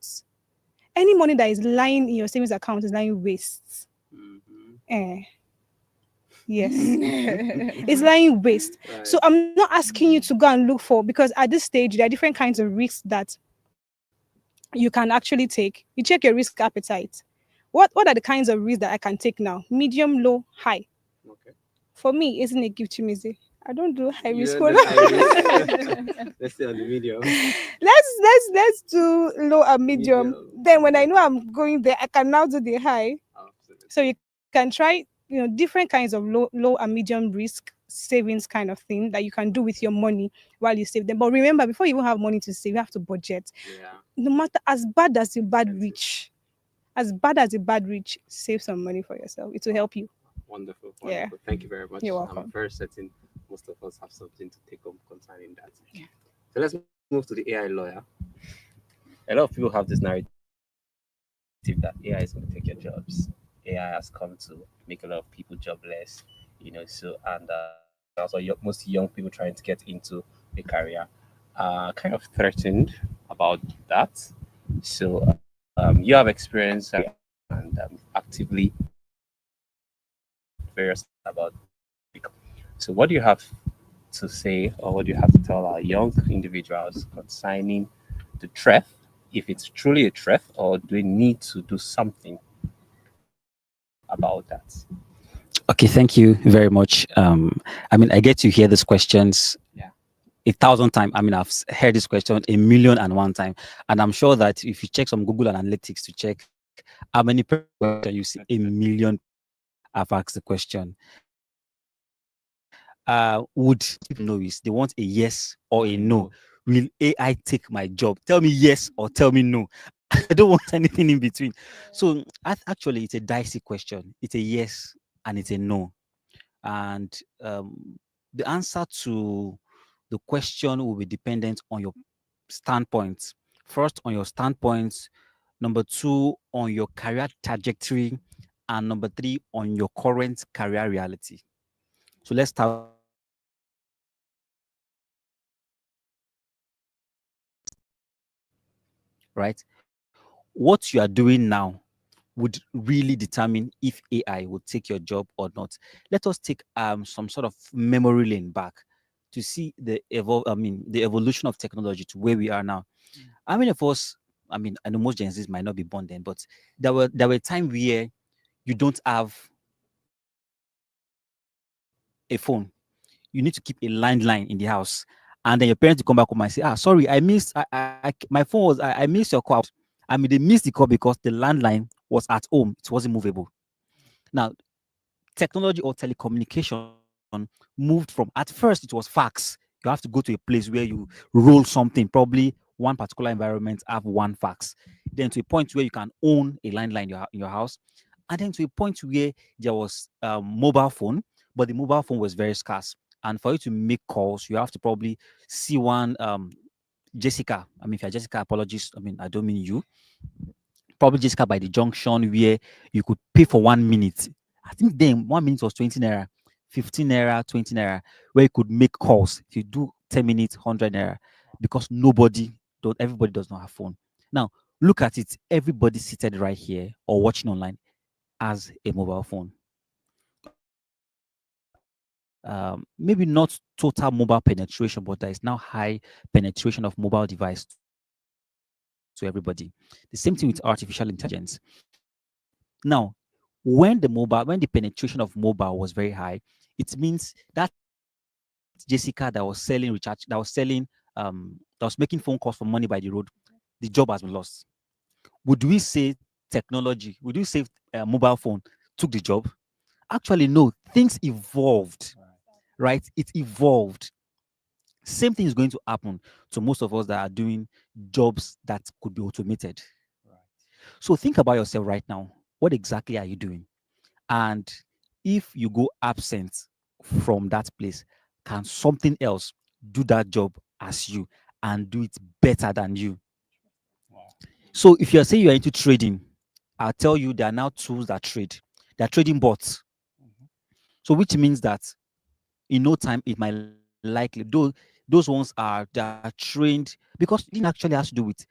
Speaker 11: any money that is lying in your savings account is lying waste. Yes. It's lying waste. Right. So I'm not asking you to go and look for, because at this stage, there are different kinds of risks that you can actually take. You check your risk appetite. What are the kinds of risks that I can take now? Medium, low, high. Okay. For me, isn't it give to me? I don't do high risk.
Speaker 2: Let's stay on the medium.
Speaker 11: Let's do low and medium. Then when I know I'm going there, I can now do the high. Absolutely. So you can try, different kinds of low and medium risk savings kind of thing that you can do with your money while you save them. But remember, before you even have money to save, you have to budget. Yeah. No matter as bad as a bad rich, save some money for yourself. It will help you.
Speaker 2: Wonderful. Yeah. Thank you very much.
Speaker 11: You're welcome.
Speaker 2: I'm very certain most of us have something to take up concerning that. Yeah. So let's move to the AI lawyer. A lot of people have this narrative that AI is going to take your jobs. AI has come to make a lot of people jobless, so, and also most young people trying to get into a career kind of threatened about that. So you have experience and actively various about. So what do you have to say, or what do you have to tell our young individuals concerning the threat, if it's truly a threat, or do we need to do something about that?
Speaker 3: Okay, thank you very much. I get to hear these questions 1,000 times. I've heard this question 1,000,001 times, and I'm sure that if you check some Google Analytics to check how many questions you see, 1,000,000 have asked the question. Would people know is they want a yes or a no? Will AI take my job? Tell me yes or tell me no. I don't want anything in between. So actually, it's a dicey question. It's a yes and it's a no. And the answer to the question will be dependent on your standpoints. First, on your standpoints. Number two, on your career trajectory. And number three, on your current career reality. So let's start. Right? what you are doing now would really determine if AI would take your job or not. Let us take some sort of memory lane back to see the evolution of technology to where we are now. How many of us, I know most Gen Zs might not be born then, but there were times where you don't have a phone. You need to keep a landline in the house. And then your parents will come back home and say, sorry, I missed my phone was I missed your call. They missed the call because the landline was at home, it wasn't movable. Now, technology or telecommunication moved from, at first it was fax. You have to go to a place where you roll something, probably one particular environment have one fax. Then to a point where you can own a landline in your house. And then to a point where there was mobile phone, but the mobile phone was very scarce. And for you to make calls, you have to probably see one Jessica. If you're Jessica, apologies. I don't mean you. Probably Jessica by the junction where you could pay for 1 minute. I think then 1 minute was 20 naira, 15 naira, 20 naira, where you could make calls. If you do 10 minutes, 100 naira, because everybody does not have phone. Now, look at it. Everybody seated right here or watching online has a mobile phone. Maybe not total mobile penetration, but there is now high penetration of mobile device to everybody. The same thing with artificial intelligence. Now, when the penetration of mobile was very high, it means that Jessica that was selling recharge, that was making phone calls for money by the road, the job has been lost. Would we say technology? Would you say mobile phone took the job? Actually, no. Things evolved, right? It evolved. Same thing is going to happen to most of us that are doing jobs that could be automated. So think about yourself right now. What exactly are you doing? And if you go absent from that place, can something else do that job as you and do it better than you? So if you're saying you're into trading, I'll tell you there are now tools that trade. They're trading bots. So which means that in no time it might likely those ones they are trained because it actually has to do with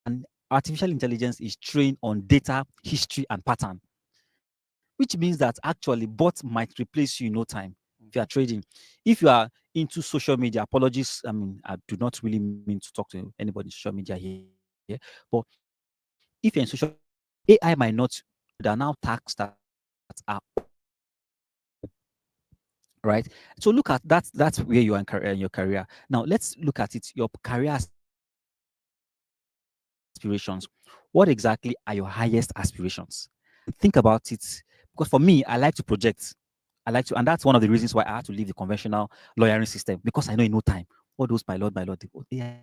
Speaker 3: and artificial intelligence is trained on data, history, and pattern, which means that actually bots might replace you in no time if you are trading. If you are into social media, apologies, I do not really mean to talk to anybody in social media here, but if you're in social media, AI might not, there are now tasks that are right. So look at that's where you are in your career. Now let's look at it, your career aspirations. What exactly are your highest aspirations? Think about it, because for me, I like to project. And that's one of the reasons why I had to leave the conventional lawyering system, because I know in no time, all those my lord, AI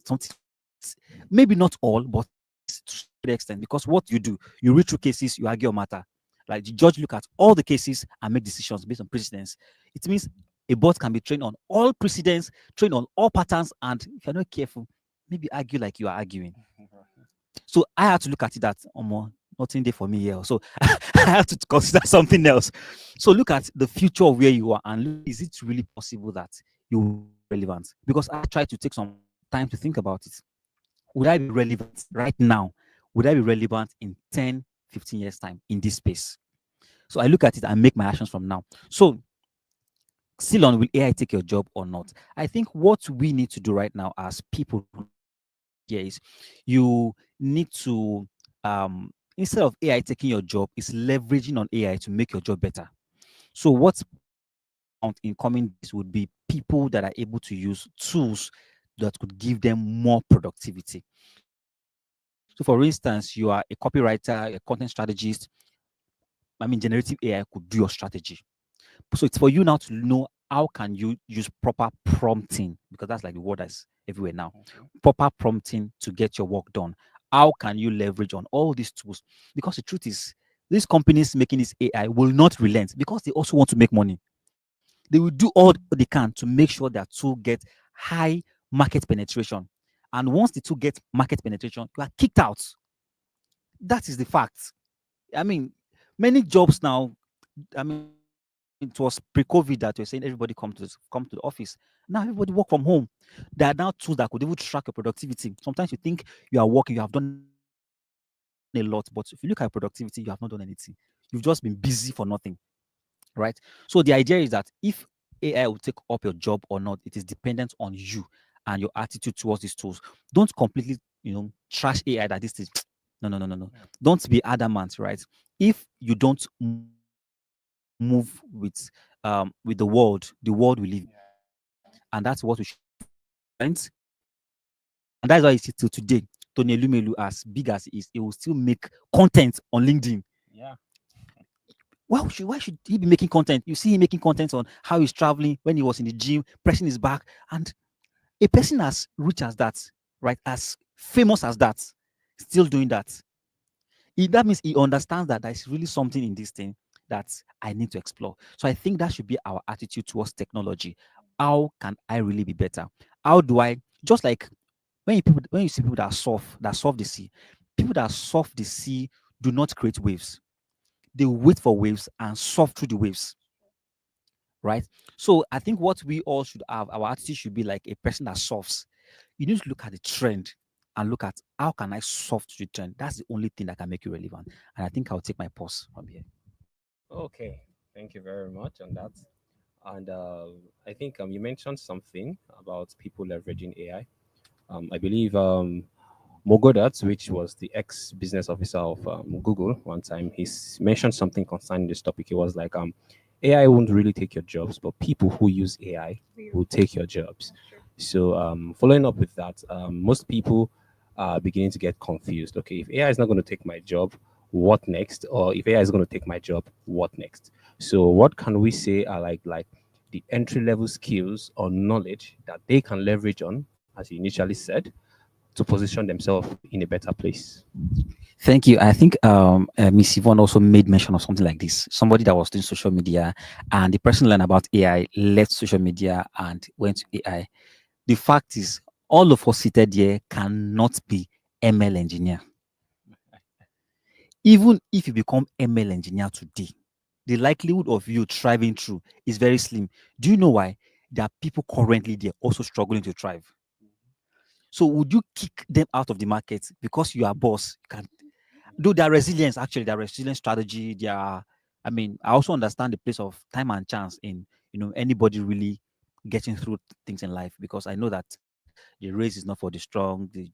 Speaker 3: something, maybe not all, but to the extent, because what you do, you read through cases, you argue a matter. Like the judge look at all the cases and make decisions based on precedents. It means a bot can be trained on all precedents, trained on all patterns, and if you're not careful, maybe argue like you are arguing. So I had to look at it that nothing there for me here. So I have to consider something else. So look at the future of where you are and look, is it really possible that you will be relevant? Because I try to take some time to think about it. Would I be relevant right now? Would I be relevant in 10, 15 years' time in this space? So I look at it and make my actions from now. So still on, will AI take your job or not? I think what we need to do right now as people here is you need to instead of AI taking your job, is leveraging on AI to make your job better. So what's in coming days would be people that are able to use tools that could give them more productivity. So for instance, you are a copywriter, a content strategist. Generative AI could do your strategy. So it's for you now to know how can you use proper prompting, because that's like the word that's everywhere now. Proper prompting to get your work done. How can you leverage on all these tools? Because the truth is, these companies making this AI will not relent because they also want to make money. They will do all they can to make sure their tool get high market penetration. And once the tool gets market penetration, you are kicked out. That is the fact. I mean, many jobs now, it was pre-COVID that we're saying everybody come to the office. Now everybody work from home. There are now tools that could even track your productivity. Sometimes you think you are working, you have done a lot, but if you look at productivity, you have not done anything. You've just been busy for nothing, right? So the idea is that if AI will take up your job or not, it is dependent on you and your attitude towards these tools. Don't completely, trash AI that this is no. Don't be adamant, right? If you don't move with the world will leave you. And that's what we should focus on. And that's why you see till today, Tony Elumelu, as big as he is, he will still make content on LinkedIn.
Speaker 2: Yeah.
Speaker 3: Why should he be making content? You see him making content on how he's traveling, when he was in the gym, pressing his back, and a person as rich as that, right, as famous as that, still doing that. That means he understands that there's really something in this thing that I need to explore. So I think that should be our attitude towards technology. How can I really be better? How do I, just like when you see people that surf the sea, people that surf the sea do not create waves. They wait for waves and surf through the waves, right? So I think what we all should have, our attitude should be like a person that surfs. You need to look at the trend and look at how can I surf to the trend. That's the only thing that can make you relevant. And I think I'll take my pause from here.
Speaker 2: Okay. Thank you very much on that. And I think you mentioned something about people leveraging AI. I believe Mogodat, which was the ex business officer of Google, one time mentioned something concerning this topic. It was like, AI won't really take your jobs, but people who use AI will take your jobs. So, following up with that, most people are beginning to get confused. Okay, if AI is not going to take my job, what next? Or if AI is going to take my job, what next? So, what can we say are like the entry level skills or knowledge that they can leverage on, as you initially said, to position themselves in a better place?
Speaker 3: Thank you. I think Miss Yvonne also made mention of something like this. Somebody that was doing social media and the person learned about AI, left social media and went to AI. The fact is, all of us seated here cannot be ML engineer. Even if you become ML engineer today, the likelihood of you thriving through is very slim. Do you know why? There are people currently there also struggling to thrive. So would you kick them out of the market because you are boss? You can do their resilience, actually, their resilience strategy, their I mean, I also understand the place of time and chance in anybody really getting through things in life, because I know that the race is not for the strong, the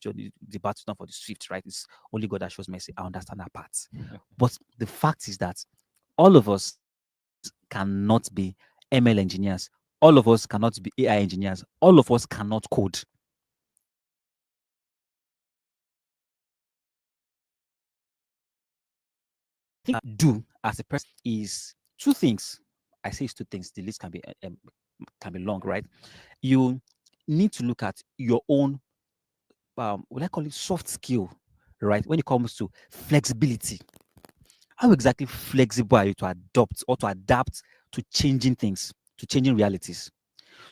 Speaker 3: battle is not for the swift, right? It's only God that shows mercy. I understand that part. But the fact is that all of us cannot be ML engineers. All of us cannot be AI engineers. All of us cannot code. Thing do as a person is two things. I say it's two things. The list can be long, right? You need to look at your own what I call it soft skill, right? When it comes to flexibility, how exactly flexible are you to adopt or to adapt to changing things, to changing realities?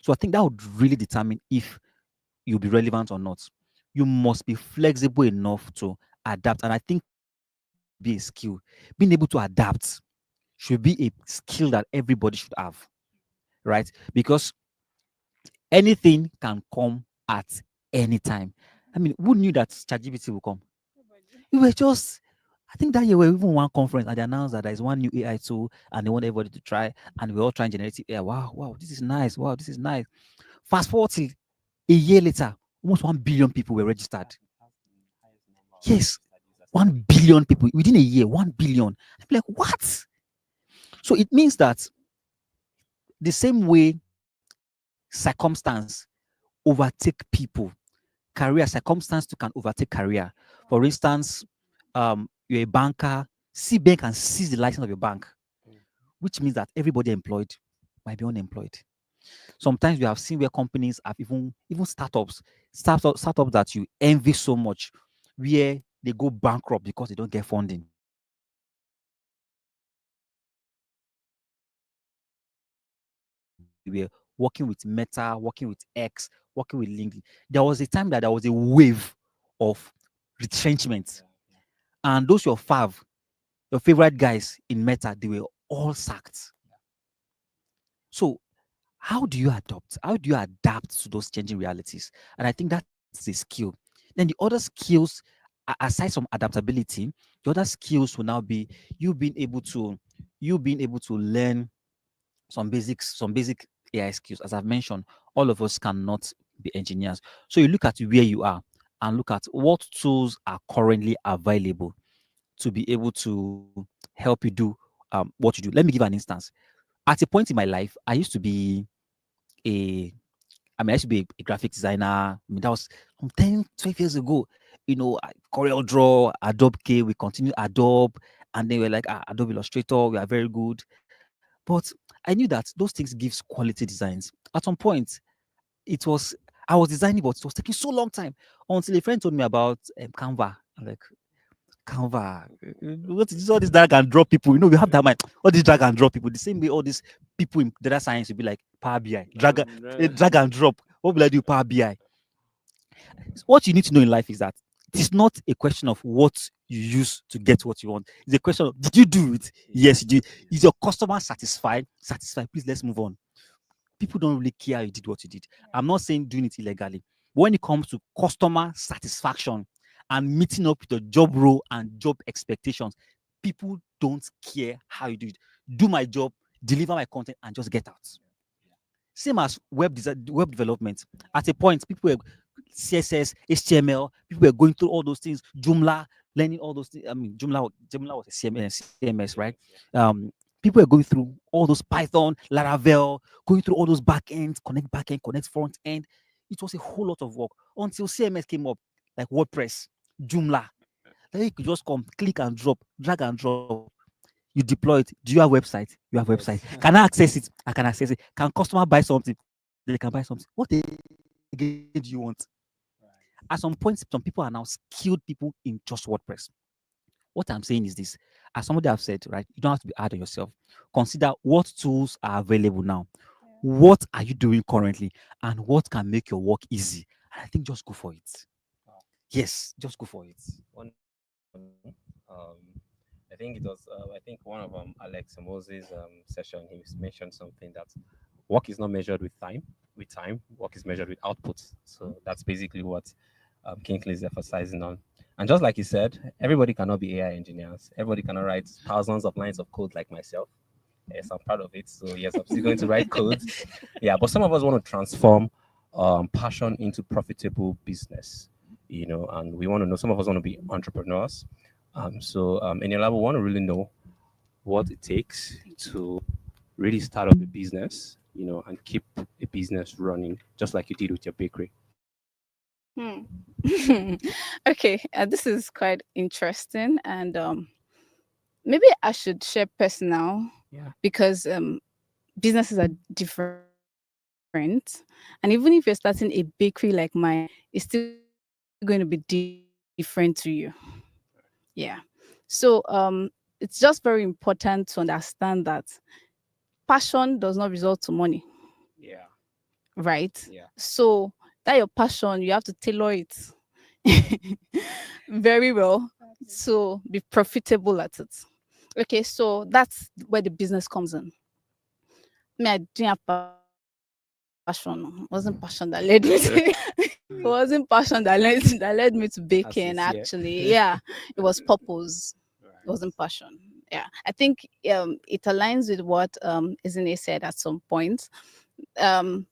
Speaker 3: So I think that would really determine if you'll be relevant or not. You must be flexible enough to adapt, and I think that should be a skill. Being able to adapt should be a skill that everybody should have, right? Because anything can come at any time. I mean, who knew that ChatGPT will come? We were just, I think that year we were even one conference and they announced that there is one new AI tool and they want everybody to try, and we're all trying generative AI. Wow, this is nice. Wow, this is nice. Fast forward till a year later, almost 1 billion people were registered. Yes, 1 billion people within a year, 1 billion. I'm like, what? So it means that the same way circumstance overtake people, career circumstance too can overtake career. For instance, you're a banker, CBank can seize the license of your bank, which means that everybody employed might be unemployed. Sometimes we have seen where companies have even startups that you envy so much, where they go bankrupt because they don't get funding. We were working with Meta, working with X, working with LinkedIn. There was a time that there was a wave of retrenchment. And those your favorite guys in Meta, they were all sacked. So how do you adopt? How do you adapt to those changing realities? And I think that's a skill. Then the other skills, aside from adaptability, the other skills will now be you being able to learn some basic AI skills. As I've mentioned, all of us cannot be engineers. So you look at where you are and look at what tools are currently available to be able to help you do what you do. Let me give an instance. At a point in my life, I used to be a I used to be a graphic designer. I mean, that was from 10, 12 years ago. Corel Draw, Adobe K, we continued Adobe, and they were like, Adobe Illustrator, we are very good. But I knew that those things gives quality designs. At some point, I was designing, but it was taking so long time until a friend told me about Canva. I'm like, Canva, what is all this drag and drop people? We have that mind. All these drag and drop people, the same way all these people in data science will be like Power BI, drag and drop. What will I do? Power BI. What you need to know in life is that it is not a question of what you use to get what you want. It's a question of did you do it? Yes, you did. Is your customer satisfied? Satisfied. Please let's move on. People don't really care you did what you did. I'm not saying doing it illegally. But when it comes to customer satisfaction and meeting up with the job role and job expectations, people don't care how you do it. Do my job, deliver my content, and just get out. Same as web development. At a point, people were CSS, HTML, people were going through all those things, Joomla, learning all those things. I mean, Joomla was a CMS, right? People were going through all those Python, Laravel, going through all those back end, connect front end. It was a whole lot of work until CMS came up, like WordPress, Joomla. Then you could just come, click and drop, drag and drop. You deploy it. Do you have website? You have website. Can I access it? I can access it. Can customer buy something? They can buy something. What again do you want? At some point, some people are now skilled people in just WordPress. What I'm saying is this: as somebody have said, right, you don't have to be hard on yourself. Consider what tools are available now. What are you doing currently? And what can make your work easy? And I think just go for it. Yes, just go for it.
Speaker 2: I think it was. I think one of Alex Moses' session. He mentioned something that work is not measured with time. With time, work is measured with output. So that's basically what Kinkley is emphasizing on. And just like he said, everybody cannot be AI engineers. Everybody cannot write thousands of lines of code like myself. Yes, I'm proud of it. So yes, I'm still going to write code. Yeah, but some of us want to transform passion into profitable business. And we want to know. Some of us want to be entrepreneurs. In your lab, we want to really know what it takes to really start up a business, and keep a business running, just like you did with your bakery.
Speaker 10: Hmm. Okay, this is quite interesting, and maybe I should share personal, because businesses are different, and even if you're starting a bakery like mine, it's still going to be different to you. Yeah. So it's just very important to understand that passion does not result to money.
Speaker 2: Yeah.
Speaker 10: Right?
Speaker 2: Yeah.
Speaker 10: So that your passion, you have to tailor it very well to be profitable at it. Okay, so that's where the business comes in. Me, I didn't have passion. It wasn't passion that led me to it wasn't passion that led me to baking, actually. Yeah, it was purpose. It wasn't passion. Yeah, I think it aligns with what Izine said at some point. Passion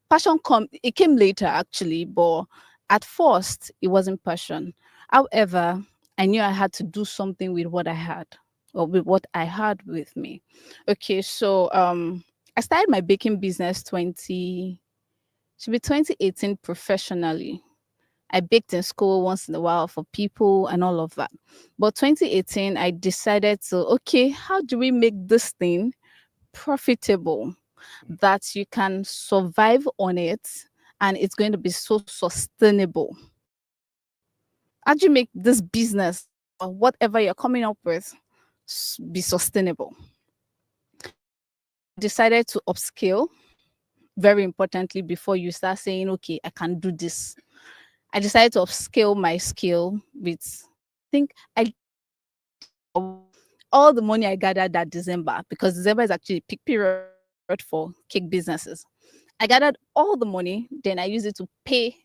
Speaker 10: it came later, actually, but at first it wasn't passion. However, I knew I had to do something with what I had, or with what I had with me. Okay, so I started my baking business 2018 professionally. I baked in school once in a while for people and all of that. But 2018, I decided to, okay, how do we make this thing profitable, that you can survive on it and it's going to be so sustainable? How do you make this business or whatever you're coming up with be sustainable? Decided to upscale, very importantly, before you start saying, okay, I can do this. I decided to upscale my skill with, I think, all the money I gathered that December, because December is actually a peak period for cake businesses. I gathered all the money, then I used it to pay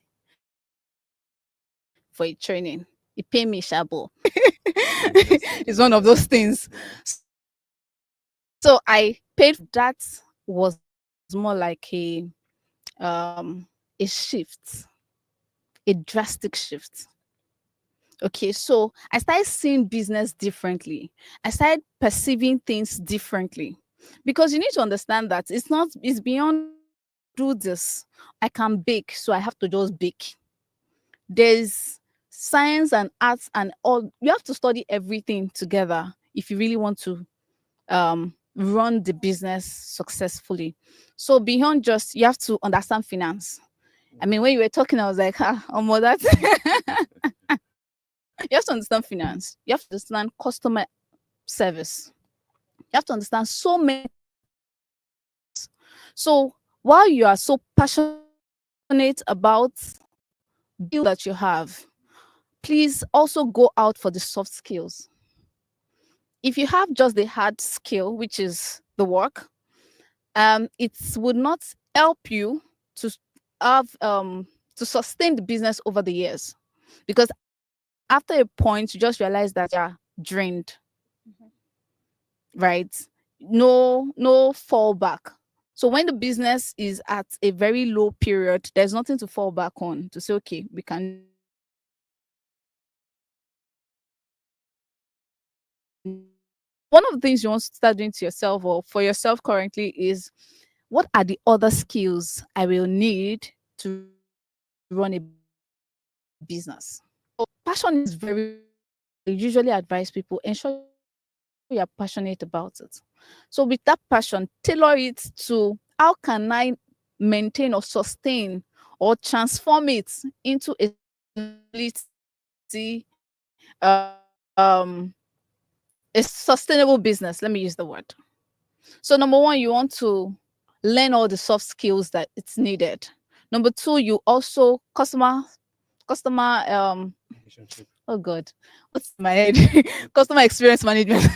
Speaker 10: for a training. It paid me shabo. It's one of those things. So I paid. That was more like a shift, a drastic shift. Okay, so I started seeing business differently. I started perceiving things differently, because you need to understand that it's beyond do this. I can bake, so I have to just bake. There's science and arts and all. You have to study everything together if you really want to run the business successfully. So beyond just, you have to understand finance. I mean, when you were talking, I was like, that. You have to understand finance. You have to understand customer service. You have to understand so many. So while you are so passionate about the skill that you have, please also go out for the soft skills. If you have just the hard skill, which is the work, it would not help you to have to sustain the business over the years, because after a point you just realize that you're drained, right? No fallback. So when the business is at a very low period, there's nothing to fall back on to say, okay, we can. One of the things you want to start doing to yourself or for yourself currently is, what are the other skills I will need to run a business? So passion is very, I usually advise people, ensure you are passionate about it. So with that passion, tailor it to how can I maintain or sustain or transform it into a um a sustainable business. Let me use the word. So number one, you want to learn all the soft skills that it's needed. Number two, you also customer oh god, what's in my head? Customer experience management.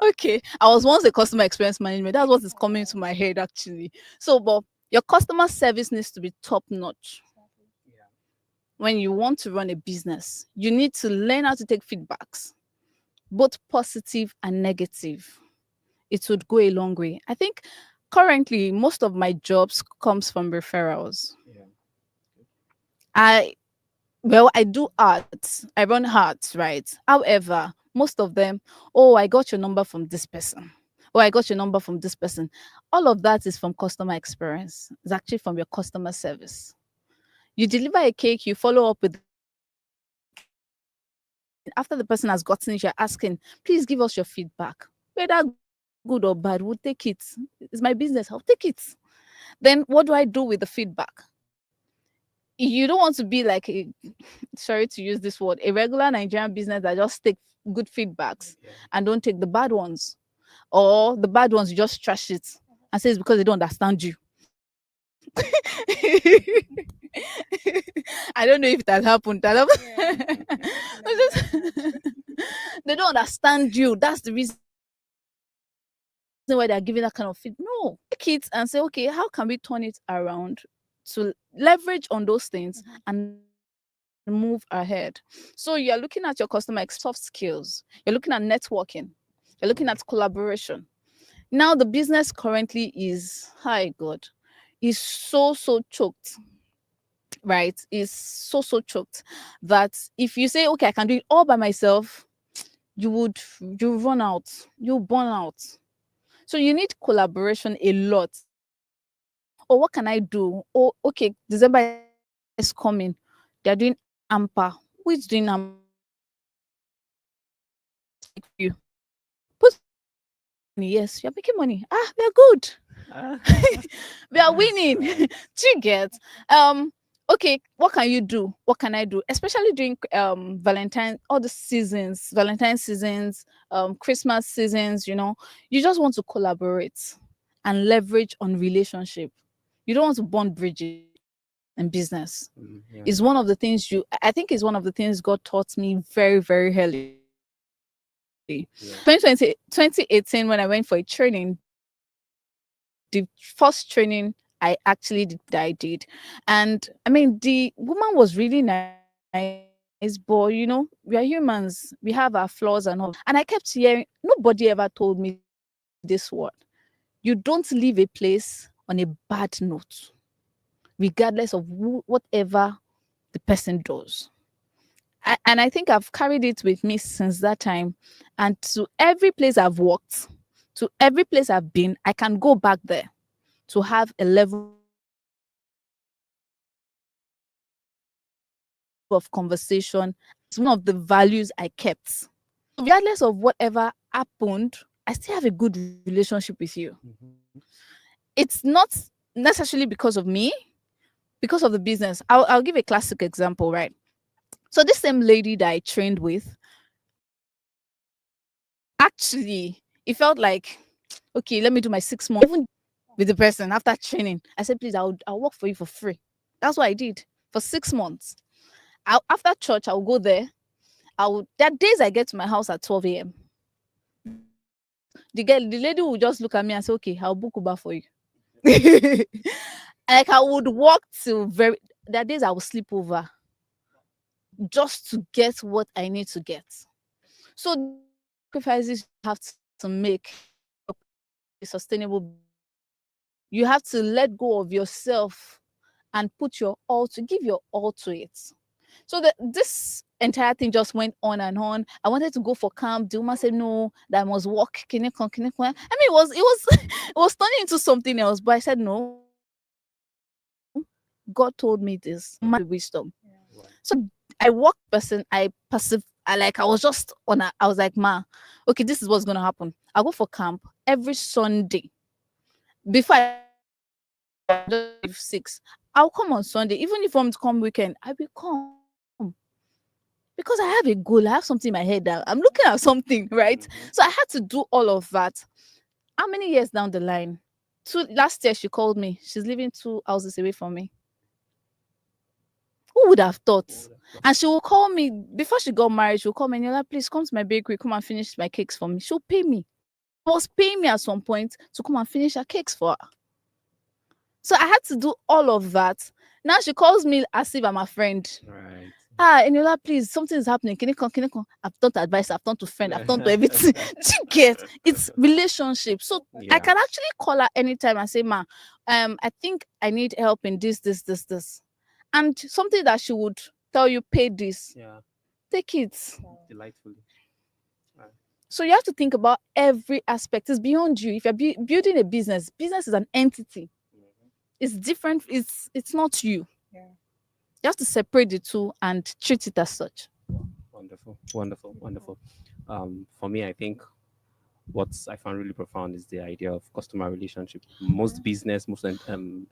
Speaker 10: Okay, I was once a customer experience management. That's what is coming to my head actually. So, but your customer service needs to be top notch. When you want to run a business, you need to learn how to take feedbacks, both positive and negative. It would go a long way. I think currently most of my jobs comes from referrals. I do arts. I run arts, right? However, most of them, oh, I got your number from this person. Oh, I got your number from this person. All of that is from customer experience. It's actually from your customer service. You deliver a cake, you follow up with, after the person has gotten it, you're asking, please give us your feedback. Whether good or bad, we'll take it. It's my business, I'll take it. Then what do I do with the feedback? You don't want to be like a, sorry to use this word, a regular Nigerian business that just take good feedbacks and don't take the bad ones. Or the bad ones, you just trash it and say it's because they don't understand you. I don't know if that happened. They don't understand you. That's the reason why they're giving that kind of feedback. No, take it and say, okay, how can we turn it around to leverage on those things and move ahead? So you're looking at your customer soft skills, you're looking at networking, you're looking at collaboration. Now the business currently is, hi God, is so choked, right? Is so choked that if you say, okay, I can do it all by myself, you run out, you burn out. So you need collaboration a lot. Or what can I do? Oh, okay, December is coming. They're doing AMPA. Who is doing AMPA? You put money. Yes, you're making money. We're good. We are winning. Do you get? Okay, what can you do? What can I do? Especially during Valentine, all the seasons, Valentine seasons, Christmas seasons, you know, you just want to collaborate and leverage on relationship. You don't want to burn bridges in business. Is one of the things I think is one of the things God taught me very, very early. 2018, when I went for a training, the first training I actually did that I did. And I mean, the woman was really nice, but we are humans, we have our flaws and all. And I kept hearing, nobody ever told me this word. You don't leave a place on a bad note, regardless of whatever the person does. And I think I've carried it with me since that time. And to every place I've worked, to every place I've been, I can go back there to have a level of conversation. It's one of the values I kept. Regardless of whatever happened, I still have a good relationship with you. It's not necessarily because of me, because of the business. I'll give a classic example, right? So this same lady that I trained with, actually, it felt like, okay, let me do my 6 months. Even with the person after training, I said, please, I'll work for you for free. That's what I did for 6 months. After church, I'll go there. There are days I get to my house at 12 a.m. The lady will just look at me and say, okay, I'll book Uber for you. Like I would walk till there are days I will sleep over just to get what I need to get. So sacrifices you have to make a sustainable. You have to let go of yourself and put your all to give your all to it. So this entire thing just went on and on. I wanted to go for camp. The woman said no, that I must walk. I mean, it was it was turning into something else. But I said no. God told me this. My wisdom. Yeah. So I walked person. I was just I was like, ma, okay, this is what's gonna happen. I'll go for camp every Sunday. Before I 6, I'll come on Sunday. Even if I'm to come weekend, I will come. Because I have a goal, I have something in my head that I'm looking at something, right? So I had to do all of that. How many years down the line? Last year she called me. She's living 2 houses away from me. Who would have thought? And she will call me before she got married. She'll call me and you're like, please come to my bakery, come and finish my cakes for me. She'll pay me. She was paying me at some point to come and finish her cakes for her. So I had to do all of that. Now she calls me as if I'm a friend.
Speaker 2: Right.
Speaker 10: Eniola, please, something is happening. Can you come? I've done to advice, I've done to friend, I've done to everything. Do you get? It's relationship. So I can actually call her anytime and say, ma, I think I need help in this. And something that she would tell you, pay this. Yeah. Take it.
Speaker 2: Delightfully. Right.
Speaker 10: So you have to think about every aspect. It's beyond you. If you're building a business is an entity. It's different. It's not you. Yeah. You have to separate the two and treat it as such.
Speaker 2: Wonderful. For me, I think what I found really profound is the idea of customer relationship. Most business, most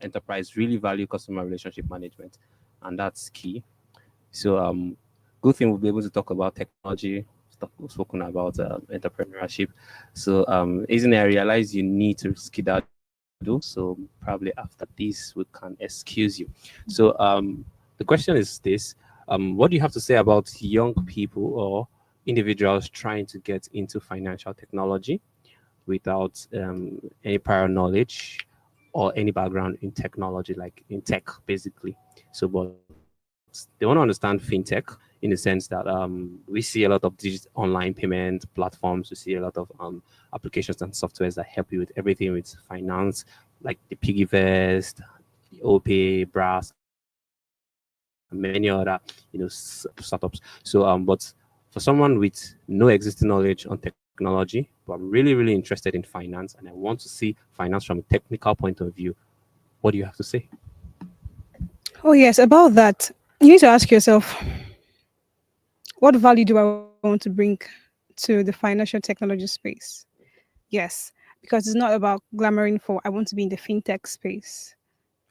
Speaker 2: enterprise really value customer relationship management, and that's key. So, good thing we'll be able to talk about technology, spoken about entrepreneurship. So, isn't I realize you need to skedaddle. So probably after this, we can excuse you. So, the question is this: what do you have to say about young people or individuals trying to get into financial technology without any prior knowledge or any background in technology, like in tech, basically? So, but they want to understand fintech in the sense that we see a lot of digital online payment platforms. We see a lot of applications and softwares that help you with everything with finance, like the Piggyvest, the OPay, Brass, and many other startups. So but for someone with no existing knowledge on technology, but I'm really interested in finance and I want to see finance from a technical point of view, what do you have to say?
Speaker 11: Oh, yes, about that. You need to ask yourself, what value do I want to bring to the financial technology space? Yes, because it's not about glamoring for I want to be in the fintech space.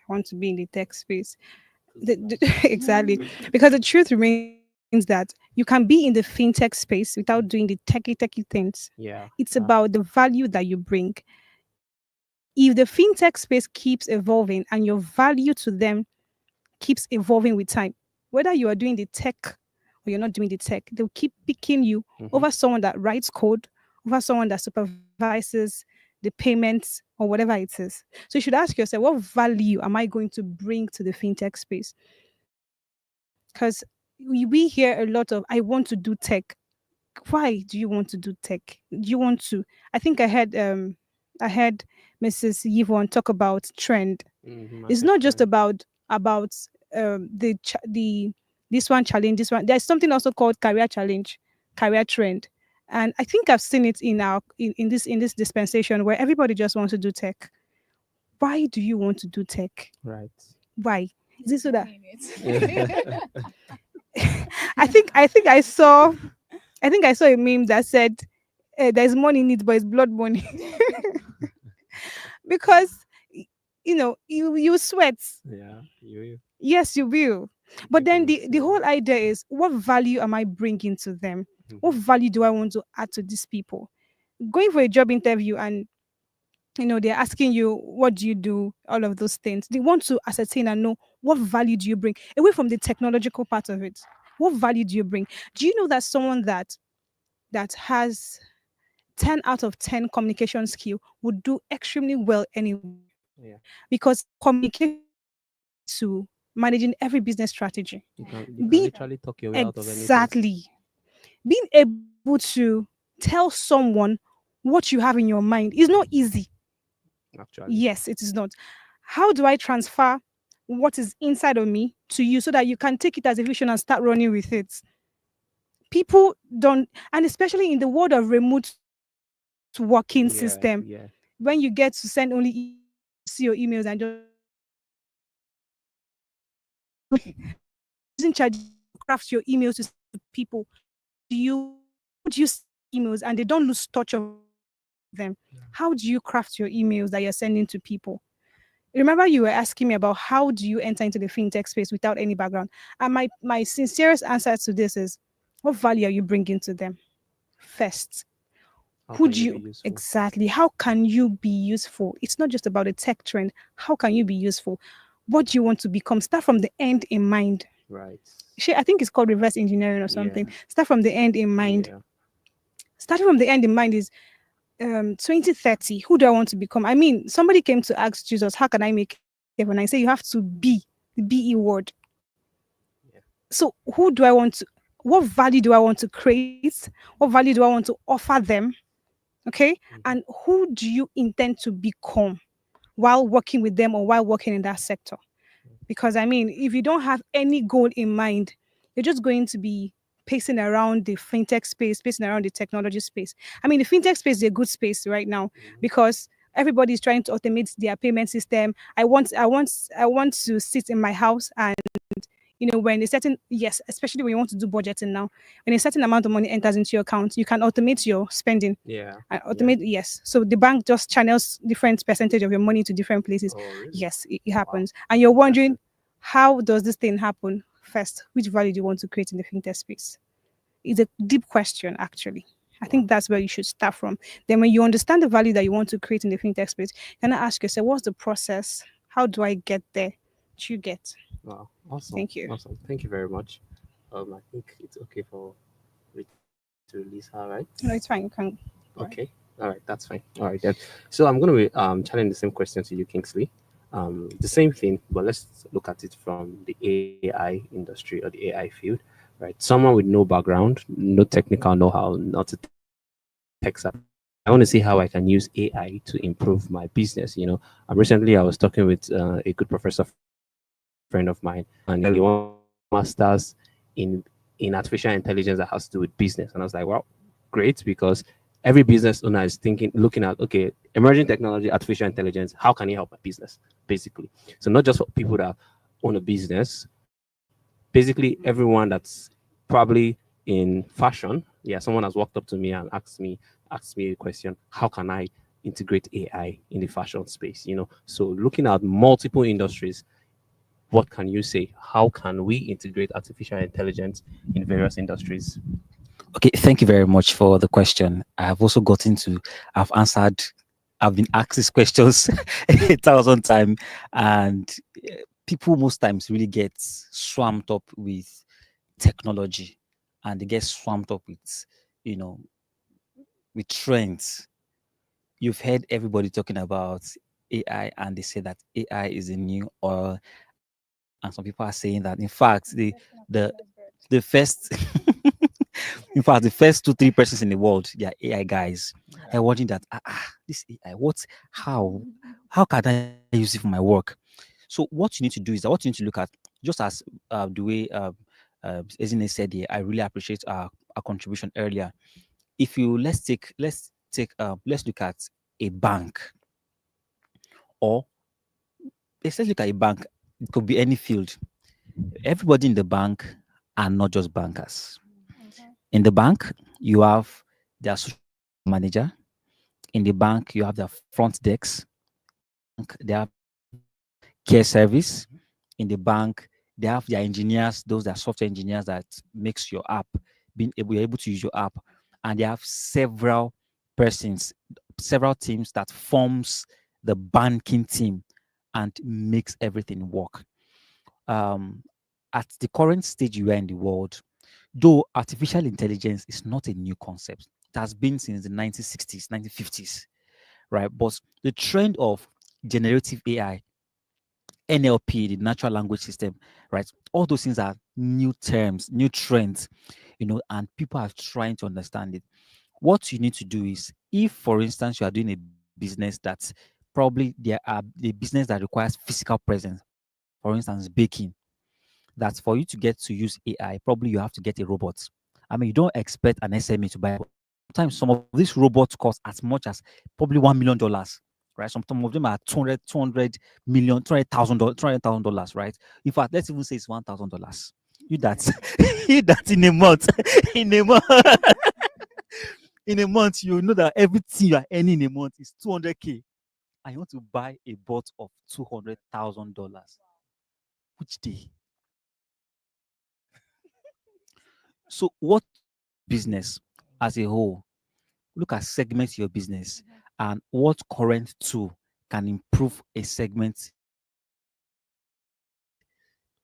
Speaker 11: I want to be in the tech space. Exactly. Because the truth remains that you can be in the fintech space without doing the techie things.
Speaker 2: Yeah.
Speaker 11: It's about the value that you bring. If the fintech space keeps evolving and your value to them keeps evolving with time, whether you are doing the tech but you're not doing the tech. They'll keep picking you
Speaker 2: Mm-hmm.
Speaker 11: over someone that writes code, over someone that supervises the payments or whatever it is. So you should ask yourself, what value am I going to bring to the fintech space? Because we hear a lot of, I want to do tech. Why do you want to do tech? Do you want to? I heard Mrs. Yvonne talk about trend. It's not just about the this one challenge, this one. There's something also called career challenge, career trend. And I think I've seen it in this dispensation where everybody just wants to do tech. Why do you want to do tech?
Speaker 2: Right.
Speaker 11: Why? Is it so that
Speaker 2: Yeah.
Speaker 11: I think I saw a meme that said there's money in it, but it's blood money. Because you sweat.
Speaker 2: Yeah. You.
Speaker 11: Yes, you will. But then
Speaker 2: People
Speaker 11: the whole idea is, what value am I bringing to them? What value do I want to add to these people? Going for a job interview and they're asking you, what do you do? All of those things. They want to ascertain and know, what value do you bring away from the technological part of it? What value do you bring? Do you know that someone that has 10 out of 10 communication skill would do extremely well anyway?
Speaker 2: Yeah.
Speaker 11: Because communication to managing every business strategy.
Speaker 2: You can
Speaker 11: Being
Speaker 2: literally talk your way out of anything.
Speaker 11: exactly being able to tell someone what you have in your mind is not easy.
Speaker 2: Actually.
Speaker 11: Yes, it is not. How do I transfer what is inside of me to you so that you can take it as a vision and start running with it? People don't, and especially in the world of remote working system,
Speaker 2: Yeah.
Speaker 11: when you get to send only see your emails and just using charge craft your emails to people. Do you send emails and they don't lose touch of them? How do you craft your emails that you're sending to people? Remember, you were asking me about how do you enter into the fintech space without any background? And my sincerest answer to this is, what value are you bringing to them? First,
Speaker 2: How can you be useful?
Speaker 11: exactly? How can you be useful? It's not just about a tech trend. How can you be useful? What do you want to become? Start from the end in mind.
Speaker 2: Right.
Speaker 11: I think it's called reverse engineering or something.
Speaker 2: Yeah.
Speaker 11: Start from the end in mind.
Speaker 2: Yeah.
Speaker 11: Starting from the end in mind is 2030. Who do I want to become? I mean, somebody came to ask Jesus, how can I make heaven? I say you have to be the BE word.
Speaker 2: Yeah.
Speaker 11: So who do I want to? What value do I want to create? What value do I want to offer them? Okay, and who do you intend to become while working with them or while working in that sector? Because I mean, if you don't have any goal in mind, you're just going to be pacing around the fintech space, pacing around the technology space. I mean, the fintech space is a good space right now because everybody is trying to automate their payment system. I want to sit in my house and when a certain, yes, especially when you want to do budgeting now, when a certain amount of money enters into your account, you can automate your spending.
Speaker 2: Yeah.
Speaker 11: And automate, yes. So the bank just channels different percentage of your money to different places.
Speaker 2: Oh, really?
Speaker 11: Yes, it happens. And you're wondering, how does this thing happen? First, which value do you want to create in the fintech space? It's a deep question, actually. I think that's where you should start from. Then when you understand the value that you want to create in the fintech space, then ask yourself, what's the process? How do I get there? What you get?
Speaker 2: Wow. Awesome.
Speaker 11: Thank you.
Speaker 2: Awesome. Thank you very much. I think it's okay for me to release her, right?
Speaker 11: No, it's fine. You can.
Speaker 2: Okay. All right. That's fine. All right then. So I'm going to be challenge the same question to you, Kingsley. The same thing, but let's look at it from the AI industry or the AI field, right? Someone with no background, no technical know-how, not a tech savvy. I want to see how I can use AI to improve my business. Recently I was talking with a good professor friend of mine, and he wants masters in artificial intelligence that has to do with business. And I was like, wow, great, because every business owner is looking at, okay, emerging technology, artificial intelligence, how can it help my business, basically? So not just for people that own a business, basically everyone that's probably in fashion. Yeah, someone has walked up to me and asked me a question: how can I integrate AI in the fashion space? So looking at multiple industries, what can you say? How can we integrate artificial intelligence in various industries?
Speaker 3: Okay, thank you very much for the question. I've been asked these questions 1,000 times, and people most times really get swamped up with technology. and they get swamped up with, you know, with trends. You've heard everybody talking about AI, and they say that AI is the new oil, and some people are saying that in fact the the first in fact the first 2 3 persons in the world, they are AI guys. I'm watching that, this AI, what, how can I use it for my work? So what you need to do is that, what you need to look at, just as the way Ezine said here, I really appreciate our contribution earlier. If you, let's look at a bank, or let's look at a bank. It could be any field. Everybody in the bank are not just bankers. In the bank, you have their social media manager. In the bank, you have their front desk. They have care service. In the bank, they have their engineers, those that are software engineers that makes your app, being able, you're able to use your app. And they have several persons, several teams that forms the banking team and makes everything work. Um, at the current stage you are in the world, though artificial intelligence is not a new concept, it has been since the 1960s, 1950s, right? But the trend of generative AI, NLP, the natural language system, right? All those things are new terms, new trends, and people are trying to understand it. What you need to do is, if, for instance, you are doing a business that's probably there are a business that requires physical presence, for instance, baking, that for you to get to use AI, probably you have to get a robot. I mean, you don't expect an SME to buy. Sometimes some of these robots cost as much as probably $1 million, right? Some of them are 200 million, $200,000, right? In fact, let's even say it's $1,000. You that, you that in a month, in a month, in a month, you know that everything you are earning in a month is 200K, and you want to buy a bot of $200,000. Which day? So what business as a whole, look at segment your business and what current tool can improve a segment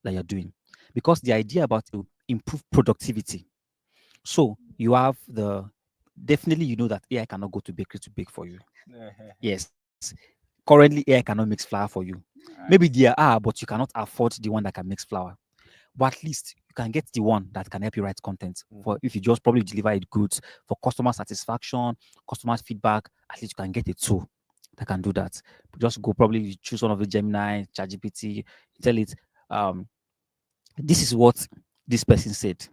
Speaker 3: that you're doing. Because the idea about to improve productivity. So you have the, definitely you know that AI cannot go to bakery to bake for you. Yes. Currently AI cannot mix flour for you. Maybe there are, but you cannot afford the one that can mix flour. But at least you can get the one that can help you write content. For if you just probably deliver it goods for customer satisfaction, customer feedback, at least you can get a tool that can do that. Just go, probably you choose one of the Gemini, ChatGPT, tell it, this is what this person said.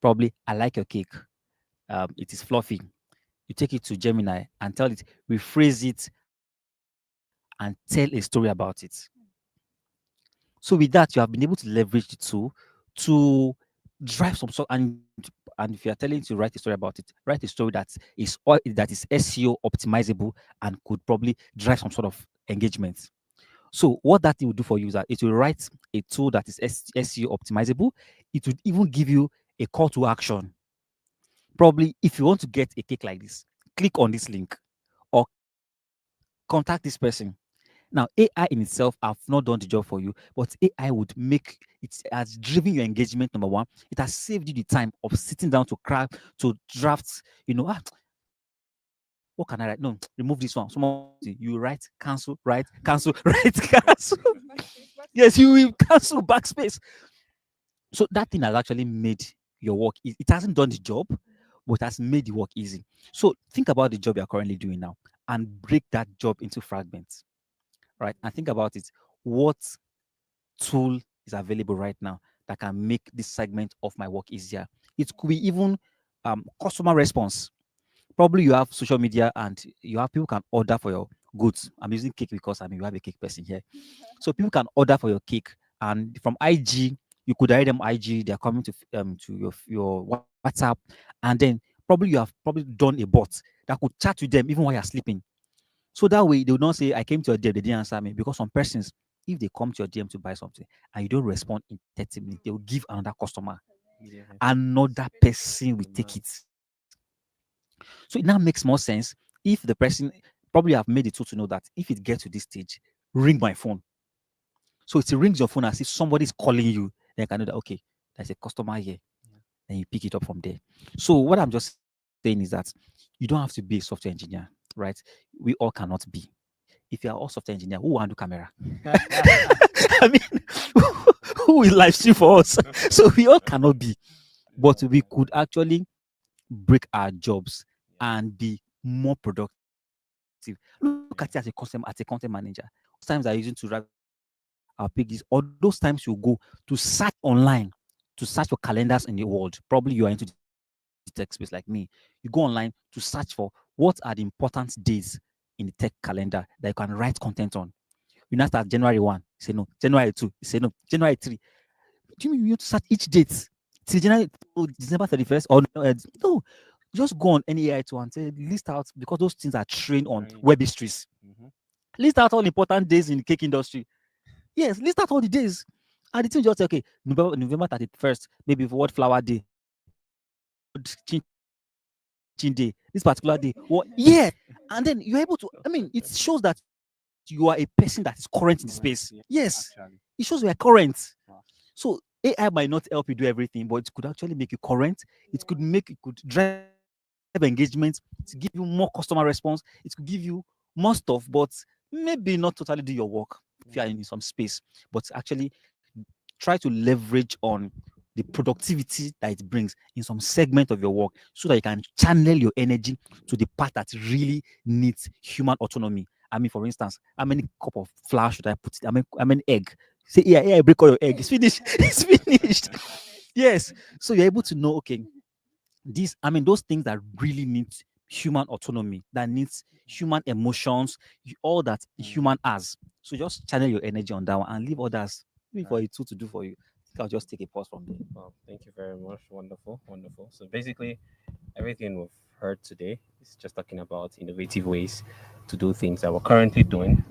Speaker 3: Probably, I like your cake. It is fluffy. You take it to Gemini and tell it, rephrase it and tell a story about it. So with that, you have been able to leverage the tool to drive some sort, and if you are telling to write a story about it, write a story that is SEO optimizable and could probably drive some sort of engagement. So what that thing will do for you is that it will write a tool that is SEO optimizable. It would even give you a call to action. Probably, if you want to get a cake like this, click on this link or contact this person. Now, AI in itself have not done the job for you, but AI would make it, has driven your engagement. Number one, it has saved you the time of sitting down to craft, to draft. What can I write? No, remove this one. Someone, you write cancel, write cancel, write cancel. Yes, you will cancel backspace. So that thing has actually made your work. It hasn't done the job, but has made the work easy. So think about the job you're currently doing now and break that job into fragments, right? And think about it. What tool is available right now that can make this segment of my work easier? It could be even customer response. Probably you have social media and you have people can order for your goods. I'm using cake because I mean you have a cake person here. So people can order for your cake, and from IG, you could direct them IG. They're coming to your WhatsApp, and then probably you have probably done a bot that could chat with them even while you're sleeping. So that way they will not say, I came to your DM, they didn't answer me. Because some persons, if they come to your DM to buy something and you don't respond in 30 minutes, they will give another customer. Another person will take it. So it now makes more sense if the person probably have made it tool to know that if it gets to this stage, ring my phone. So it rings your phone as if somebody is calling you. Then I can know that, okay, there's a customer here. then you pick it up from there. So what I'm just saying is that you don't have to be a software engineer, right? We all cannot be. If you are all software engineer, who will handle camera? I mean, who will live stream for us? So we all cannot be, but we could actually break our jobs and be more productive. Look at it as a content manager. Those times I using to write our pages, or those times you go to search online to search for calendars in the world. Probably you are into the tech space like me. You go online to search for what are the important days in the tech calendar that you can write content on. You now start January 1, you say no. January 2, you say no. January 3. Do you mean you have to search each date till January December 31st? Or no, just go on any AI tool and say list out, because those things are trained on web histories. List out all important days in the cake industry. Yes, list out all the days. And the thing just say, okay, November 31st, maybe for what flower day, chin day, this particular day. Well, yeah. And then you're able to, I mean, it shows that you are a person that is current in the space. Yes. It shows you are current. So AI might not help you do everything, but it could actually make you current. It could drive engagement, to give you more customer response. It could give you more stuff, but maybe not totally do your work if you are in some space, but actually try to leverage on the productivity that it brings in some segment of your work, so that you can channel your energy to the part that really needs human autonomy. I mean, for instance, how many cup of flour should I put? How many egg? Say, yeah, break all your egg. It's finished. It's finished. Yes. So you're able to know, okay, those things that really need human autonomy, that needs human emotions, all that human has. So just channel your energy on that one and leave others maybe for a tool to do for you. I think I'll just take a pause from there.
Speaker 2: Well, thank you very much. Wonderful, wonderful. So basically, everything we've heard today is just talking about innovative ways to do things that we're currently doing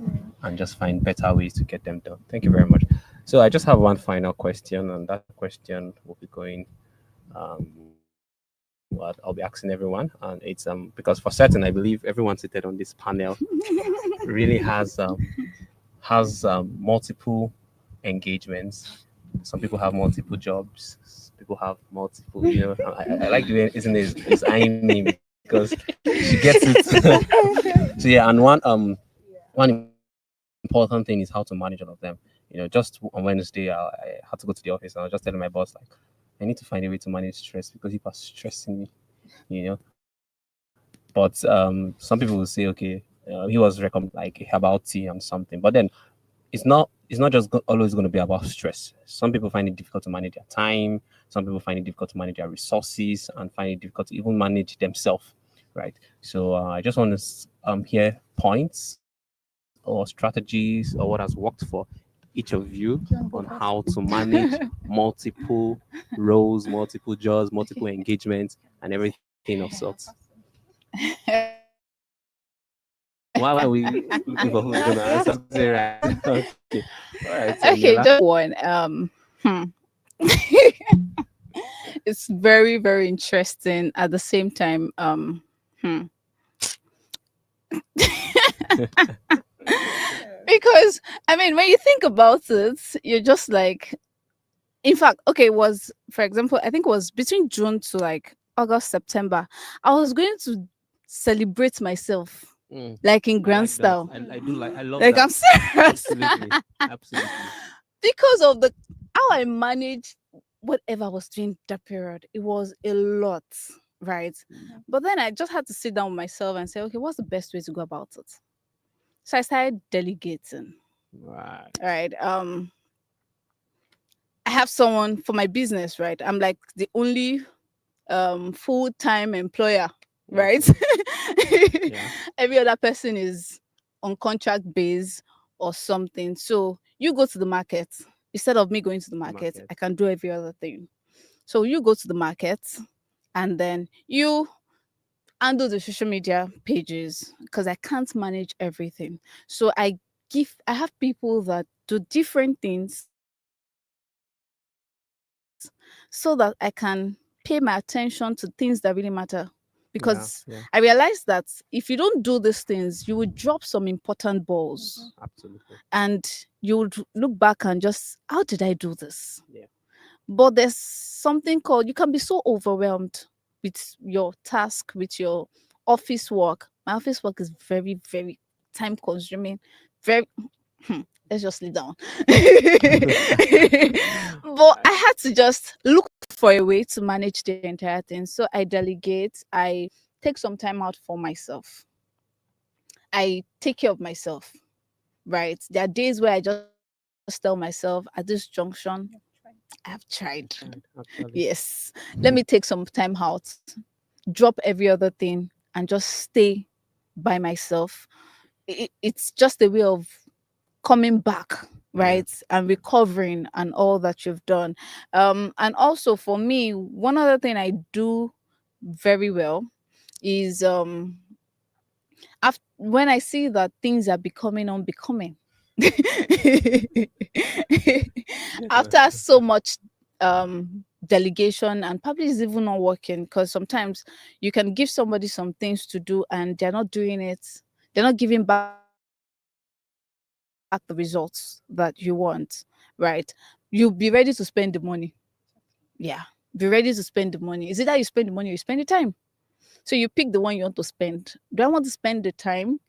Speaker 2: and just find better ways to get them done. Thank you very much. So I just have one final question, and that question will be going what I'll be asking everyone, and it's because for certain I believe everyone seated on this panel really has multiple engagements. Some people have multiple jobs. People have multiple. I like the way isn't is eyeing me because she gets it. So yeah, and one important thing is how to manage all of them. Just on Wednesday, I had to go to the office, and I was just telling my boss like, I need to find a way to manage stress because people are stressing me. But some people will say, okay, he was recommend like herbal tea and something. But then it's not just always going to be about stress. Some people find it difficult to manage their time. Some people find it difficult to manage their resources and find it difficult to even manage themselves, right? So I just want to hear points or strategies or what has worked for each of you on how to manage multiple roles, multiple jobs, multiple engagements, and everything of sorts. Why are we looking for who's gonna answer? Say right. Okay. All right. So
Speaker 10: Okay,
Speaker 2: Nela.
Speaker 10: just one. It's very, very interesting. At the same time, because I mean, when you think about it, you're just like, in fact, okay, it was, for example, I think it was between June to like August, September. I was going to celebrate myself like in grand style.
Speaker 2: I love
Speaker 10: Like,
Speaker 2: that.
Speaker 10: I'm serious.
Speaker 2: Absolutely. Absolutely.
Speaker 10: Because of the how I managed whatever I was doing that period. It was a lot, right? But then I just had to sit down with myself and say, okay, what's the best way to go about it? So I started delegating.
Speaker 2: Right.
Speaker 10: Right. I have someone for my business, right? I'm like the only full-time employer, right?
Speaker 2: Yeah.
Speaker 10: Every other person is on contract base or something. So you go to the market. Instead of me going to the market, I can do every other thing. So you go to the market and then you handle the social media pages because I can't manage everything. So I have people that do different things so that I can pay my attention to things that really matter. Because I realized that if you don't do these things, you would drop some important balls.
Speaker 2: Absolutely.
Speaker 10: And you would look back and just, how did I do this?
Speaker 2: Yeah.
Speaker 10: But there's something called, you can be so overwhelmed with your task, with your office work. My office work is very, very time consuming. Very, let's just leave down. But I had to just look for a way to manage the entire thing. So I delegate, I take some time out for myself. I take care of myself, right? There are days where I just tell myself at this junction, I've tried.
Speaker 2: Actually.
Speaker 10: Yes. Let me take some time out, drop every other thing, and just stay by myself. It's just a way of coming back, right? And recovering and all that you've done. And also for me, one other thing I do very well is when I see that things are becoming unbecoming. After so much delegation, and probably is even not working, because sometimes you can give somebody some things to do and they're not doing it, they're not giving back the results that you want, right? You'll be ready to spend the money. Yeah, be ready to spend the money. Is it that you spend the money or you spend the time? So you pick the one you want to spend. Do I want to spend the time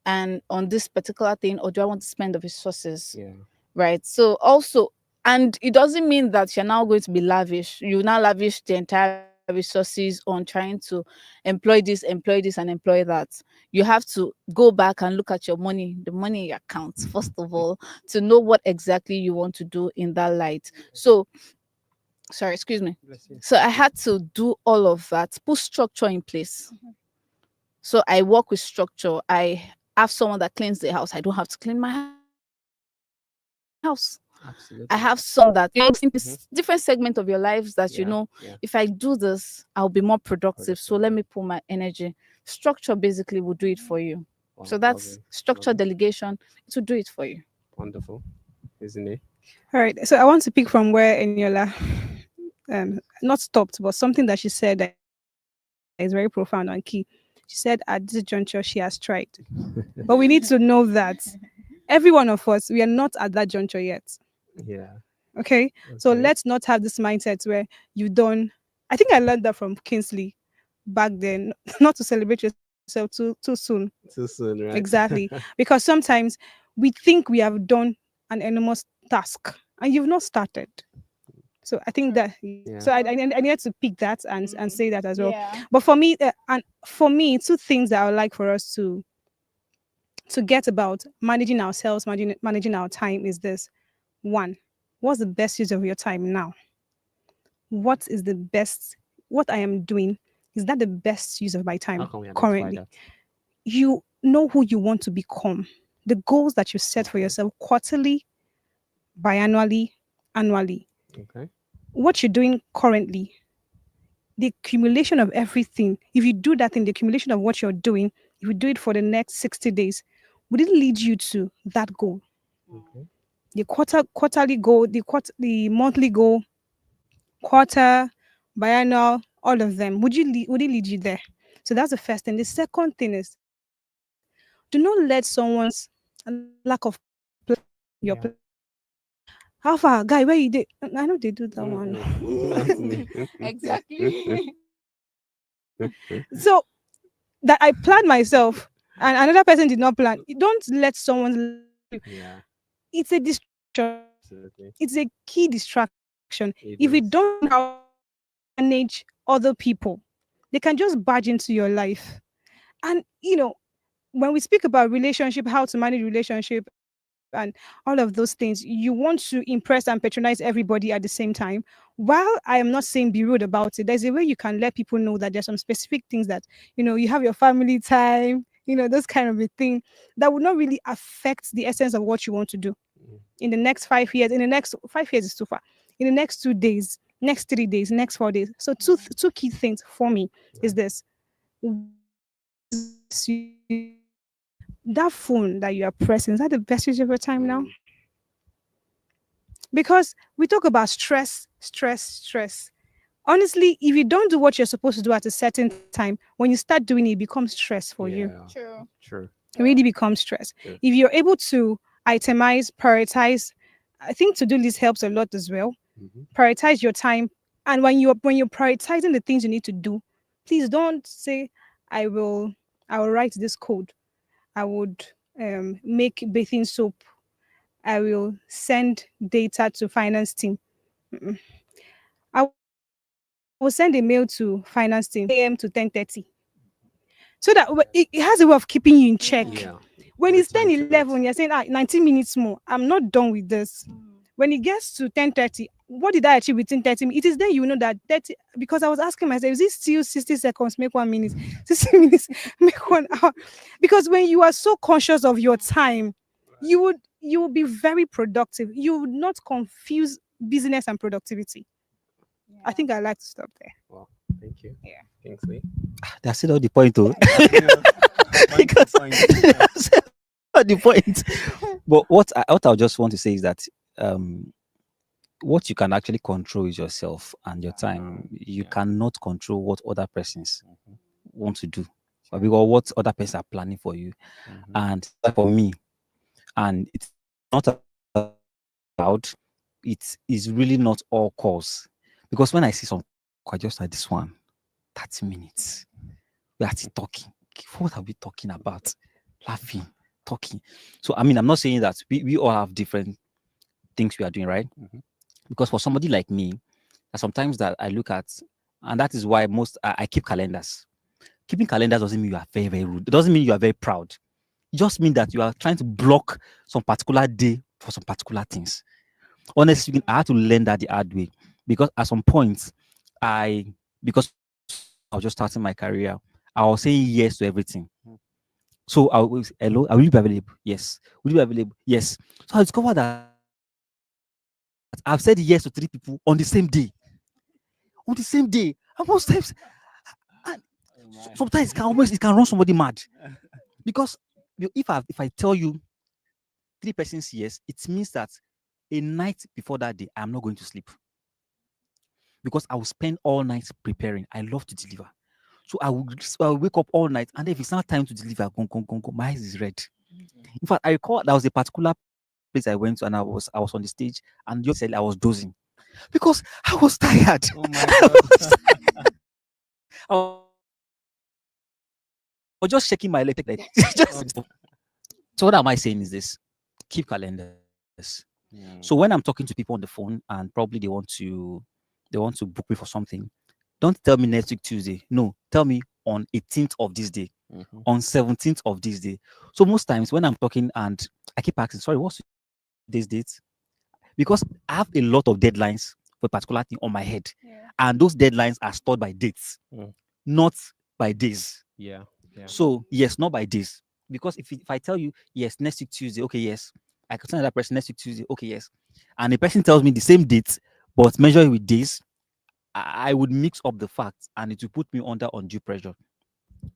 Speaker 10: and on this particular thing, or do I want to spend the resources? Right. So also, and it doesn't mean that you're now going to be lavish. You now lavish the entire resources on trying to employ this and employ that. You have to go back and look at your money, the money in your account, first of all, to know what exactly you want to do in that light. So sorry, excuse me. So I had to do all of that, put structure in place. So I work with structure. I have someone that cleans the house. I don't have to clean my house. I have some that, different segment of your lives that if I do this, I'll be more productive. So let me put my energy. Structure basically will do it for you. So that's structure delegation. It will do it for you.
Speaker 2: Wonderful, isn't it?
Speaker 11: All right. So I want to pick from where Eniola not stopped, but something that she said that is very profound and key. She said at this juncture she has tried. But we need to know that every one of us, we are not at that juncture yet.
Speaker 2: Yeah.
Speaker 11: Okay. So let's not have this mindset where you've done. I think I learned that from Kingsley back then, not to celebrate yourself too soon.
Speaker 2: Too soon, right?
Speaker 11: Exactly. Because sometimes we think we have done an enormous task and you've not started. So I think that so I needed to pick that and say that as well.
Speaker 10: Yeah.
Speaker 11: But for me, two things that I would like for us to get about managing ourselves, managing our time is this. One, what's the best use of your time now? What is the best? What I am doing, is that the best use of my
Speaker 2: How
Speaker 11: time
Speaker 2: can we identify
Speaker 11: currently?
Speaker 2: that?
Speaker 11: You know who you want to become, the goals that you set for yourself quarterly, biannually, annually.
Speaker 2: Okay.
Speaker 11: What you're doing currently, the accumulation of everything. If you do that in the accumulation of what you're doing, if you do it for the next 60 days, would it lead you to that goal?
Speaker 2: Okay.
Speaker 11: The quarterly goal, the monthly goal, quarter, biannual, all of them. Would it lead you there? So that's the first thing. The second thing is, do not let someone's lack of plan your plan. How far, guy? Where you did? I know they do that one.
Speaker 10: Exactly.
Speaker 11: So that I planned myself and another person did not plan. Don't let someone.
Speaker 2: Yeah.
Speaker 11: It's a distraction.
Speaker 2: Absolutely.
Speaker 11: It's a key distraction.
Speaker 2: It
Speaker 11: If we
Speaker 2: is.
Speaker 11: don't know how to manage other people, they can just barge into your life. And when we speak about relationship, how to manage relationship and all of those things, you want to impress and patronize everybody at the same time. While I am not saying be rude about it, there's a way you can let people know that there's some specific things that you have your family time, those kind of a thing that would not really affect the essence of what you want to do in the next 5 years. In the next 5 years is too far. In the next 2 days, next 3 days, next 4 days. So two key things for me is this: that phone that you are pressing, is that the best use of your time now? Because we talk about stress. Honestly, if you don't do what you're supposed to do at a certain time, when you start doing it, it becomes stress for you.
Speaker 10: True.
Speaker 2: True.
Speaker 11: It really becomes stress.
Speaker 2: Yeah.
Speaker 11: If you're able to itemize, prioritize, I think to-do list helps a lot as well. Prioritize your time. And when you're prioritizing the things you need to do, please don't say, I will write this code. I would make bathing soap. I will send data to finance team. Mm-mm. I will send a mail to finance team 10 a.m. to 10:30. So that it has a way of keeping you in check.
Speaker 2: Yeah.
Speaker 11: When
Speaker 2: The
Speaker 11: it's
Speaker 2: time
Speaker 11: 10,
Speaker 2: to
Speaker 11: 11,
Speaker 2: it.
Speaker 11: you're saying 19 minutes more. I'm not done with this. When it gets to 10:30, what did I achieve within 30 minutes? It is then you know that 30, because I was asking myself, is it still 60 seconds make 1 minute? 60 minutes make 1 hour? Because when you are so conscious of your time, you would be very productive. You would not confuse business and productivity. I think I'd like to stop there.
Speaker 2: Well, thank you. Yeah. Kingsley.
Speaker 3: That's still not the point, though.
Speaker 2: Because
Speaker 3: That's not the point. But what I just want to say is that what you can actually control is yourself and your time. You cannot control what other persons want to do, or because what other persons are planning for you. And for me, and it's not about, it is really not all calls, because when I see some, I just like this one, 30 minutes. We're actually talking. What are we talking about? Laughing, talking. So I mean, I'm not saying that we all have different things we are doing, right? Because for somebody like me, sometimes that I look at, and that is why I keep calendars. Keeping calendars doesn't mean you are very, very rude. It doesn't mean you are very proud. It just means that you are trying to block some particular day for some particular things. Honestly speaking, I had to learn that the hard way, because at some point, because I was just starting my career, I was saying yes to everything. So I was, hello, will you be available? Yes. Will you be available? Yes. So I discovered that I've said yes to 3 people on the same day. On the same day. And most times, sometimes it can run somebody mad. Because if I tell you 3 persons yes, it means that a night before that day, I'm not going to sleep. Because I will spend all night preparing. I love to deliver. So I will wake up all night, and if it's not time to deliver, go, my eyes is red. In fact, I recall there was a particular place I went to, and I was on the stage, and you said I was dozing because I was tired.
Speaker 2: Oh my God.
Speaker 3: I was just shaking my leg. Like, so what am I saying is this: keep calendars. So when I'm talking to people on the phone, and probably they want to book me for something, don't tell me next week Tuesday. No, tell me on 18th of this day, on 17th of this day. So most times when I'm talking and I keep asking, sorry, what's this date? Because I have a lot of deadlines for a particular thing on my head. And those deadlines are stored by dates, not by days.
Speaker 2: Yeah.
Speaker 3: So yes, not by days. Because if I tell you, yes, next week Tuesday, okay, yes. I can tell that person next week Tuesday, okay, yes. And the person tells me the same date, but measure it with days, I would mix up the facts and it will put me under undue pressure.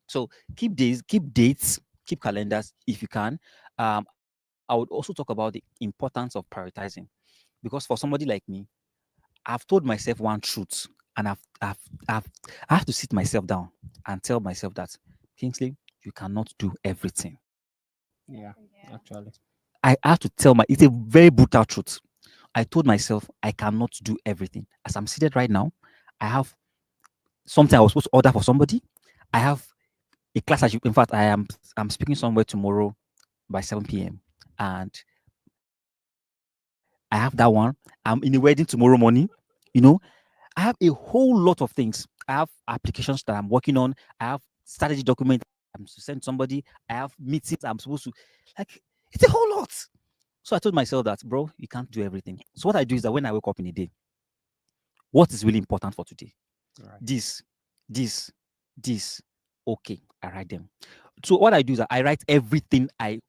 Speaker 3: So keep days, keep dates, keep calendars if you can. I would also talk about the importance of prioritizing, because for somebody like me, I've told myself one truth, and I have to sit myself down and tell myself that, Kingsley, you cannot do everything.
Speaker 2: Yeah. Actually.
Speaker 3: I have to it's a very brutal truth. I told myself I cannot do everything. As I'm seated right now, I have something I was supposed to order for somebody. I have a class. In fact, I'm speaking somewhere tomorrow by 7 p.m. and I have that one. I'm in a wedding tomorrow morning. You know, I have a whole lot of things. I have applications that I'm working on. I have strategy document I'm to send somebody. I have meetings I'm supposed to, like, it's a whole lot. So I told myself that, bro, you can't do everything. So what I do is that when I wake up in a day, what is really important for today?
Speaker 2: Right.
Speaker 3: This. Okay, I write them. So what I do is that I write everything I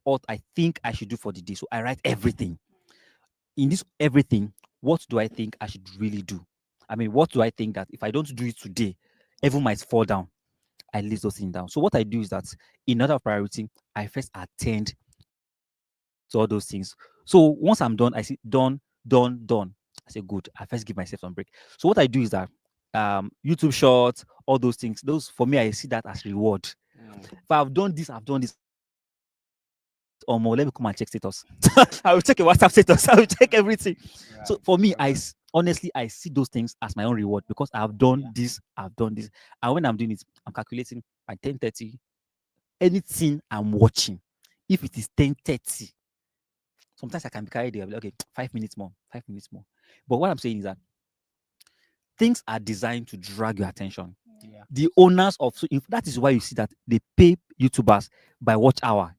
Speaker 3: think I should do for the day. So I write everything. In this everything, what do I think I should really do? I mean, what do I think that if I don't do it today, everyone might fall down? I list those things down. So what I do is that in order of priority, I first attend to all those things. So once I'm done, I see done. I say good. I first give myself some break. So what I do is that YouTube shorts, all those things, those for me, I see that as reward. If I've done this, or more, let me come and check status. I will check a WhatsApp status. I will check everything. So for me, honestly, I see those things as my own reward because I've done this, I've done this. And when I'm doing it, I'm calculating by 10:30, anything I'm watching. If it is 10:30, sometimes I can be carried there. I'll be like, okay, 5 minutes more, 5 minutes more. But what I'm saying is that things are designed to drag your attention. The owners of so if that is why you see that they pay YouTubers by watch hour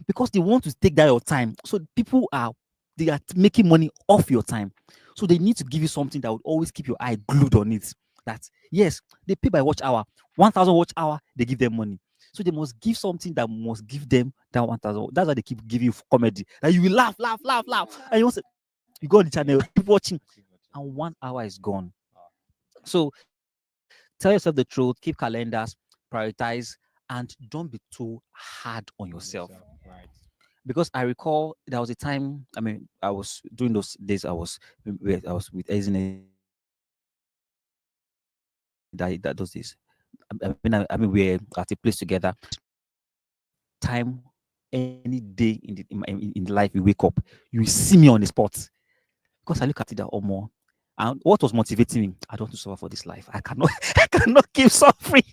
Speaker 3: because they want to take that your time. So they are making money off your time. So they need to give you something that would always keep your eye glued on it. That yes, they pay by watch hour. 1,000 watch hour, they give them money. So they must give something that must give them that 1,000. That's why they keep giving you comedy. That you will laugh, laugh, laugh, laugh. And you go on the channel, keep watching, and 1 hour is gone. So tell yourself the truth, keep calendars, prioritize, and don't be too hard on yourself. Because I recall there was a time, I mean, I was during those days I was with Ezine that those days. I mean, we're at a place together. Time any day in the life you wake up, you see me on the spot. Because I look at it that or more. And what was motivating me? I don't want to suffer for this life. I cannot, I cannot keep suffering.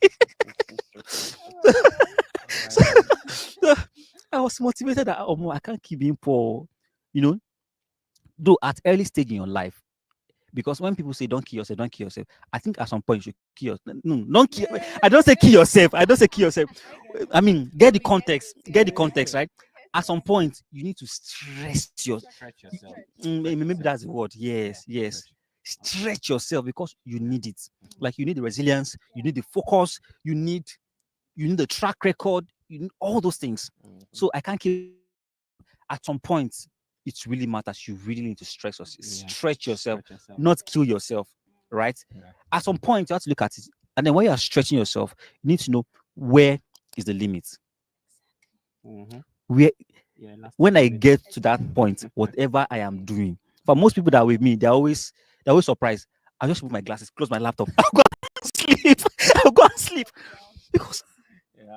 Speaker 3: So, I was motivated that oh, I can't keep being poor. You know, though at early stage in your life, because when people say don't kill yourself, don't kill yourself, I think at some point you should kill yourself. No, don't kill. I don't say kill yourself. I don't say kill yourself. I mean, get the context. Get the context, right? At some point, you need to stretch yourself. Maybe that's the word. Yes, yes. Stretch yourself because you need it. Like you need the resilience, you need the focus, you need the track record, you need all those things. So I can't keep. At some point, it really matters. You really need to stretch yourself, not kill yourself, right? At some point, you have to look at it, and then when you are stretching yourself, you need to know where is the limit. Where when I get to that point, whatever I am doing, for most people that are with me, they're always surprised. I just put my glasses, close my laptop, I'll go and sleep. I'll go and sleep because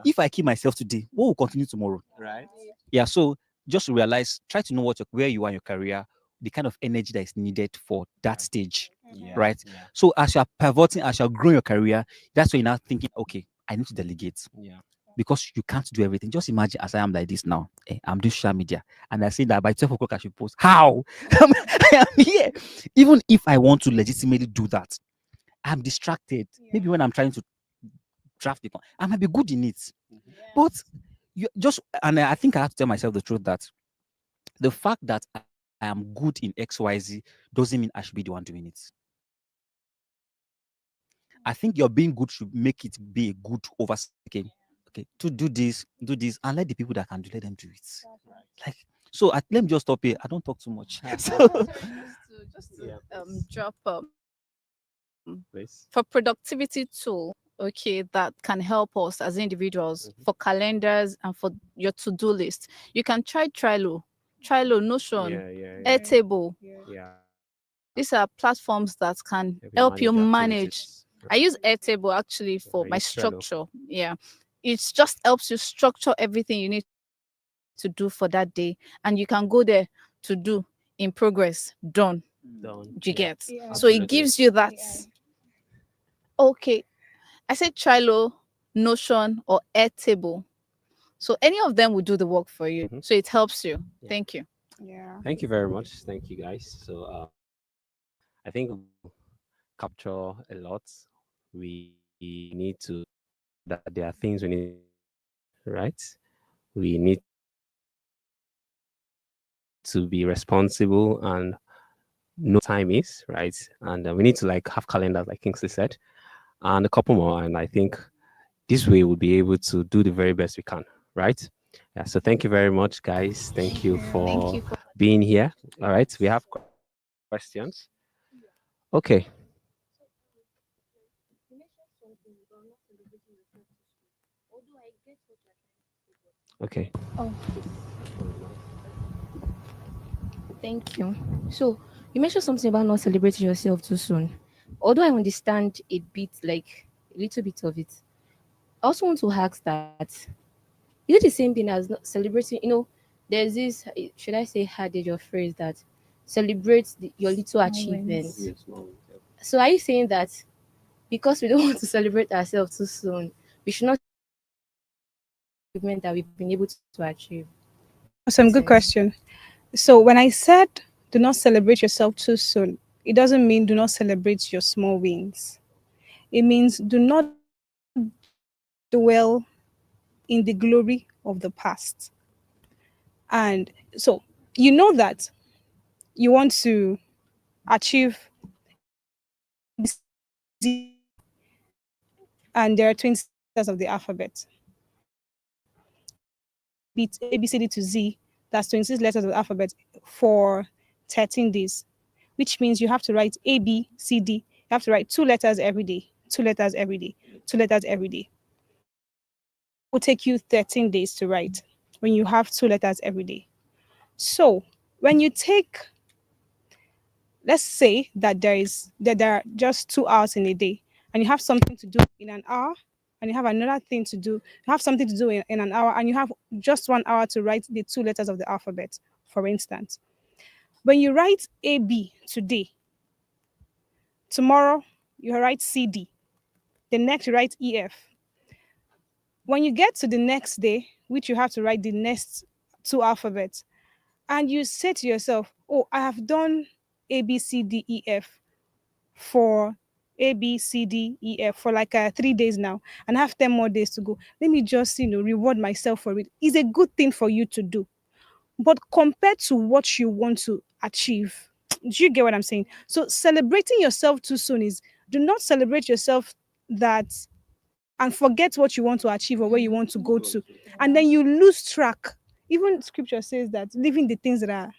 Speaker 3: if I kill myself today, what will continue tomorrow? Right? Yeah. So just to realize, try to know where you are in your career, the kind of energy that is needed for that stage. Right. So as you are pivoting, as you are growing your career, that's when you're now thinking, okay, I need to delegate. Because you can't do everything. Just imagine as I am like this now. I'm doing social media and I say that by 12 o'clock I should post. How? I am here. Even if I want to legitimately do that, I'm distracted. Maybe when I'm trying to draft the I might be good in it. But and I think I have to tell myself the truth that the fact that I am good in XYZ doesn't mean I should be the one doing it. I think your being good should make it be a good oversight. Okay, to do this, and let the people that can do, let them do it. Like so, let me just stop here. I don't talk too much. So,
Speaker 10: Drop for productivity tool, okay, that can help us as individuals for calendars and for your to-do list. You can try Trello, Notion, Airtable. These are platforms that can help you manage. I use Airtable actually for my structure. Yeah. It just helps you structure everything you need to do for that day. And you can go there to do in progress, done. You get. So it gives you that. Okay. I said Trello, Notion, or Airtable. So any of them will do the work for you. So it helps you. Thank you.
Speaker 4: Yeah.
Speaker 2: Thank you very much. Thank you, guys. So I think capture a lot. We need to that there are things we need, right? We need to be responsible and know time is right, and we need to like have calendars, like Kingsley said, and a couple more. And I think this way we'll be able to do the very best we can, right? Yeah. So thank you very much, guys. Thank you for being here. All right, we have questions. Okay. Okay.
Speaker 5: Oh, thank you. So you mentioned something about not celebrating yourself too soon. Although I understand a bit, like a little bit of it, I also want to ask that is it the same thing as not celebrating? There's this, should I say, adage or phrase that celebrate your little achievements. So are you saying that because we don't want to celebrate ourselves too soon, we should not achievement that we've been able to achieve?
Speaker 11: Awesome, good question. So when I said do not celebrate yourself too soon, it doesn't mean do not celebrate your small wins. It means do not dwell in the glory of the past. And so you know that you want to achieve and there are 20 letters of the alphabet. Beat A, B, C, D to Z, that's 26 letters of the alphabet for 13 days, which means you have to write A, B, C, D. You have to write 2 letters every day, 2 letters every day, 2 letters every day. It will take you 13 days to write when you have 2 letters every day. So when you take, let's say that there are just 2 hours in a day, and you have something to do in an hour, and you have another thing to do. You have something to do in an hour, and you have just 1 hour to write the 2 letters of the alphabet, for instance. When you write AB today, tomorrow you write CD, the next you write EF. When you get to the next day, which you have to write the next 2 alphabets, and you say to yourself, oh, I have done A, B, C, D, E, F for A, B, C, D, E, F for like 3 days now, and I have 10 more days to go. Let me just, reward myself for it. It's a good thing for you to do. But compared to what you want to achieve, do you get what I'm saying? So celebrating yourself too soon is do not celebrate yourself that and forget what you want to achieve or where you want to go to. And then you lose track. Even scripture says that leaving the things that are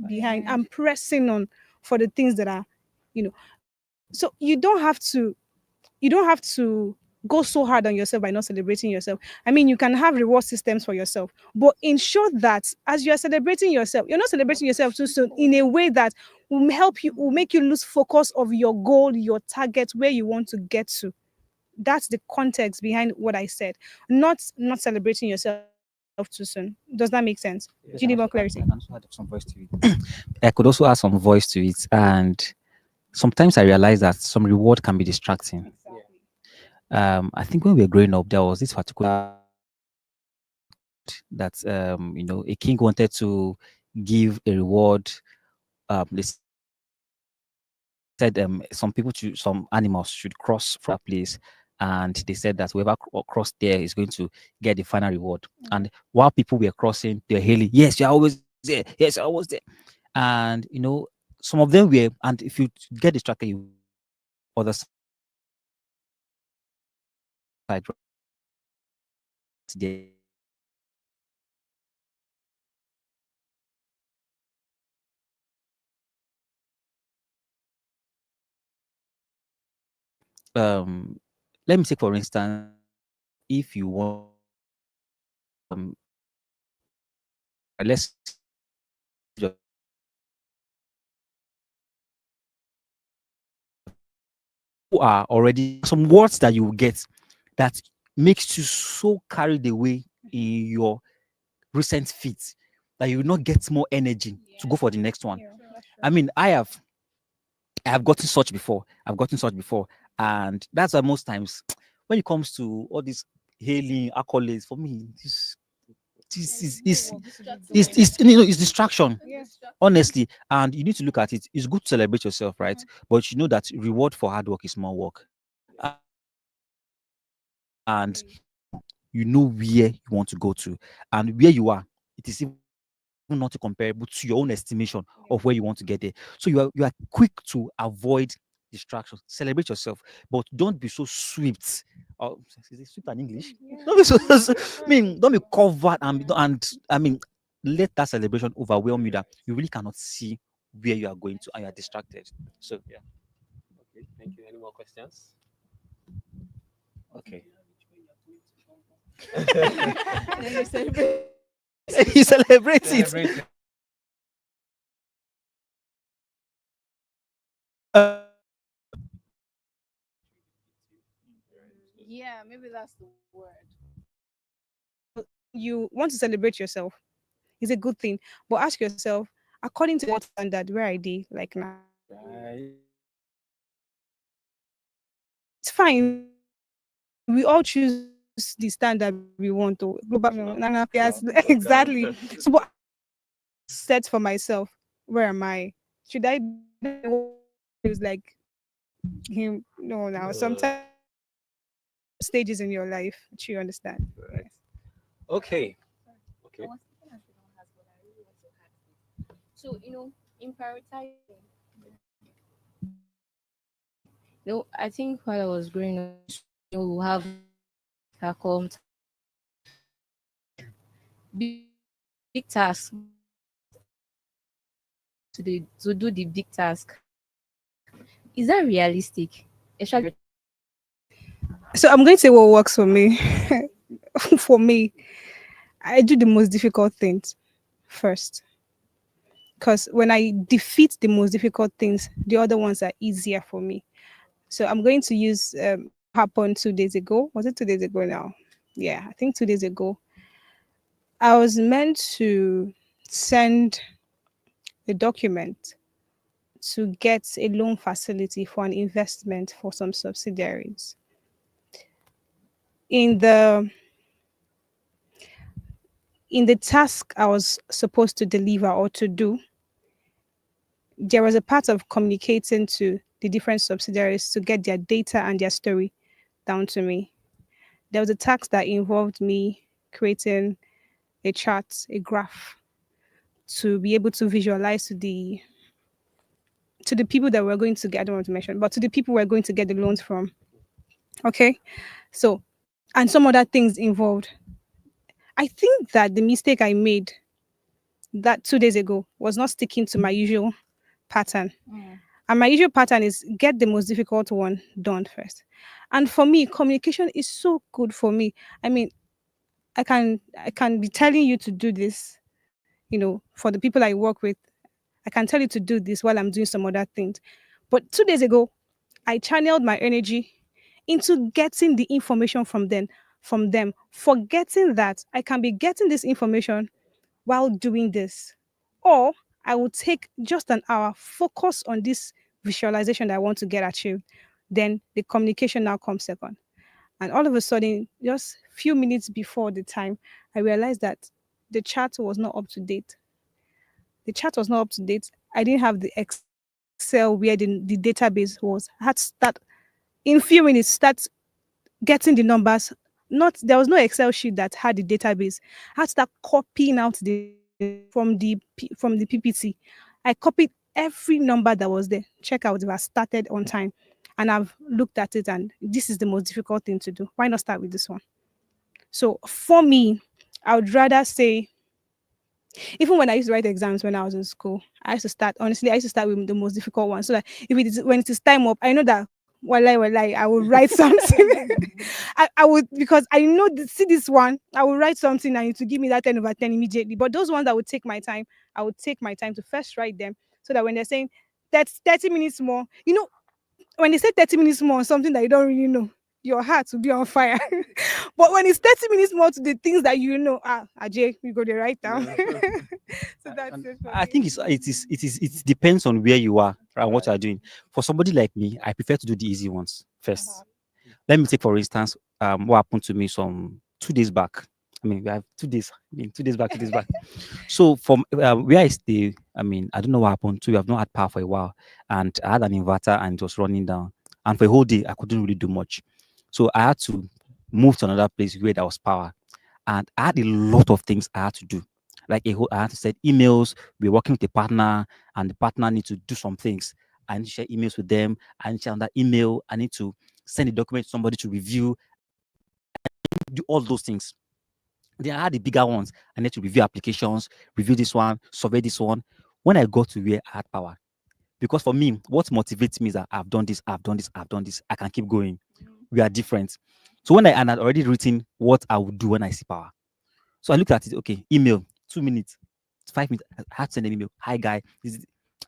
Speaker 11: behind and pressing on for the things that are, so you don't have to go so hard on yourself by not celebrating yourself. I mean, you can have reward systems for yourself, but ensure that as you're celebrating yourself, you're not celebrating yourself too soon in a way that will make you lose focus of your goal, your target, where you want to get to. That's the context behind what I said. Not celebrating yourself too soon. Does that make sense? Do you need more clarity?
Speaker 3: I can also add some voice to it. I could also add some voice to it. And sometimes I realize that some reward can be distracting. I think when we were growing up, there was this particular that a king wanted to give a reward. They said some animals should cross from a place, and they said that whoever crossed there is going to get the final reward. And while people were crossing, they're hailing, "Yes, you're always there. Yes, you're always there." And some of them were, and if you get distracted, you other side there. Let me take for instance, if you want let's who are already some words that you will get that makes you so carried away in your recent feat that you will not get more energy to go for the next one. I mean, I have gotten such before. I've gotten such before. And that's why most times when it comes to all these hailing accolades, for me, it's distraction, honestly. And you need to look at it. It's good to celebrate yourself, right? But you know that reward for hard work is more work. And you know where you want to go to. And where you are, it is even not comparable to your own estimation of where you want to get there. So you are quick to avoid distractions. Celebrate yourself, but don't be so swept. Is it swept in English? Don't be so. I mean, don't be covered and I mean, let that celebration overwhelm you that you really cannot see where you are going to and you are distracted. So yeah.
Speaker 2: Okay, thank you. Any more questions? Okay.
Speaker 4: You celebrate.
Speaker 3: You celebrate it.
Speaker 10: Yeah, maybe that's the word.
Speaker 11: You want to celebrate yourself. It's a good thing. But ask yourself, according to what standard where I did like now. It's fine. We all choose the standard we want to global yes, exactly. So but set for myself, where am I? Should I do what feels like him? No, now sometimes stages in your life, do you understand? Yes.
Speaker 3: Okay.
Speaker 5: I was thinking as the one has, but I really want to ask this. So, in prioritizing, I think while I was growing up, we have big tasks to do the big task. Is that realistic? Especially
Speaker 11: So I'm going to say what works for me. For me, I do the most difficult things first. Because when I defeat the most difficult things, the other ones are easier for me. So I'm going to use happened 2 days ago. Was it 2 days ago now? Yeah, I think 2 days ago. I was meant to send a document to get a loan facility for an investment for some subsidiaries. In the task I was supposed to deliver or to do, there was a part of communicating to the different subsidiaries to get their data and their story down to me. There was a task that involved me creating a chart, a graph to be able to visualize to the people that we're going to get, I don't want to mention, but to the people we're going to get the loans from. Okay. So, and some other things involved. I think that the mistake I made that 2 days ago was not sticking to my usual pattern. And my usual pattern is get the most difficult one done first. And for me, communication is so good for me. I mean, I can be telling you to do this, for the people I work with. I can tell you to do this while I'm doing some other things. But 2 days ago, I channeled my energy into getting the information from them, forgetting that I can be getting this information while doing this. Or I will take just an hour, focus on this visualization that I want to get achieved. Then the communication now comes second. And all of a sudden, just few minutes before the time, I realized that the chat was not up to date. The chat was not up to date. I didn't have the Excel where the database was. I had to start in few minutes, start getting the numbers. Not there was no Excel sheet that had the database. I had to start copying out the from the PPT. I copied every number that was there. Check out if I started on time. And I've looked at it, and this is the most difficult thing to do. Why not start with this one? So for me, I would rather say, even when I used to write exams when I was in school, I used to start with the most difficult one. So that if it is when it is time up, I know that walai, I will write something. I would, because I know see this one, I will write something and it will give me that 10 over 10 immediately. But those ones that would take my time, I would take my time to first write them, so that when they're saying that's 30 minutes more, when they say 30 minutes more on something that you don't really know, your heart will be on fire. But when it's 30 minutes more to the things that Ajay, we go to write down. So that's it.
Speaker 3: I think it depends on where you are and what you are doing. For somebody like me, I prefer to do the easy ones first. Let me take for instance, what happened to me some 2 days back. I mean, we have 2 days. I mean, 2 days back, 2 days back. So from where I stay, I mean, I don't know what happened. We have not had power for a while, and I had an inverter and it was running down. And for a whole day, I couldn't really do much. So I had to move to another place where there was power, and I had a lot of things I had to do. Like I had to send emails. We're working with a partner, and the partner needs to do some things. I need to share emails with them. I need to share that email. I need to send a document to somebody to review. Do all those things. Then I had the bigger ones. I need to review applications, review this one, survey this one. When I got to where I had power, because for me, what motivates me is that I've done this, I've done this, I've done this. I can keep going. We are different. So when I had already written what I would do when I see power. So I looked at it. Okay, email, 2 minutes, 5 minutes. I had to send an email. Hi, guy.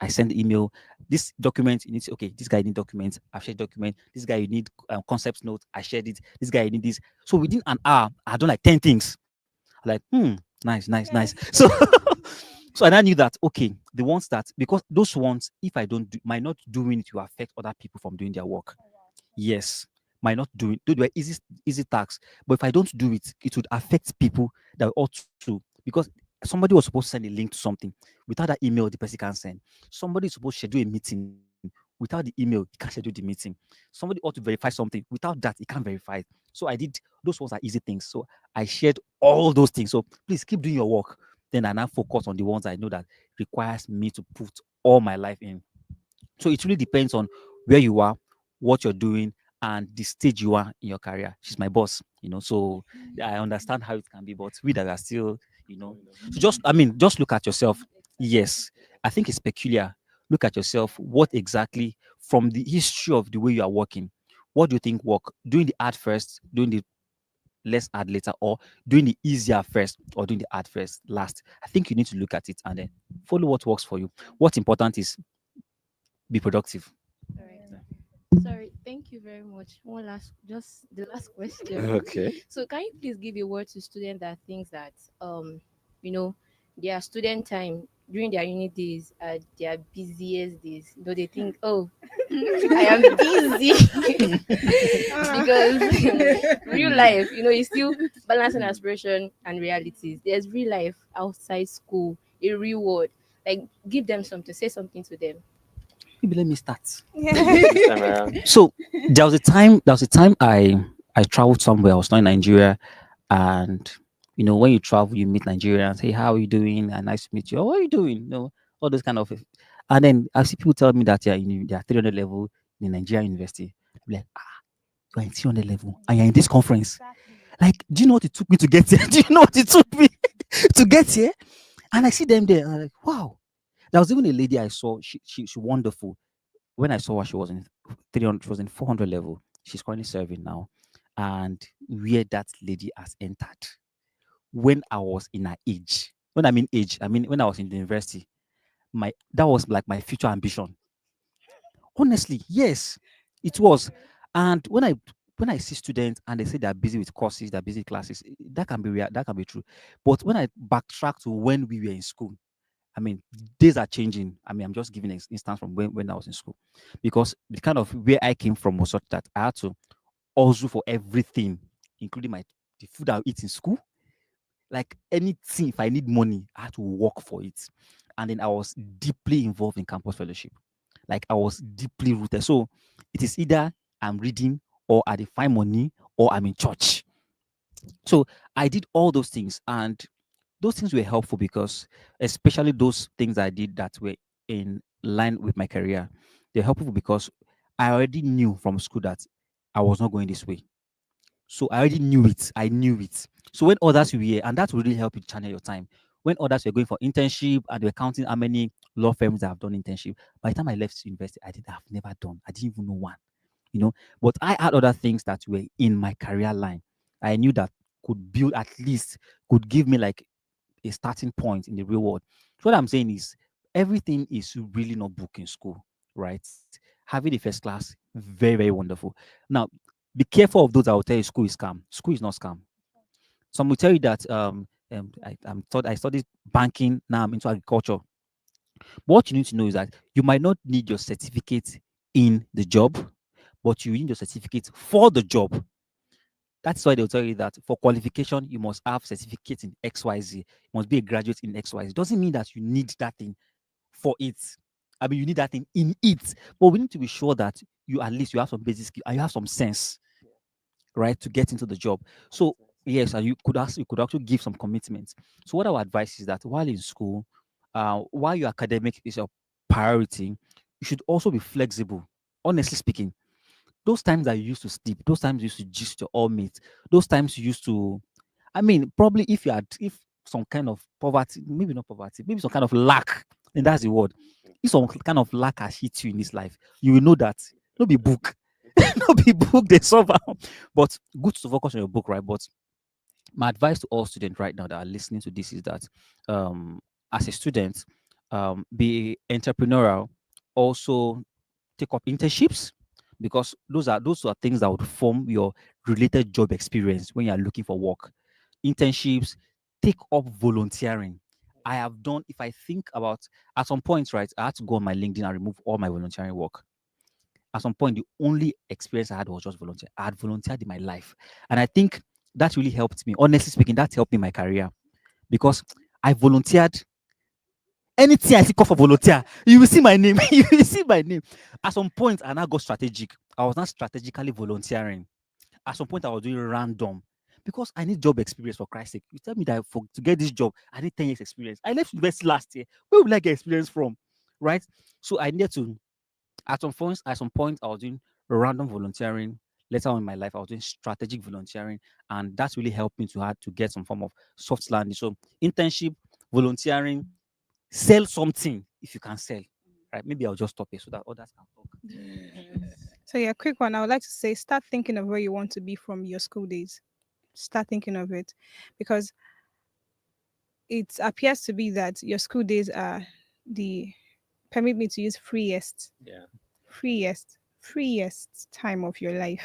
Speaker 3: I send the email. This document, you need to, okay, this guy need documents. I've shared document. This guy, you need concepts note. I shared it. This guy, you need this. So within an hour, I had done like 10 things. Like, nice. So So and I knew that okay, the ones that because those ones, if I don't do, might not doing it will affect other people from doing their work. Yes, might not do it. Do the easy tasks, but if I don't do it, it would affect people that ought to because somebody was supposed to send a link to something without that email, the person can't send. Somebody is supposed to schedule a meeting without the email, he can't schedule the meeting. Somebody ought to verify something without that, he can't verify it. So I did those ones are easy things. So I shared all those things. So please keep doing your work. Then I now focus on the ones I know that requires me to put all my life in. So it really depends on where you are, what you're doing, and the stage you are in your career. She's my boss, so I understand how it can be, but we that are still, so just look at yourself. Yes, I think it's peculiar. Look at yourself. What exactly from the history of the way you are working? What do you think work? Doing the art first, doing the less hard later, or doing the easier first, or doing the hard first last? I think you need to look at it and then follow what works for you. What's important is be productive.
Speaker 5: All right. Sorry, thank you very much. One last, just the last question.
Speaker 2: Okay.
Speaker 5: So, can you please give a word to students that thinks that you know, their student time during their uni days are their busiest days? Though they think, oh, I am busy because real life, is still balancing aspiration and realities. There's real life outside school, a real world. Like, give them something, say something to them.
Speaker 3: Maybe let me start.
Speaker 2: This time around.
Speaker 3: So there was a time I traveled somewhere. I was not in Nigeria, and when you travel, you meet Nigerians. Hey, how are you doing? And nice to meet you. Oh, what are you doing? All those kind of. And then I see people tell me that they are 300 level in Nigerian university. I'm like, you're in 300 level and you're in this conference. Like, do you know what it took me to get here? Do you know what it took me to get here? And I see them there, and I'm like, wow. There was even a lady I saw. She wonderful. When I saw her, she was in 300, she was in 400 level. She's currently serving now. And where that lady has entered, when I was in her age, when I mean age, I mean when I was in the university, that was like my future ambition. Honestly, yes, it was. And when I see students and they say they're busy with courses, they're busy with classes, that can be real, that can be true. But when I backtrack to when we were in school, I mean, days are changing. I mean, I'm just giving an instance from when I was in school, because the kind of where I came from was such that I had to also for everything, including the food I eat in school. Like anything, if I need money, I had to work for it. And then I was deeply involved in campus fellowship. Like I was deeply rooted. So it is either I'm reading or I find money or I'm in church. So I did all those things, and those things were helpful because, especially those things I did that were in line with my career, they're helpful because I already knew from school that I was not going this way. So I already knew it. I knew it. So when others were here, and that will really help you channel your time. When others were going for internship and they were counting how many law firms that have done internship, by the time I left university, I've never done. I didn't even know one, But I had other things that were in my career line. I knew that could build at least could give me like a starting point in the real world. So what I'm saying is everything is really not book in school, right? Having a first class, very, very wonderful. Now, be careful of those that will tell you school is scam. School is not scam. Some will tell you that I studied banking, now I'm into agriculture. But what you need to know is that you might not need your certificate in the job, but you need your certificate for the job. That's why they'll tell you that for qualification, you must have certificate in XYZ. You must be a graduate in XYZ. Doesn't mean that you need that thing for it. I mean, you need that thing in it. But we need to be sure that you at least you have some basic skill and you have some sense, right, to get into the job. So yes, and you could actually give some commitments. So what I would advise is that while in school, while your academic is your priority, you should also be flexible. Honestly speaking, those times that you used to sleep, those times you used to gist your all mates, those times you used to, I mean, probably if some kind of poverty, maybe not poverty, maybe some kind of lack, and that's the word. If some kind of lack has hit you in this life, you will know that no be book, no be book they suffer. But good to focus on your book, right? But my advice to all students right now that are listening to this is that as a student, be entrepreneurial, also take up internships, because those are things that would form your related job experience when you're looking for work. Internships, take up volunteering. I have done, if I think about, at some point, right, I had to go on my LinkedIn and remove all my volunteering work. At some point, the only experience I had was just volunteer. I had volunteered in my life. And I think that really helped me. Honestly speaking, that helped me in my career because I volunteered. Anything I see call for volunteer, you will see my name. You will see my name. At some point, I now got strategic. I was not strategically volunteering. At some point, I was doing random because I need job experience for Christ's sake. You tell me that to get this job, I need 10 years experience. I left university last year. Where will I get experience from? Right? So I needed to, at some point, I was doing random volunteering. Later on in my life, I was doing strategic volunteering, and that's really helped me to get some form of soft landing. So internship, volunteering, sell something if you can sell. Right? Maybe I'll just stop here so that others can talk.
Speaker 11: So yeah, quick one. I would like to say, start thinking of where you want to be from your school days. Start thinking of it, because it appears to be that your school days are the, permit me to use, freest,
Speaker 2: Yeah.
Speaker 11: freest time of your life.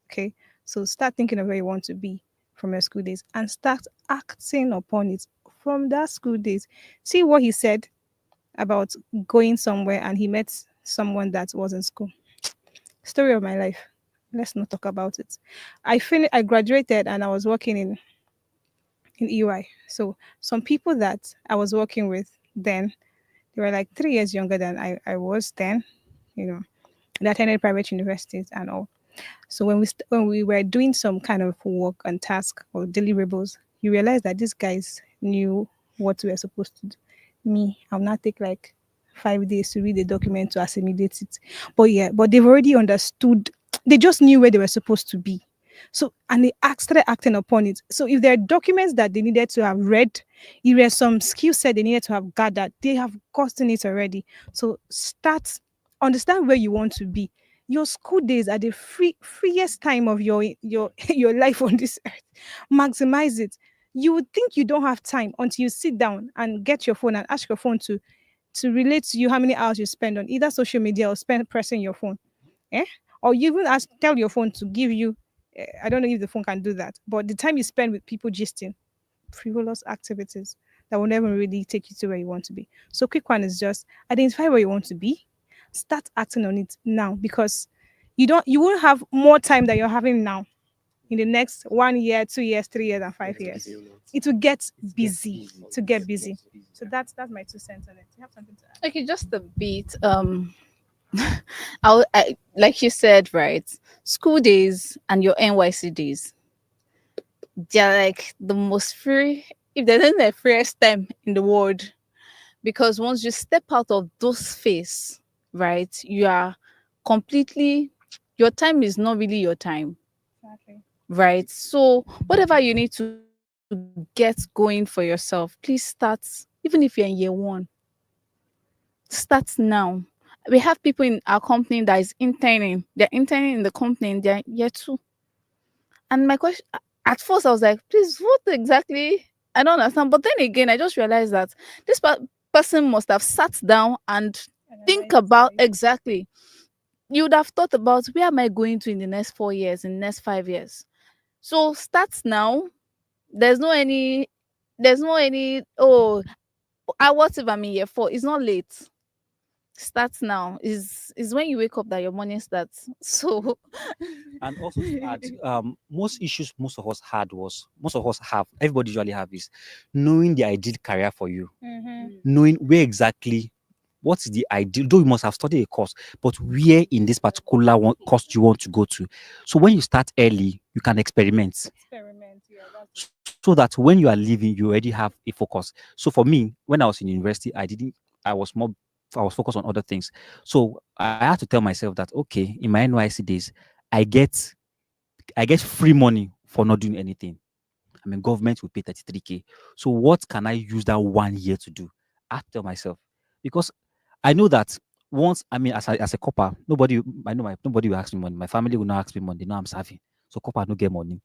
Speaker 11: Okay, so start thinking of where you want to be from your school days and start acting upon it from that school days. See what he said about going somewhere and he met someone that was in school. Story of my life. Let's not talk about it. I graduated and I was working in EY. So some people that I was working with then, they were like 3 years younger than I was then, you know. They attended private universities and all. So when we were doing some kind of work and task or deliverables, you realize that these guys knew what we were supposed to do. Me, I'll not take like 5 days to read the document to assimilate it. But yeah, but they've already understood. They just knew where they were supposed to be. So, and they started acting upon it. So if there are documents that they needed to have read, if there's some skill set they needed to have gathered, they have gotten it already. So understand where you want to be. Your school days are the freest time of your your life on this earth. Maximize it. You would think you don't have time until you sit down and get your phone and ask your phone to relate to you how many hours you spend on either social media or spend pressing your phone. Eh? Or you even tell your phone to give you, I don't know if the phone can do that, but the time you spend with people gisting, frivolous activities that will never really take you to where you want to be. So quick one is just identify where you want to be, start acting on it now, because you won't have more time than you're having now in the next 1 year, 2 years, 3 years, and 5 years. It will get busy to get busy. So that's my 2 cents on it. You have something to add?
Speaker 10: Okay, just a bit. Like you said, right? School days and your NYC days, they're like the most free. If there's any freest time in the world, because once you step out of those phase, right, you are completely. Your time is not really your time.
Speaker 11: Exactly.
Speaker 10: Right. So whatever you need to get going for yourself, please start. Even if you're in year one, start now. We have people in our company that is interning. They're interning in the company in their year two. And my question, at first I was like, please, what exactly? I don't understand. But then again, I just realized that this person must have sat down and think about exactly. You would have thought about, where am I going to in the next 4 years, in the next 5 years? So start now. There's no any, oh, what if I'm in year 4? It's not late. Start now. Is when you wake up that your morning starts. So
Speaker 3: And also to add, most issues most of us have, everybody usually have, is knowing the ideal career for you, knowing where exactly what is the ideal. Though you must have studied a course, but where in this particular course you want to go to. So when you start early, you can experiment. So that when you are leaving, you already have a focus. So for me, when I was in university, I was focused on other things. So I had to tell myself that, okay, in my NYC days, I get free money for not doing anything. I mean, government will pay 33K. So what can I use that 1 year to do? I have to tell myself, because I know that once, I mean, as a copper, nobody will ask me money. My family will not ask me money. They know I'm serving. So copper no get money.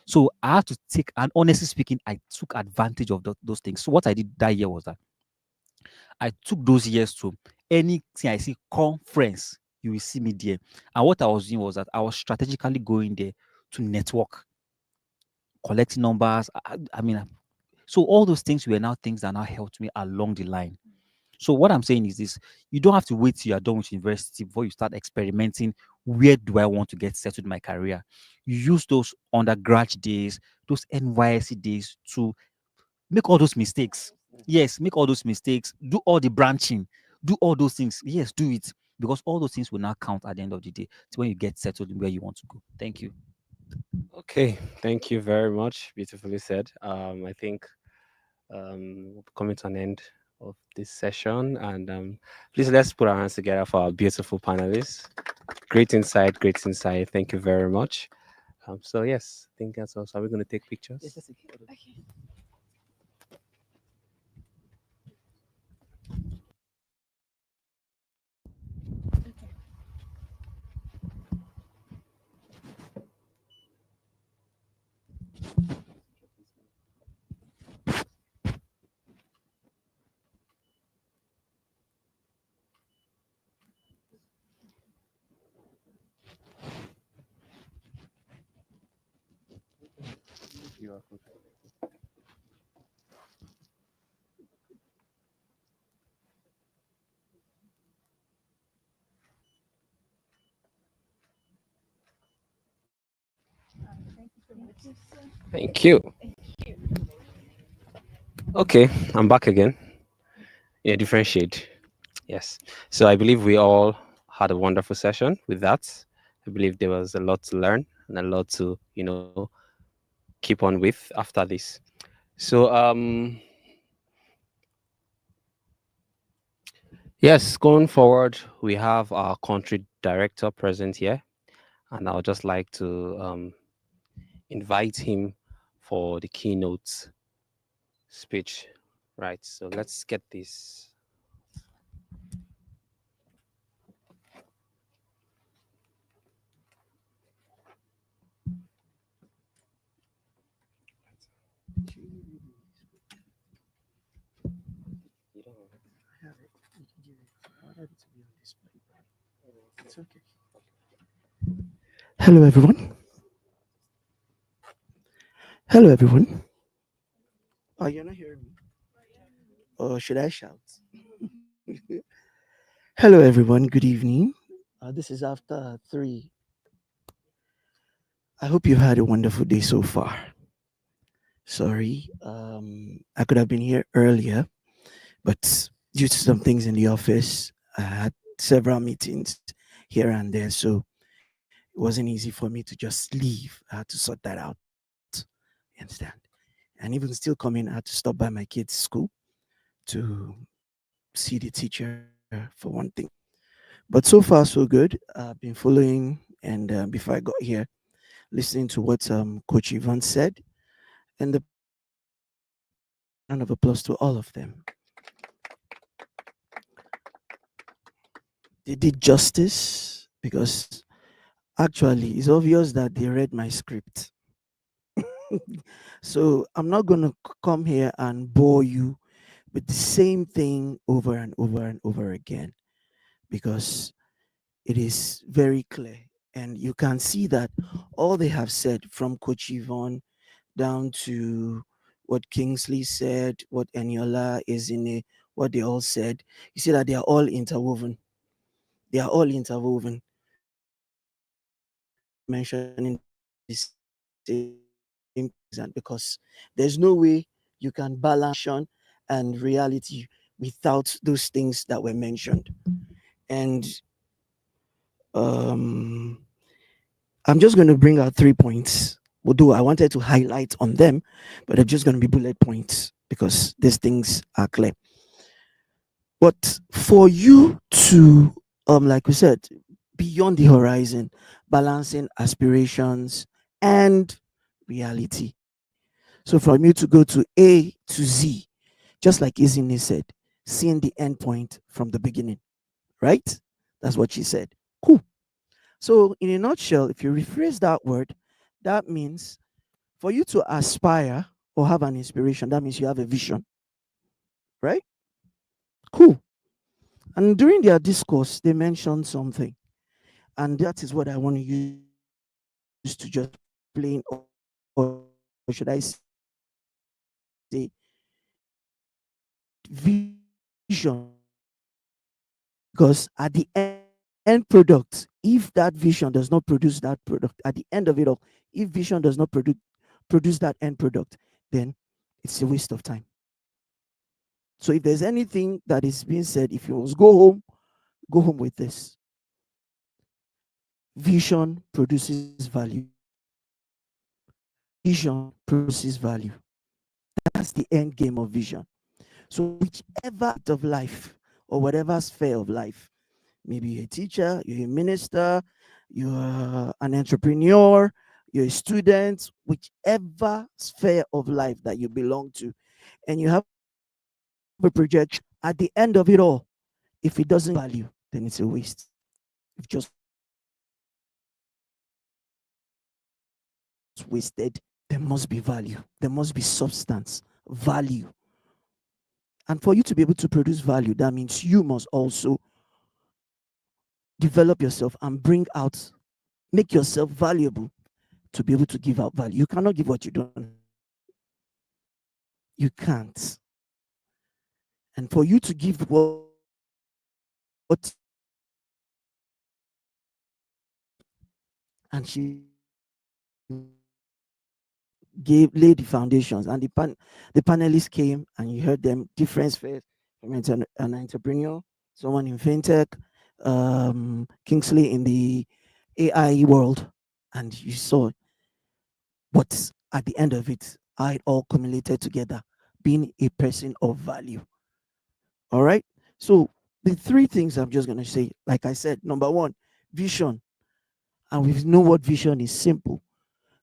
Speaker 3: So I have to take, and honestly speaking, I took advantage of those things. So what I did that year was that I took those years to anything I see conference, you will see me there. And what I was doing was that I was strategically going there to network, collecting numbers. I mean, So all those things were now things that now helped me along the line. So what I'm saying is this: you don't have to wait till you're done with university before you start experimenting. Where do I want to get settled in my career? You use those undergrad days, those NYSC days to make all those mistakes. Yes, make all those mistakes. Do all the branching. Do all those things. Yes, do it, because all those things will now count at the end of the day. It's when you get settled in where you want to go. Thank you.
Speaker 2: Okay, thank you very much. Beautifully said. I think we're coming to an end of this session, and please let's put our hands together for our beautiful panelists. Great insight, great insight. Thank you very much. So yes, I think that's all. So are we going to take pictures? Thank you. Okay, I'm back again in a different shade. Yes. So I believe we all had a wonderful session with that. I believe there was a lot to learn and a lot to, keep on with after this. So yes, going forward, we have our country director present here, and I would just like to invite him for the keynote speech. Right. So let's get this.
Speaker 12: Hello, everyone. Hello, everyone. Oh, you're not hearing me? Or should I shout? Hello, everyone. Good evening. This is after 3. I hope you've had a wonderful day so far. Sorry, I could have been here earlier, but due to some things in the office, I had several meetings here and there, so it wasn't easy for me to just leave. I had to sort that out. You understand? And even still coming, I had to stop by my kids' school to see the teacher for one thing. But so far, so good. I've been following, and before I got here, listening to what Coach Yvonne said, and the panelists. Round of applause to all of them. They did justice because actually it's obvious that they read my script. So I'm not going to come here and bore you with the same thing over and over and over again because it is very clear. And you can see that all they have said, from Coach Yvonne down to what Kingsley said, what Eniola, Ezine, what they all said, you see that they are all interwoven. They are all interwoven. Mentioning the same things, and because there's no way you can balance and reality without those things that were mentioned. And um I'm just going to bring out 3 points. Although I wanted to highlight on them, but they're just going to be bullet points because these things are clear. But for you to, like we said, beyond the horizon, balancing aspirations and reality. So for you to go to A to Z, just like Izine said, seeing the end point from the beginning, right? That's what she said. Cool. So, in a nutshell, if you rephrase that word, that means for you to aspire or have an inspiration, that means you have a vision, right? Cool. And during their discourse, they mentioned something, and that is what I want to use to just explain, or should I say, to just vision, because at the end product, if that vision does not produce that product, at the end of it all, if vision does not produce that end product, then it's a waste of time. So if there's anything that is being said, if you must go home with this. Vision produces value. Vision produces value. That's the end game of vision. So whichever act of life or whatever sphere of life, maybe you're a teacher, you're a minister, you're an entrepreneur, you're a student, whichever sphere of life that you belong to, and you have a projection at the end of it all, if it doesn't value, then it's a waste. You've just wasted. There must be value. There must be substance, value. And for you to be able to produce value, that means you must also develop yourself and bring out, make yourself valuable to be able to give out value. You cannot give what you don't. You can't. And for you to give what and she laid the foundations, and the panelists came and you heard them different spheres, from an entrepreneur, someone in fintech, Kingsley in the AI world, and you saw what's at the end of it, how it all accumulated together, being a person of value. All right. So the three things I'm just gonna say, like I said, number one, vision. And we know what vision is. Simple.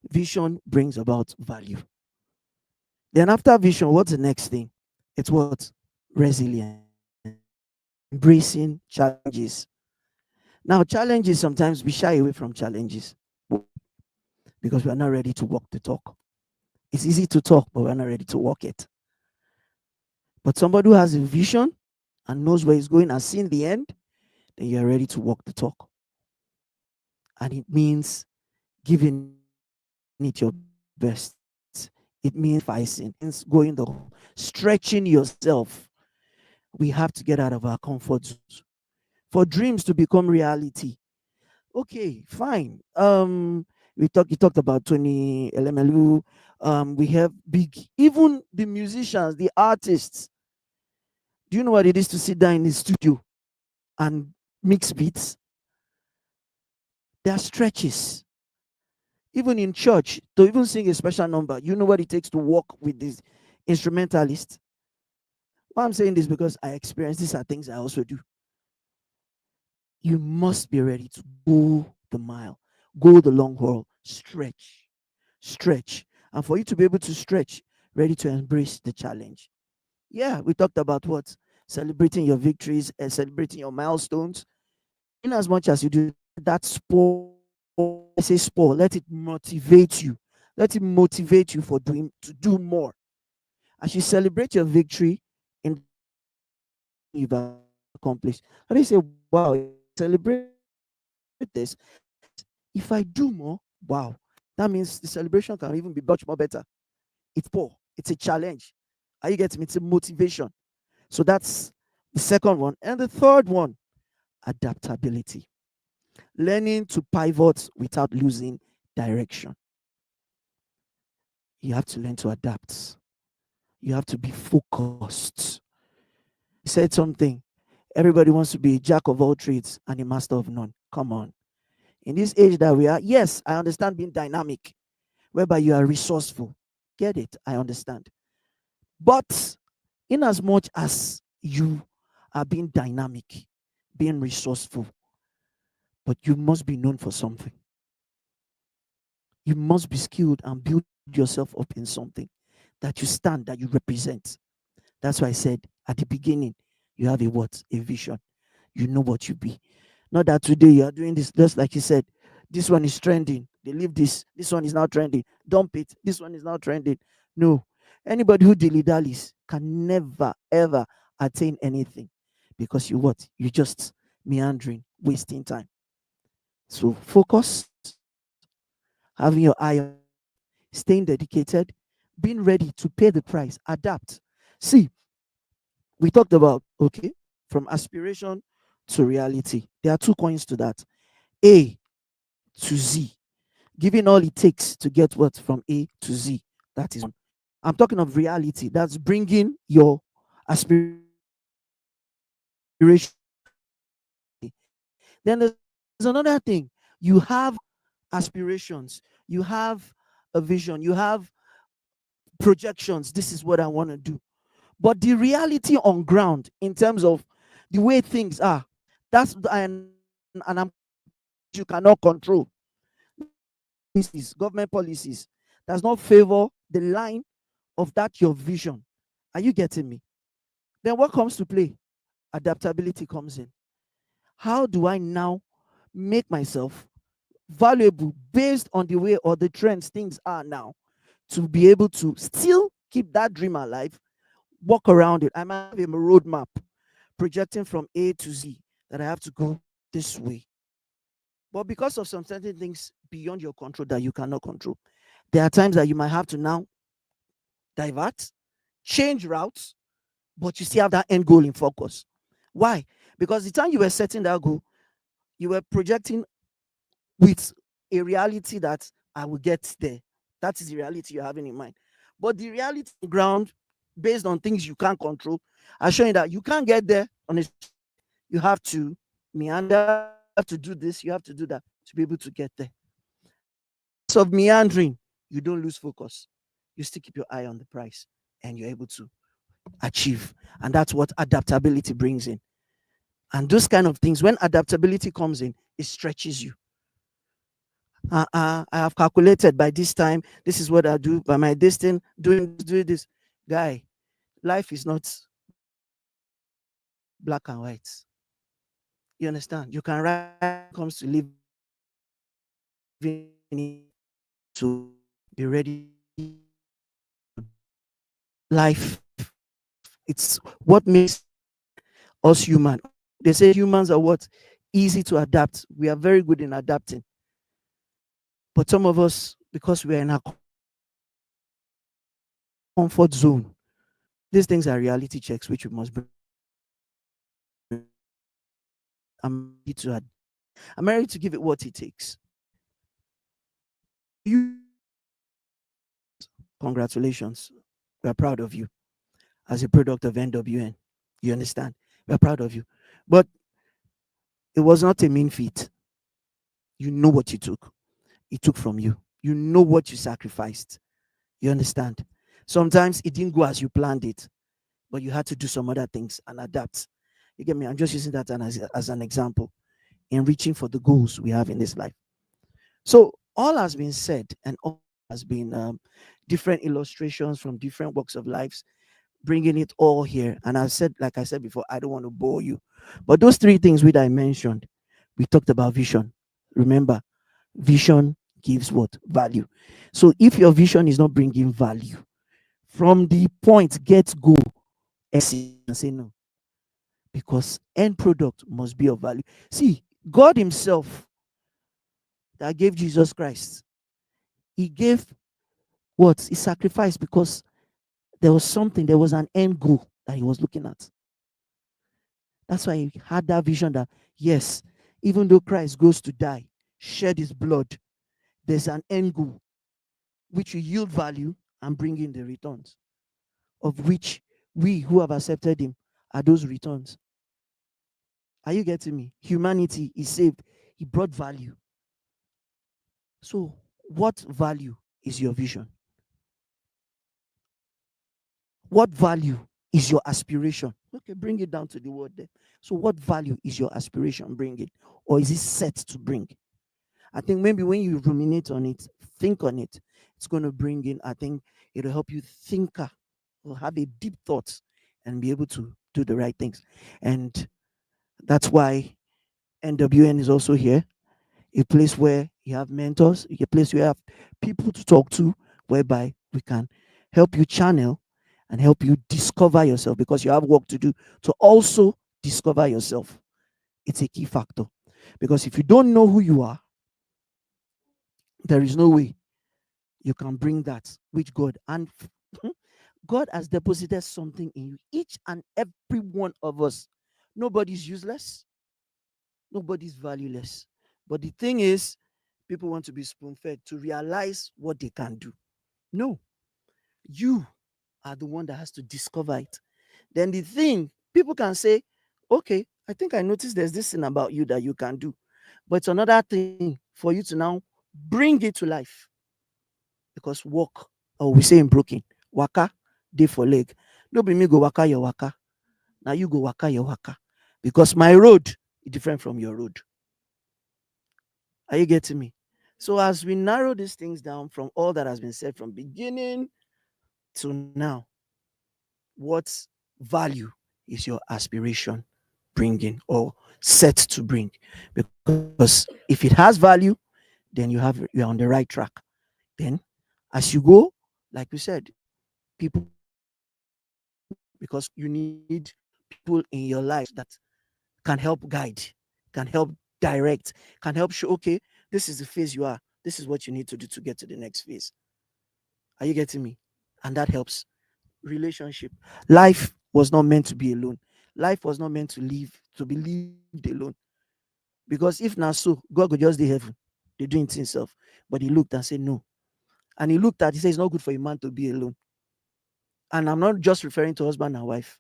Speaker 12: Vision brings about value. Then after vision, what's the next thing? It's what? Resilience. Embracing challenges. Now, challenges, sometimes we shy away from challenges because we're not ready to walk the talk. It's easy to talk, but we're not ready to walk it. But somebody who has a vision and knows where he's going and seen the end, then you're ready to walk the talk. And it means giving it your best. It means fighting. It means going the whole, stretching yourself. We have to get out of our comfort zones for dreams to become reality. Okay, fine. You talked about Tony LMLU. We have big, even the musicians, the artists. Do you know what it is to sit down in the studio and mix beats? There are stretches. Even in church, to even sing a special number, you know what it takes to walk with this instrumentalist. Why I'm saying this, because I experience these are things I also do. You must be ready to go the mile, go the long haul, stretch. And for you to be able to stretch, ready to embrace the challenge. Yeah, we talked about what? Celebrating your victories and celebrating your milestones. In as much as you do that sport, I say sport, let it motivate you. Let it motivate you for doing to do more. As you celebrate your victory in you've accomplished, and you say, wow, celebrate this. If I do more, wow, that means the celebration can even be much more better. It's poor, it's a challenge. Are you getting me? It's a motivation. So that's the second one. And the third one, adaptability. Learning to pivot without losing direction. You have to learn to adapt. You have to be focused. He said something. Everybody wants to be a jack of all trades and a master of none. Come on. In this age that we are, yes, I understand being dynamic, whereby you are resourceful. Get it? I understand. But in as much as you are being dynamic, being resourceful, but you must be known for something. You must be skilled and build yourself up in something that you stand, that you represent. That's why I said at the beginning, you have a what? A vision. You know what you be. Not that today you are doing this, just like you said, this one is trending. They leave this one is now trending. Dump it. This one is now trending. No. Anybody who dilly-dallies can never, ever attain anything because you what? You just meandering, wasting time. So focus, having your eye on, staying dedicated, being ready to pay the price, adapt. See, we talked about, okay, from aspiration to reality. There are two coins to that. A to Z. Giving all it takes to get what from A to Z. That is one. I'm talking of reality. That's bringing your aspiration. Then there's another thing. You have aspirations. You have a vision. You have projections. This is what I want to do. But the reality on ground, in terms of the way things are, that's and I'm you cannot control. Policies, government policies, does not favor the line of that your vision. Are you getting me? Then what comes to play? Adaptability comes in. How do I now make myself valuable based on the way or the trends things are now, to be able to still keep that dream alive, walk around it? I might have a roadmap projecting from A to Z that I have to go this way. But because of some certain things beyond your control that you cannot control, there are times that you might have to now divert, change routes, but you still have that end goal in focus. Why? Because the time you were setting that goal, you were projecting with a reality that I will get there. That is the reality you're having in mind. But the reality on the ground, based on things you can't control, are showing that you can't get there on a, you have to meander, you have to do this, you have to do that to be able to get there. So of meandering, you don't lose focus. You still keep your eye on the prize and you're able to achieve. And that's what adaptability brings in. And those kind of things, when adaptability comes in, it stretches you. I have calculated by this time, this is what I do, by my distance, doing this. Guy, life is not black and white. You understand? You can write when it comes to living to be ready. Life, it's what makes us human. They say humans are what? Easy to adapt. We are very good in adapting. But some of us, because we are in our comfort zone, these things are reality checks which we must bring. I'm ready to give it what it takes. You, congratulations. We are proud of you as a product of NWN. You understand? We are proud of you. But it was not a mean feat. You know what you took. It took from you. You know what you sacrificed. You understand? Sometimes it didn't go as you planned it, but you had to do some other things and adapt. You get me? I'm just using that as an example in reaching for the goals we have in this life. So all has been said, and all has been different illustrations from different walks of lives, bringing it all here. And I said, like I said before, I don't want to bore you, but those three things which I mentioned, we talked about vision. Remember, vision gives what? Value. So if your vision is not bringing value, from the point get go and say no, because end product must be of value. See, God himself that gave Jesus Christ, he gave what? He sacrificed because there was something, there was an end goal that he was looking at. That's why he had that vision that, yes, even though Christ goes to die, shed his blood, there's an end goal which will yield value and bring in the returns, of which we who have accepted him are those returns. Are you getting me? Humanity is saved. He brought value. So, what value is your vision? What value is your aspiration? Okay, bring it down to the word there. So, what value is your aspiration bringing? Or is it set to bring? I think maybe when you ruminate on it, think on it, it's going to bring in, I think it'll help you think or have a deep thought and be able to do the right things. And that's why NWN is also here, a place where you have mentors, a place where you have people to talk to, whereby we can help you channel and help you discover yourself, because you have work to do to also discover yourself. It's a key factor, because if you don't know who you are, there is no way you can bring that which God, and God has deposited something in you, each and every one of us. Nobody's useless, nobody's valueless. But the thing is, people want to be spoon fed to realize what they can do. No, you are the one that has to discover it. Then the thing, people can say, okay, I think I noticed there's this thing about you that you can do. But it's another thing for you to now bring it to life. Because walk, or we say in broken, waka, day for leg. No be me go waka your waka. Now you go waka your waka. Because my road is different from your road. Are you getting me? So as we narrow these things down from all that has been said from beginning to now, what value is your aspiration bringing or set to bring? Because if it has value, then you're on the right track. Then as you go, like we said, people because you need people in your life that can help guide, can help direct, can help show, okay, this is the phase you are. This is what you need to do to get to the next phase. Are you getting me? And that helps. Relationship. Life was not meant to be alone. Life was not meant to be lived alone. Because if not so, God could just do heaven. They doing it himself. But he looked and said no. And he looked at, he said it's not good for a man to be alone. And I'm not just referring to husband and wife.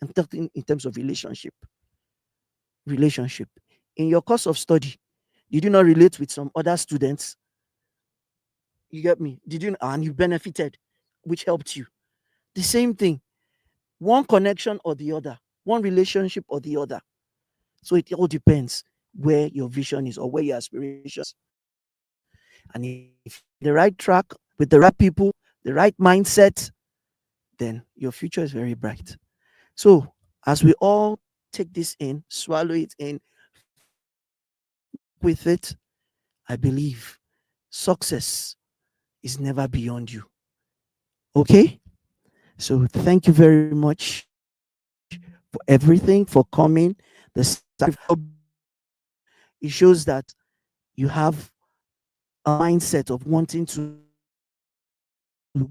Speaker 12: I'm talking in terms of relationship. Relationship. In your course of study, did you not relate with some other students? You get me? Did you, and you benefited, which helped you? The same thing. One connection or the other, one relationship or the other. So it all depends where your vision is or where your aspirations. And if you're on the right track with the right people, the right mindset, then your future is very bright. So as we all take this in, swallow it in, work with it, I believe success is never beyond you. Okay? So thank you very much for everything, for coming. The sacrifice of being here, it shows that you have a mindset of wanting to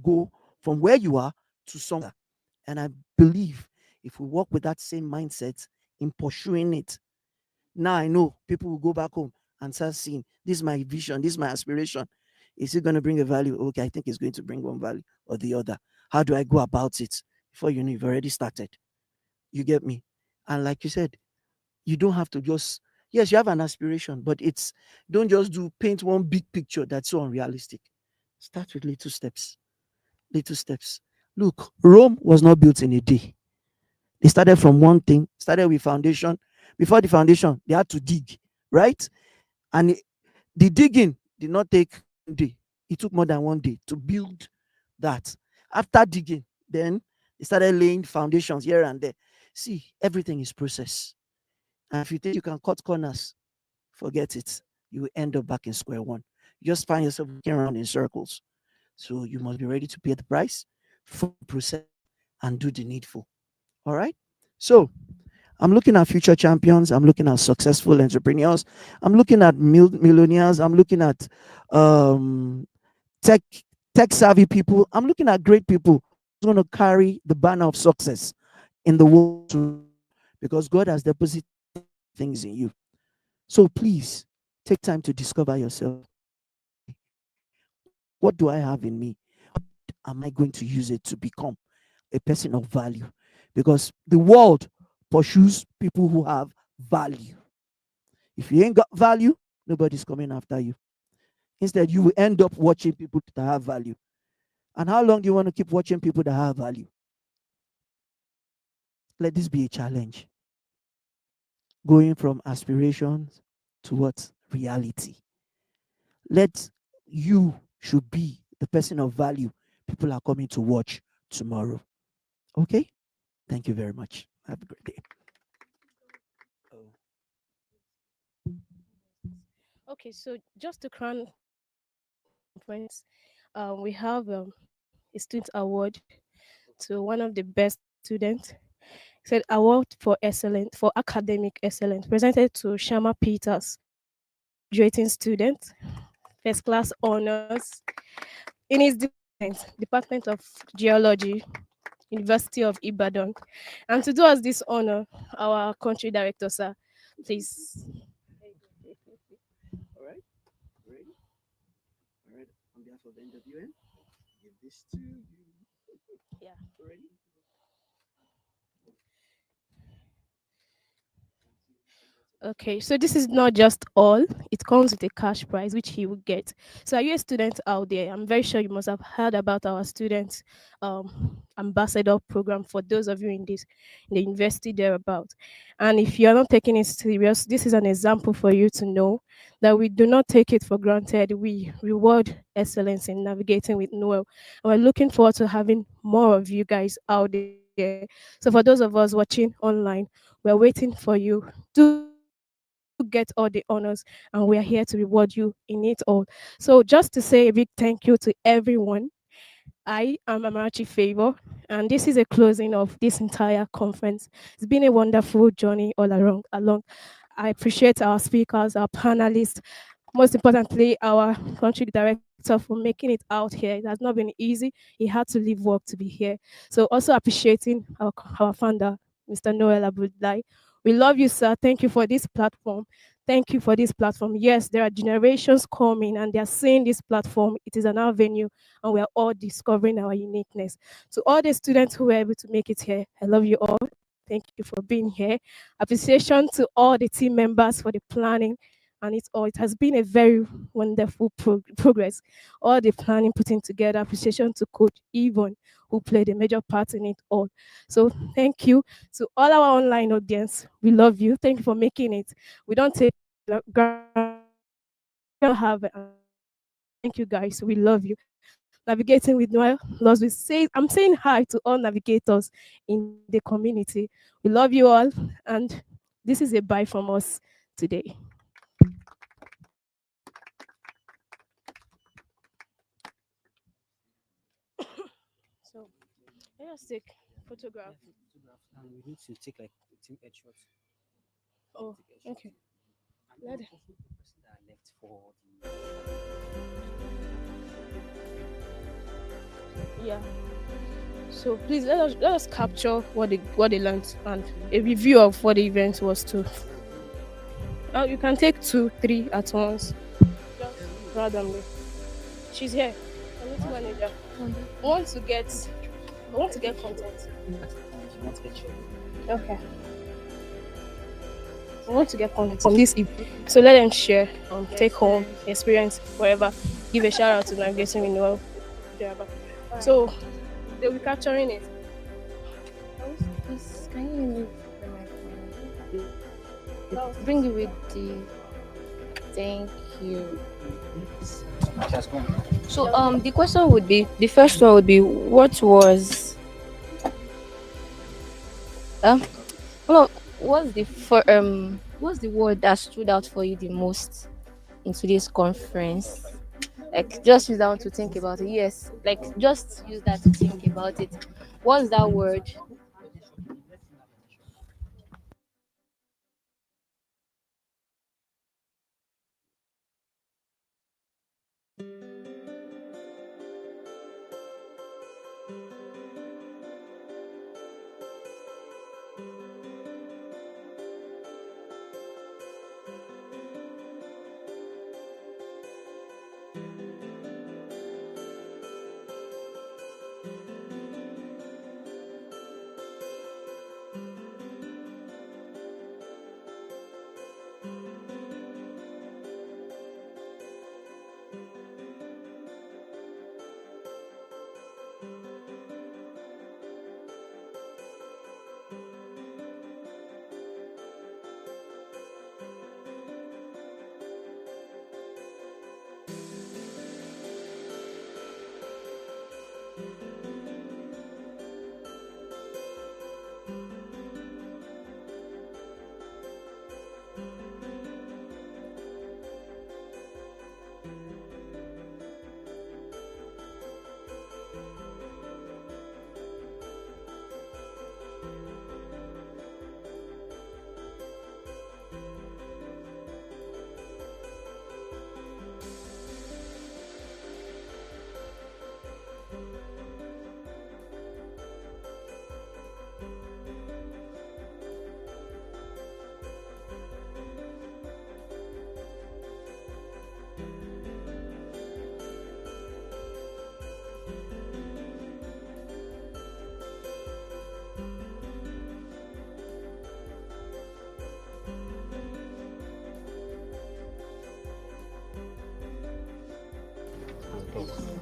Speaker 12: go from where you are to somewhere better. And I believe if we work with that same mindset in pursuing it, now I know people will go back home and start seeing this is my vision, this is my aspiration. Is it going to bring a value? Okay, I think it's going to bring one value or the other. How do I go about it? Before you know, you've already started. You get me? And like you said, you don't have to just, yes, you have an aspiration, but it's, don't just do paint one big picture that's so unrealistic. Start with little steps. Little steps. Look, Rome was not built in a day. They started from one thing, started with foundation. Before the foundation, they had to dig, right? And the digging did not take 1 day. It took more than 1 day to build that. After digging, then they started laying foundations here and there. See, everything is process. And if you think you can cut corners, forget it. You will end up back in square one. You just find yourself walking around in circles. So you must be ready to pay the price, for the process, and do the needful. All right. So I'm looking at future champions. I'm looking at successful entrepreneurs. I'm looking at millionaires. I'm looking at um, tech tech savvy people. I'm looking at great people who's going to carry the banner of success in the world tomorrow because God has deposited things in you. So please take time to discover yourself. What do I have in me? Am I going to use it to become a person of value? Because the world pursues people who have value. If you ain't got value, nobody's coming after you. Instead, you will end up watching people that have value. And how long do you want to keep watching people that have value? Let this be a challenge. Going from aspirations to what? Reality. Let you should be the person of value people are coming to watch tomorrow. Okay? Thank you very much. Have a great day.
Speaker 13: Okay, so just to crown conference, we have a student award to one of the best students. Said award for excellent for academic excellence presented to Shama Peters, graduating student, first class honors in his department of geology. University of Ibadan. And to do us this honor, our country director, sir, please.
Speaker 12: All right. Ready? All right. On behalf of NWN, give this to you.
Speaker 13: Yeah.
Speaker 12: Ready?
Speaker 13: Okay, so this is not just all, it comes with a cash prize which he will get. So, are you a student out there? I'm very sure you must have heard about our student ambassador program for those of you in the university thereabout. And if you're not taking it serious, this is an example for you to know that we do not take it for granted. We reward excellence in navigating with Noel. And we're looking forward to having more of you guys out there. So, for those of us watching online, we're waiting for you. Do get all the honors, and we are here to reward you in it all. So, just to say a big thank you to everyone, I am Amarachi Favor, and this is a closing of this entire conference. It's been a wonderful journey all along. I appreciate our speakers, our panelists, most importantly, our country director for making it out here. It has not been easy. He had to leave work to be here. So also appreciating our founder, Mr. Noel Abudlai. We love you, sir. Thank you for this platform. Thank you for this platform. Yes, there are generations coming and they are seeing this platform. It is an avenue and we are all discovering our uniqueness. To all the students who were able to make it here, I love you all. Thank you for being here. Appreciation to all the team members for the planning and it's all. It has been a very wonderful progress. All the planning putting together. Appreciation to Coach Yvonne, who played a major part in it all. So thank you to all our online audience. We love you. Thank you for making it. We don't take have it. Thank you guys. We love you. Navigating with Noel. Loves we say I'm saying hi to all navigators in the community. We love you all, and this is a bye from us today. So let us take photograph.
Speaker 3: We need to take like two headshots.
Speaker 13: Oh, okay. Let it.
Speaker 3: That left for
Speaker 13: Yeah. So please let us capture what they learned and a review of what the event was too. Oh, you can take 2, 3 at once. Just randomly. She's here. Community manager. I want to get content. Okay. I want to get content from this evening. So let them share, take home, experience, whatever. Give a shout out to Navigating with Noel. So they'll be capturing it.
Speaker 5: Please, can you move the microphone? Bring it with the. Thank you. So the question would be, the first one would be, what was well, what's the word that stood out for you the most in today's conference? Like, just use that one to think about it. Yes, like just use that to think about it. What's that word?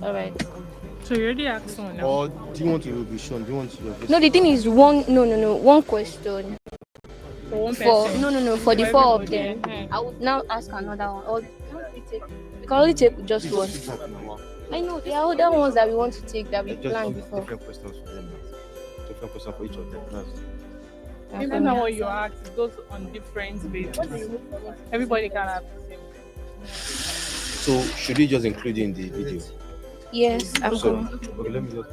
Speaker 5: All right.
Speaker 6: So you already asked one now.
Speaker 14: Or do you want to be shown? Do you want to?
Speaker 5: No, the thing is one question.
Speaker 6: For one
Speaker 5: For
Speaker 6: person.
Speaker 5: no, for the
Speaker 6: For
Speaker 5: four of
Speaker 6: everybody,
Speaker 5: them. I would now ask another one. Or we can only take just one. I know there are other ones that we want to take that we planned before.
Speaker 14: Different questions for them. Different questions for each of them.
Speaker 6: Even now what you ask, it goes on different bases. Everybody can have the same.
Speaker 14: So should we just include you in the video?
Speaker 5: Yes, I'm
Speaker 14: So,
Speaker 5: going.
Speaker 14: okay, let me just.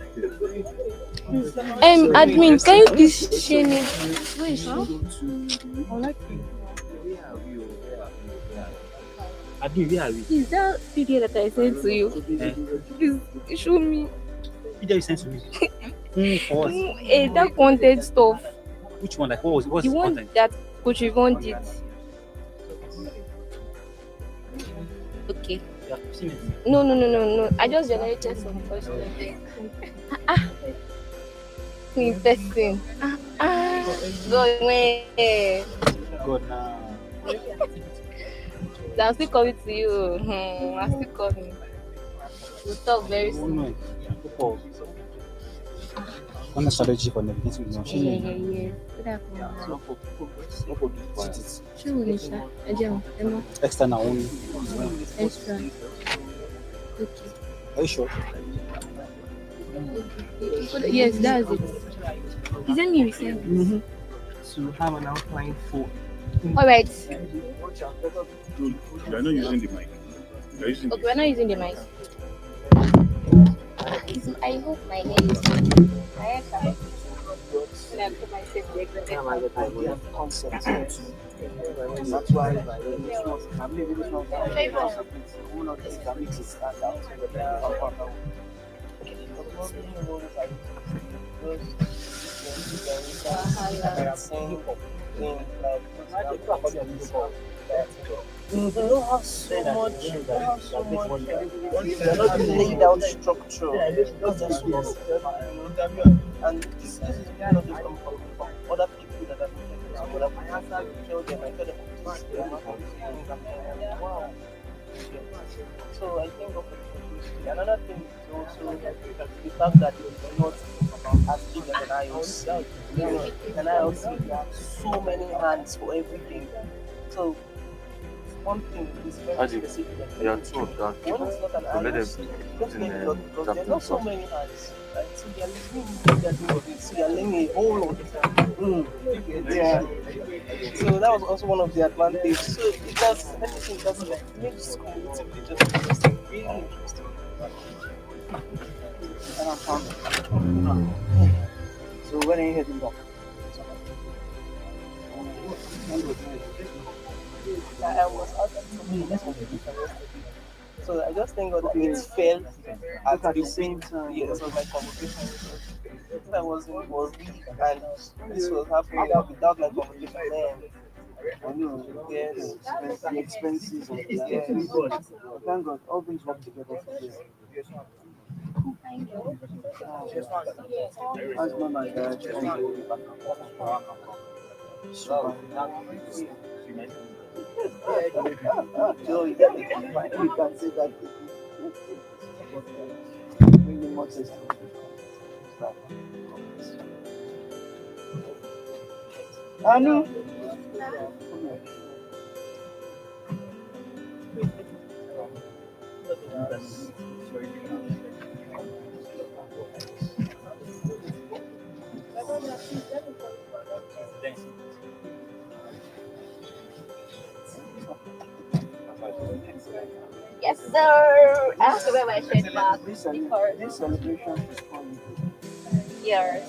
Speaker 5: Admin, can you please share me? Where is she?
Speaker 3: Admin, where are we?
Speaker 5: Is that video that I sent to you? Please show me.
Speaker 3: Video you sent to me. For what?
Speaker 5: That content stuff.
Speaker 3: Which one? Like what was
Speaker 5: The
Speaker 3: the
Speaker 5: one
Speaker 3: content?
Speaker 5: that Coach Yvonne did. Okay.
Speaker 3: Yeah, seen it.
Speaker 5: No. I just generated some questions. In person. God, wait.
Speaker 3: God now.
Speaker 5: I'll still coming to you. I'll still coming. We'll talk very soon.
Speaker 3: No. One strategy for navigating the
Speaker 5: Yeah. Good afternoon.
Speaker 3: external only.
Speaker 5: Extra. Okay.
Speaker 3: Are you sure?
Speaker 5: Yes, that's it. Is that me recently?
Speaker 8: To have an outline for.
Speaker 5: All right.
Speaker 15: You are not using the mic. You are using
Speaker 5: Okay, we're not using the mic. I hope my hair is my hair can. When I put myself the exact
Speaker 12: Concept. That's why
Speaker 8: They don't have so much. They're not laid out structure. And this is not just come from other people that have been some other people. I tell them, wow. So I think of another thing is also the fact that it's not as big as an IOC. An IOC, there are so many hands for everything. So one thing is very specific.
Speaker 14: There are two of that.
Speaker 8: When it's not an
Speaker 14: So let them
Speaker 8: IOC,
Speaker 14: put
Speaker 8: just
Speaker 14: in
Speaker 8: make it up because there's not so many hands. Right? So they are listening to what they are doing this. They are learning a whole lot of time. Yeah. So that was also one of the advantages. So it does, anything that's like makes community just interesting, really interesting. And I'm fun.
Speaker 12: So when are you heading back?
Speaker 8: I was out of community. So I just thank God that it fell at the same time. Yeah, so my conversation I was weak and this was happening without my conversation. Man,
Speaker 12: I know.
Speaker 8: yes,
Speaker 12: The expenses of the
Speaker 8: yes.
Speaker 12: Thank God, all things work together for this. As long as
Speaker 8: Joe, you can say that.
Speaker 12: bringing more testimony. Anu.
Speaker 5: Yes, sir. I have to wear my shirt back.
Speaker 12: This celebration is fun.
Speaker 5: Yes.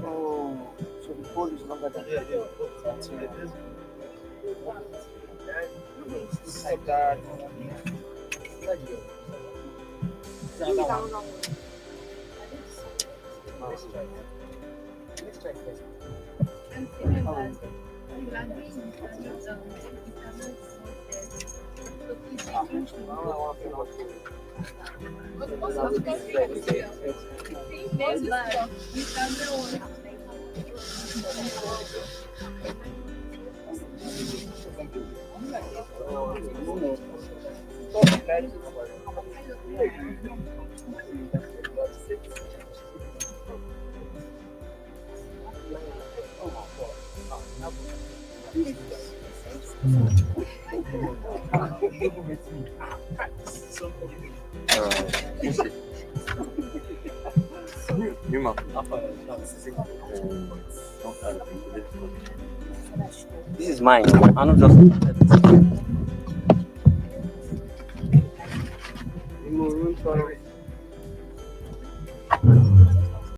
Speaker 12: Oh, so the pole is longer than
Speaker 8: Like that.
Speaker 2: This is mine. I'm not just.